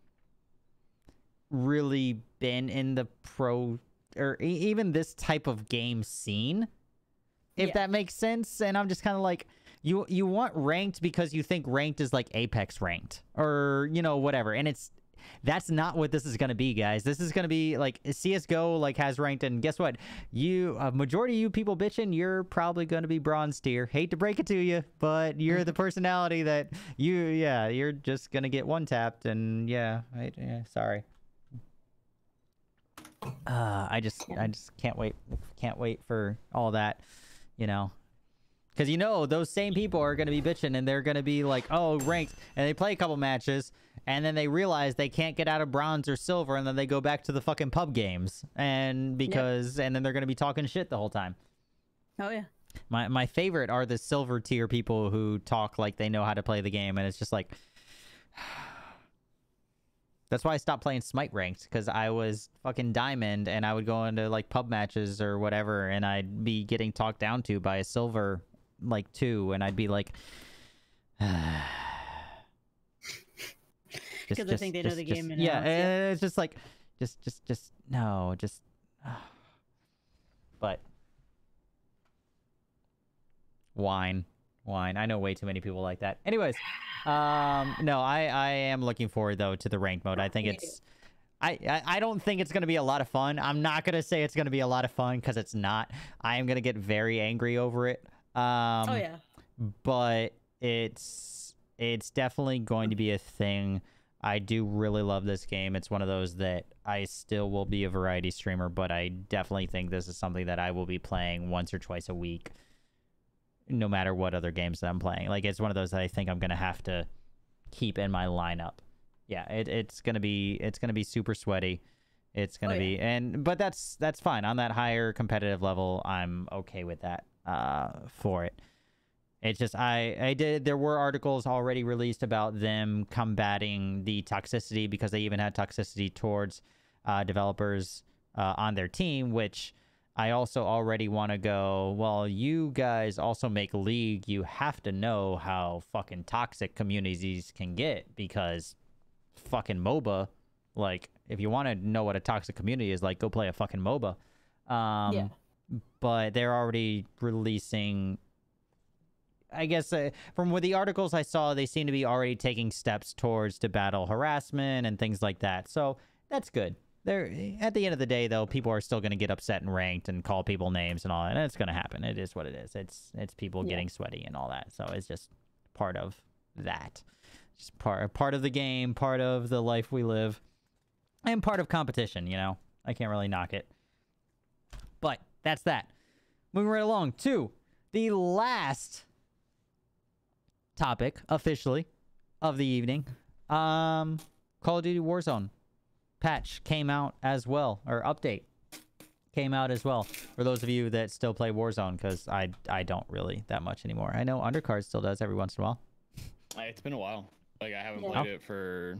really been in the pro or even this type of game scene, if that makes sense. And I'm just kind of like, you want ranked because you think ranked is like Apex ranked or, you know, whatever. And that's not what this is going to be, guys. This is going to be like CSGO like has ranked, and guess what? A majority of you people bitching, you're probably going to be bronze tier. Hate to break it to you, but you're the personality that you're just going to get one tapped, and sorry. I just can't wait for all that, you know. Because, you know, those same people are going to be bitching, and they're going to be like, oh, ranked. And they play a couple matches, and then they realize they can't get out of bronze or silver, and then they go back to the fucking pub games. And and then they're going to be talking shit the whole time. Oh, yeah. My favorite are the silver tier people who talk like they know how to play the game, and it's just like... That's why I stopped playing Smite ranked, because I was fucking diamond, and I would go into, like, pub matches or whatever, and I'd be getting talked down to by a silver... like 2, and I'd be like, because I think they know the game. It's just like, no, but wine. I know way too many people like that. Anyways, no, I am looking forward though to the ranked mode. I think I don't think it's going to be a lot of fun. I'm not going to say it's going to be a lot of fun, because it's not. I am going to get very angry over it. But it's definitely going to be a thing. I do really love this game. It's one of those that I still will be a variety streamer, but I definitely think this is something that I will be playing once or twice a week, no matter what other games that I'm playing. Like, it's one of those that I think I'm gonna have to keep in my lineup. Yeah, it's gonna be super sweaty, It's gonna be, but that's fine. On that higher competitive level, I'm okay with that for it. It's just there were articles already released about them combating the toxicity, because they even had toxicity towards developers on their team, which I also already want to go, well, you guys also make League. You have to know how fucking toxic communities can get, because fucking MOBA, like, if you want to know what a toxic community is like, go play a fucking MOBA. But they're already releasing, I guess, from what the articles I saw, they seem to be already taking steps towards to battle harassment and things like that. So that's good. At the end of the day, though, people are still going to get upset and ranked and call people names and all that. And it's going to happen. It is what it is. It's people getting sweaty and all that. So it's just part of that. Just part of the game, part of the life we live, and part of competition, you know? I can't really knock it. But that's that. Moving right along to the last topic, officially, of the evening. Call of Duty Warzone patch came out as well, or update came out as well, for those of you that still play Warzone, because I don't really that much anymore. I know Undercard still does every once in a while. It's been a while. Like, I haven't played it for,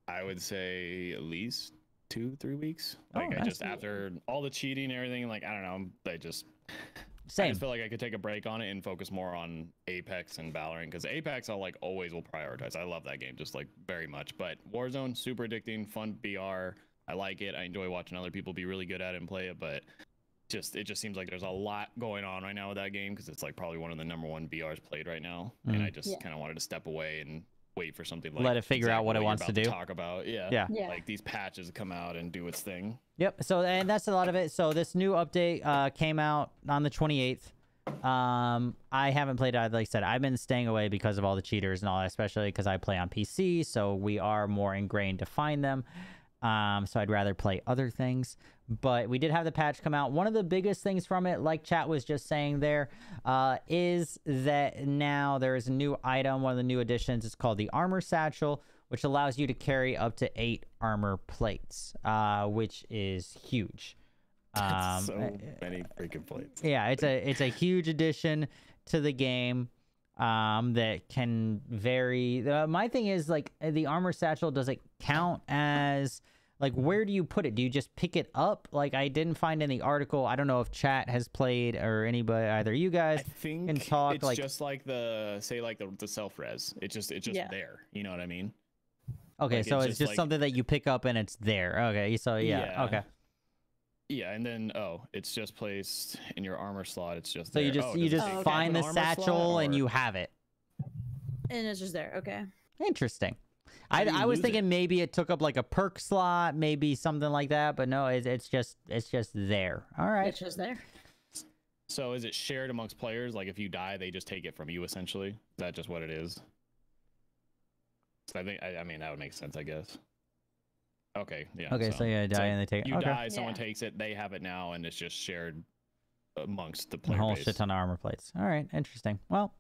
I would say, at least 2-3 weeks. Like, I just, after all the cheating and everything, like, I don't know, I just feel like I could take a break on it and focus more on Apex and Valorant, because Apex I like always will prioritize. I love that game just like very much, but Warzone, super addicting, fun BR. I like it. I enjoy watching other people be really good at it and play it, but it just seems like there's a lot going on right now with that game, because it's like probably one of the #1 BRs played right now, and I just kind of wanted to step away and wait for something like, let it figure out what it wants to do. Talk about like these patches come out and do its thing. Yep. So, and that's a lot of it. So this new update came out on the 28th. I haven't played it. Like I said, I've been staying away because of all the cheaters and all that, especially because I play on PC, so we are more ingrained to find them. So I'd rather play other things. But we did have the patch come out. One of the biggest things from it, like chat was just saying there, is that now there is a new item, one of the new additions. It's called the Armor Satchel, which allows you to carry up to 8 armor plates, which is huge. So many freaking plates. Yeah, it's a huge addition to the game that can vary. My thing is, like, the Armor Satchel, does it count as... like, where do you put it? Do you just pick it up? Like, I didn't find any article. I don't know if chat has played or anybody, either you guys can talk. It's like, just like the self-res. It's just there. You know what I mean? Okay, like, so it's just like, something that you pick up and it's there. Okay, so okay. Yeah, and then it's just placed in your armor slot. It's just so there. you just find the satchel and you have it. And it's just there. Okay. Interesting. I was thinking maybe it took up like a perk slot, maybe something like that, but no, it's just there. All right. It's just there. So is it shared amongst players? Like, if you die, they just take it from you, essentially? Is that just what it is? So I mean, that would make sense, I guess. Okay, yeah. Okay, so you die and they take it. You die, someone takes it, they have it now, and it's just shared amongst the player base. A whole shit ton of armor plates. All right, interesting. Well,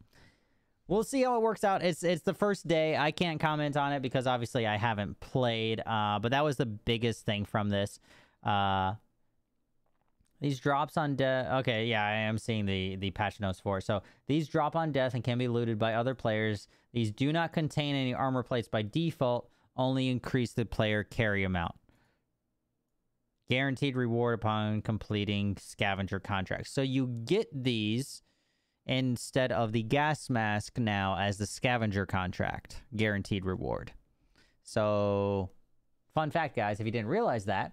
we'll see how it works out. It's the first day. I can't comment on it because obviously I haven't played. But that was the biggest thing from this. These drops on death. Okay, yeah, I am seeing the patch notes for it. So these drop on death and can be looted by other players. These do not contain any armor plates by default. Only increase the player carry amount. Guaranteed reward upon completing scavenger contracts. So you get these instead of the gas mask now as the scavenger contract. Guaranteed reward. So, fun fact, guys, if you didn't realize that,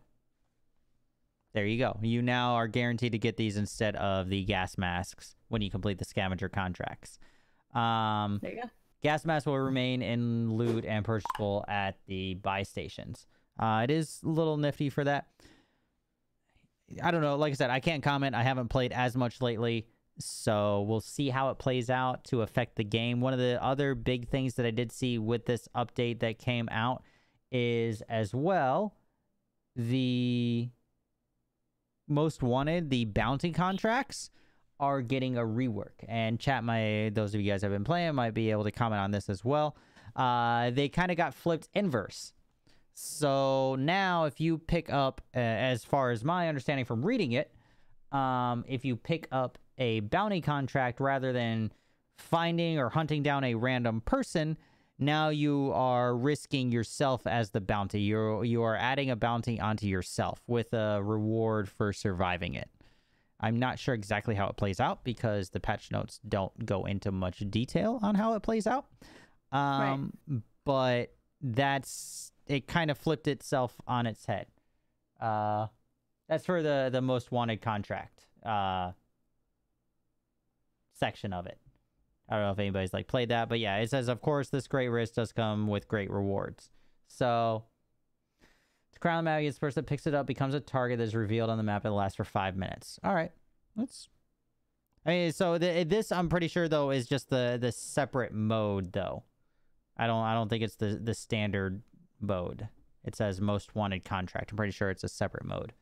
there you go. You now are guaranteed to get these instead of the gas masks when you complete the scavenger contracts. There you go. Gas masks will remain in loot and purchasable at the buy stations. It is a little nifty for that. I don't know. Like I said, I can't comment. I haven't played as much lately. So we'll see how it plays out to affect the game. One of the other big things that I did see with this update that came out is as well the most wanted, the bounty contracts are getting a rework. And chat, those of you guys that have been playing might be able to comment on this as well. They kind of got flipped inverse. So now if you pick up, as far as my understanding from reading it, if you pick up a bounty contract rather than finding or hunting down a random person, now you are risking yourself as the bounty. You are adding a bounty onto yourself with a reward for surviving it. I'm not sure exactly how it plays out because the patch notes don't go into much detail on how it plays out. Right. But it kind of flipped itself on its head. That's for the most wanted contract section of it. I don't know if anybody's like played that, but yeah, it says, of course, this great risk does come with great rewards. So to crown the map, the person that picks it up becomes a target that is revealed on the map and lasts for 5 minutes. All right, so this I'm pretty sure though is just the separate mode though. I don't think it's the standard mode. It says most wanted contract. I'm pretty sure it's a separate mode.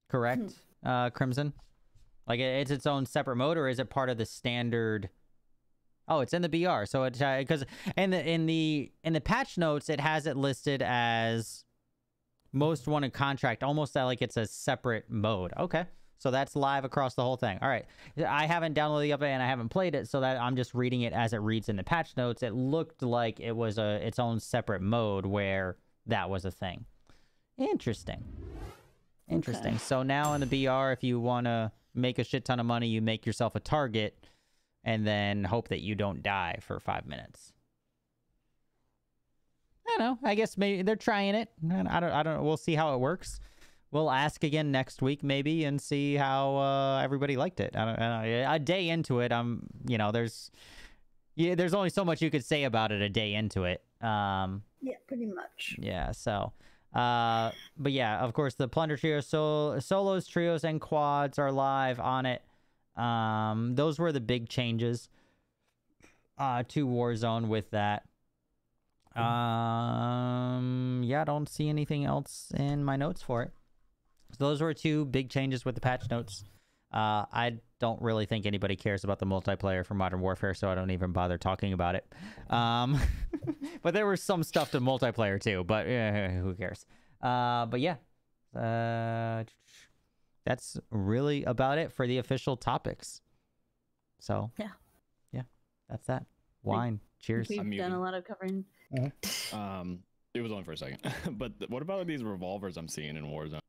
Correct, Crimson? Like it's its own separate mode, or is it part of the standard? Oh, it's in the BR. So it's because in the patch notes it has it listed as most wanted contract, almost like it's a separate mode. Okay, so that's live across the whole thing. All right, I haven't downloaded the update and I haven't played it, so that I'm just reading it as it reads in the patch notes. It looked like it was its own separate mode where that was a thing. Interesting. Okay. So now in the BR, if you want to make a shit ton of money, you make yourself a target and then hope that you don't die for 5 minutes. I don't know. I guess maybe they're trying it. I don't know. We'll see how it works. We'll ask again next week maybe and see how everybody liked it. I don't know. A day into it, there's only so much you could say about it a day into it. Yeah, pretty much. Yeah, so but yeah, of course, the Plunder Trio, solos, trios, and quads are live on it. Those were the big changes to Warzone with that. Yeah, I don't see anything else in my notes for it. So those were two big changes with the patch notes. I don't really think anybody cares about the multiplayer for Modern Warfare, so I don't even bother talking about it. But there was some stuff to multiplayer too, but who cares? But yeah, that's really about it for the official topics. So yeah, that's that. Wine. Cheers. We've done a lot of covering. It was on for a second, but what about these revolvers I'm seeing in Warzone?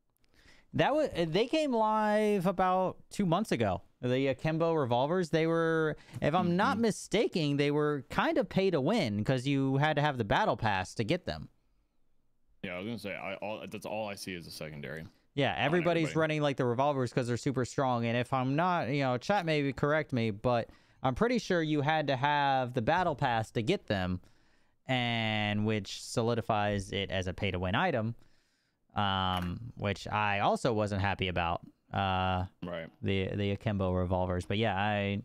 They came live about 2 months ago. The Akimbo revolvers, they were, if I'm not mistaken, they were kind of pay to win because you had to have the battle pass to get them. Yeah, I was gonna say that's all I see is a secondary. Yeah, everybody's running like the revolvers because they're super strong. And if I'm not, chat maybe correct me, but I'm pretty sure you had to have the battle pass to get them, and which solidifies it as a pay to win item. Which I also wasn't happy about. Right. The Akimbo revolvers, but yeah,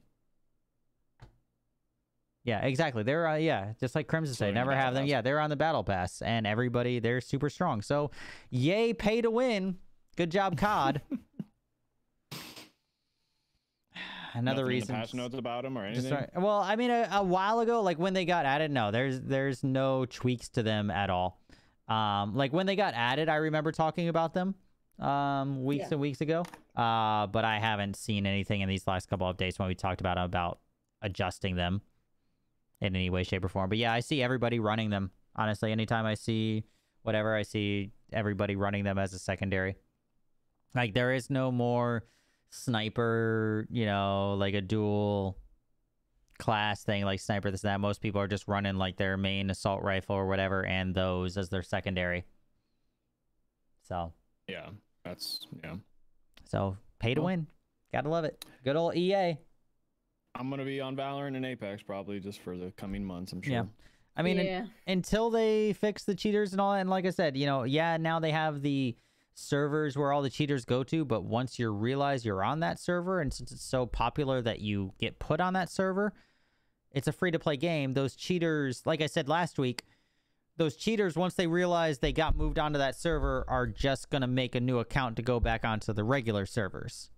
exactly. They're just like Crimson said, never have them. Yeah, they're on the battle pass, and they're super strong. So, yay, pay to win. Good job, COD. Another reason. Patch notes about them or anything. Well, I mean, a while ago, like when they got added, no, there's no tweaks to them at all. Like when they got added, I remember talking about them weeks and weeks ago. But I haven't seen anything in these last couple of updates when we talked about adjusting them in any way, shape, or form. But yeah, I see everybody running them. Honestly, anytime I see whatever, I see everybody running them as a secondary. Like there is no more sniper, like a dual class thing like sniper, this and that. Most people are just running like their main assault rifle or whatever and those as their secondary. So yeah, so pay to win, gotta love it. Good old EA. I'm gonna be on Valorant and Apex probably just for the coming months, I'm sure. Yeah, I mean until they fix the cheaters and all that, and like I said, now they have the servers where all the cheaters go to, but once you realize you're on that server, and since it's so popular that you get put on that server, it's a free-to-play game. Those cheaters, like I said last week, those cheaters, once they realize they got moved onto that server, are just going to make a new account to go back onto the regular servers.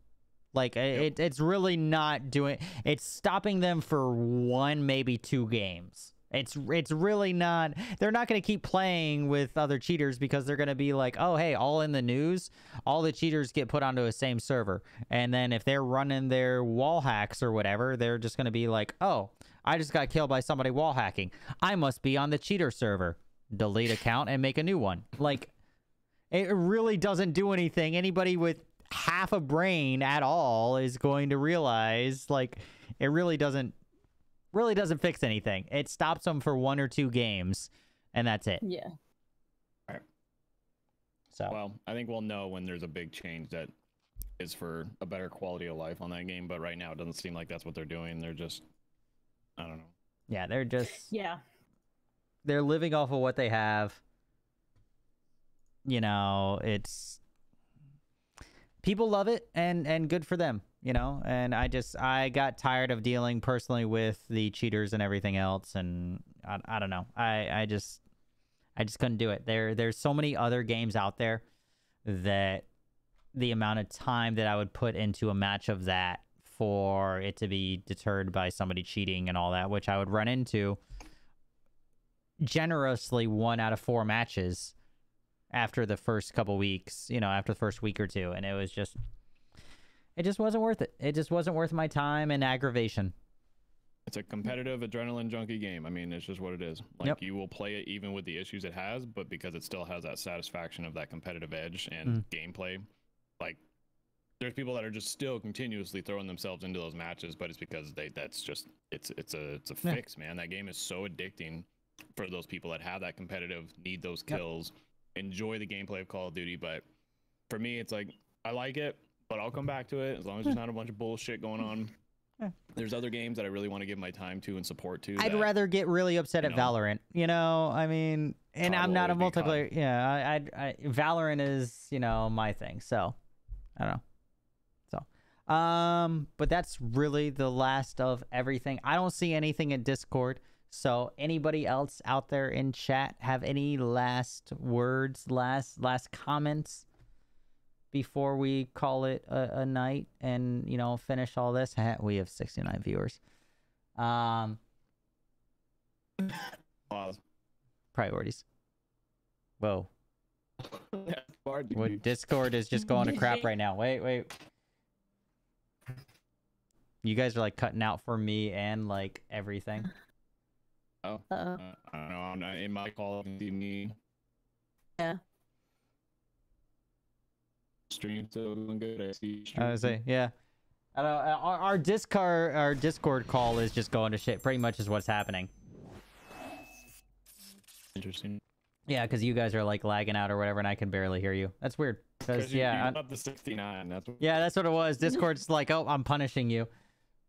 Like, it's really not doing... It's stopping them for 1, maybe 2 games. It's really not. They're not going to keep playing with other cheaters because they're going to be like, oh, hey, all in the news, all the cheaters get put onto a same server. And then if they're running their wall hacks or whatever, they're just going to be like, oh, I just got killed by somebody wall hacking. I must be on the cheater server. Delete account and make a new one. Like, it really doesn't do anything. Anybody with half a brain at all is going to realize, like, it really doesn't fix anything. It stops them for 1 or 2 games, and that's it. Yeah. All right. So, well, I think we'll know when there's a big change that is for a better quality of life on that game. But right now, it doesn't seem like that's what they're doing. They're just, I don't know. yeah, they're just they're living off of what they have. You know, it's people love it, and good for them. You know, and I got tired of dealing personally with the cheaters and everything else, and I don't know. I just couldn't do it. There's so many other games out there that the amount of time that I would put into a match of that for it to be deterred by somebody cheating and all that, which I would run into generously 1 out of 4 matches after the first couple weeks, you know, after the first week or 2, and it just wasn't worth it. It just wasn't worth my time and aggravation. It's a competitive adrenaline junkie game. I mean, it's just what it is. Like, Yep. you will play it even with the issues it has, but because it still has that satisfaction of that competitive edge and gameplay, like, there's people that are just still continuously throwing themselves into those matches, but it's because it's a fix, man. That game is so addicting for those people that have that competitive, need those kills, enjoy the gameplay of Call of Duty. But for me, it's like, I like it, but I'll come back to it as long as there's not a bunch of bullshit going on. There's other games that I really want to give my time to and support to. I'd rather get really upset at Valorant, you know. I mean, and I'm not a multiplayer. Yeah, I Valorant is, you know, my thing. So I don't know. So, but that's really the last of everything. I don't see anything in Discord. So anybody else out there in chat have any last words, last comments before we call it a night and, you know, finish all this? We have 69 viewers. Priorities. Whoa. What, Discord is just going to crap right now. Wait. You guys are like cutting out for me and like everything. Oh, I don't know. I'm not in my call of duty. Yeah. Stream still doing good. I see. I would say, yeah. I don't know. Our Discord call is just going to shit. Pretty much is what's happening. Interesting. Yeah, because you guys are like lagging out or whatever, and I can barely hear you. That's weird. Because you up to 69. That's what... Yeah, that's what it was. Discord's like, oh, I'm punishing you.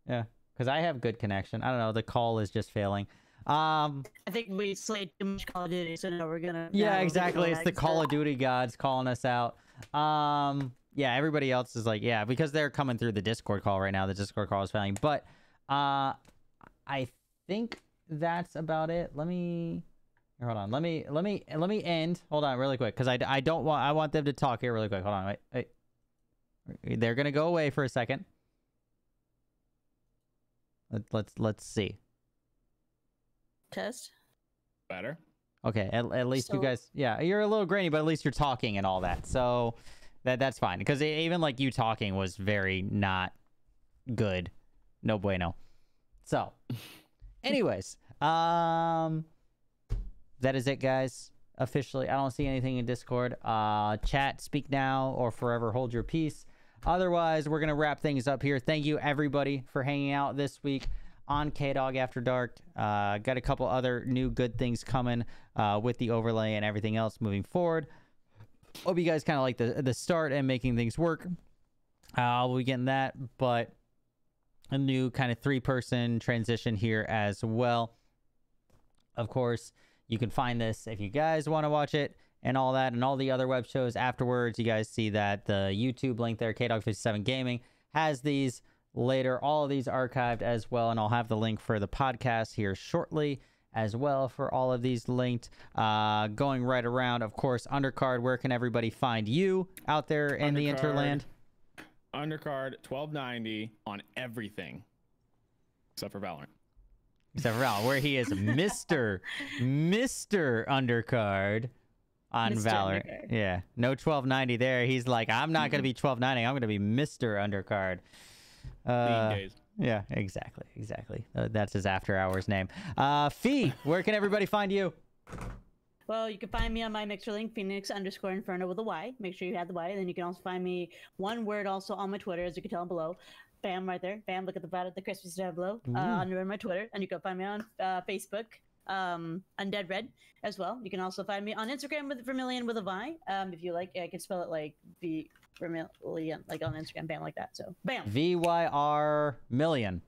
Yeah, because I have good connection. I don't know. The call is just failing. I think we slayed too much Call of Duty, so now we're gonna. Yeah, exactly. It's the Call of Duty gods calling us out. Yeah, everybody else is like, yeah, because they're coming through the Discord call right now. The Discord call is failing, but I think that's about it. Let me hold on. Let me end. Hold on, really quick, because I don't want. I want them to talk here really quick. Hold on, wait. They're gonna go away for a second. Let's see. Test. Better. Okay, at least you guys, yeah, you're a little grainy, but at least you're talking and all that, so that's fine. Because even like you talking was very not good, no bueno. So, anyways, that is it, guys. Officially, I don't see anything in Discord. Chat, speak now or forever hold your peace. Otherwise, we're gonna wrap things up here. Thank you everybody for hanging out this week on Kdog After Dark. Got a couple other new good things coming with the overlay and everything else moving forward. Hope you guys kind of like the start and making things work. We'll be getting that, but a new kind of 3-person transition here as well. Of course, you can find this if you guys want to watch it and all that, and all the other web shows afterwards. You guys see that the YouTube link there, Kdog57 Gaming, has these later, all of these archived as well, and I'll have the link for the podcast here shortly as well for all of these linked. Going right around, of course, Undercard, where can everybody find you out there in the Interland? Undercard 1290 on everything except for Valorant. Except for Valorant, where he is Mr. Undercard on Mr. Valorant. Undercard. Yeah, no 1290 there. He's like, I'm not going to be 1290. I'm going to be Mr. Undercard. Lean days. Yeah, exactly. That's his after hours name. Fee, where can everybody find you? Well, you can find me on my Mixer link, Phoenix_Inferno with a Y. Make sure you have the Y. And then you can also find me one word also on my Twitter, as you can tell below. Bam, right there. Bam, look at the Christmas down below under my Twitter. And you can find me on Facebook, Undead Red as well. You can also find me on Instagram with Vermilion with a Y. If you like, I can spell it like Vermilion, like on Instagram, bam, like that. So, bam. VYR million.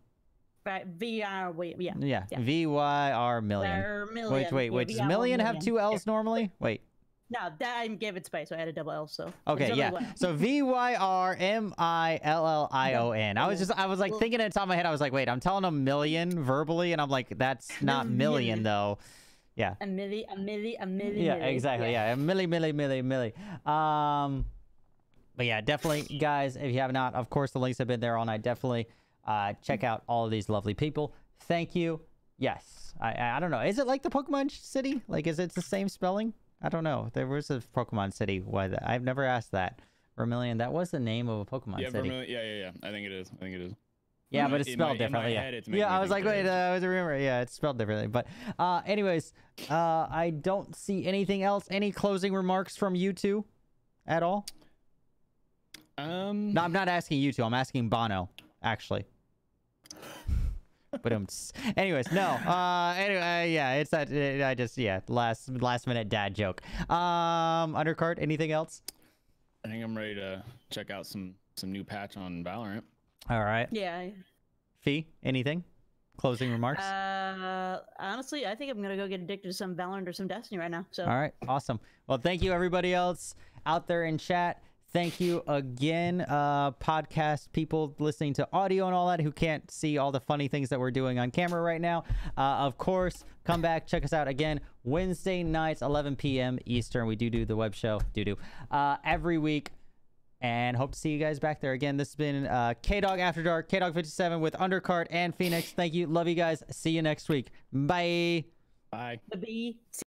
Right, VR, yeah. Yeah, VYR million. Vermilion. Wait. Yeah, Does VR million have million. 2 L's normally? Wait. No, that I gave it space, so I had a double L. So Okay, there's yeah. only one. So VYRMILLION. I was like thinking at the top of my head. I was like, wait, I'm telling a million verbally, and I'm like, that's not million though. Yeah. A milli. Yeah, exactly. Yeah, a milli. But yeah, definitely, guys. If you have not, of course, the links have been there all night. Definitely, check out all of these lovely people. Thank you. Yes. I don't know. Is it like the Pokemon City? Like, is it the same spelling? I don't know. There was a Pokemon City. I've never asked that. Vermilion. That was the name of a Pokemon City. Yeah. I think it is. Yeah, but it's In spelled my differently. head, Yeah, it's making me I was like, think wait, I was remembering. Yeah, it's spelled differently. But anyways, I don't see anything else. Any closing remarks from you two at all? No, I'm not asking you two. I'm asking Bono, actually. But anyways, no. Anyway, yeah, it's that. I just last minute dad joke. Undercard. Anything else? I think I'm ready to check out some new patch on Valorant. All right. Yeah. Fee. Anything? Closing remarks. Honestly, I think I'm gonna go get addicted to some Valorant or some Destiny right now. So. All right. Awesome. Well, thank you everybody else out there in chat. Thank you again, podcast people listening to audio and all that who can't see all the funny things that we're doing on camera right now. Of course, come back, check us out again Wednesday nights, 11 p.m. Eastern. We do the web show, every week, and hope to see you guys back there again. This has been Kdog After Dark, Kdog 57 with Undercard and Phoenix. Thank you, love you guys. See you next week. Bye. Bye. Bye.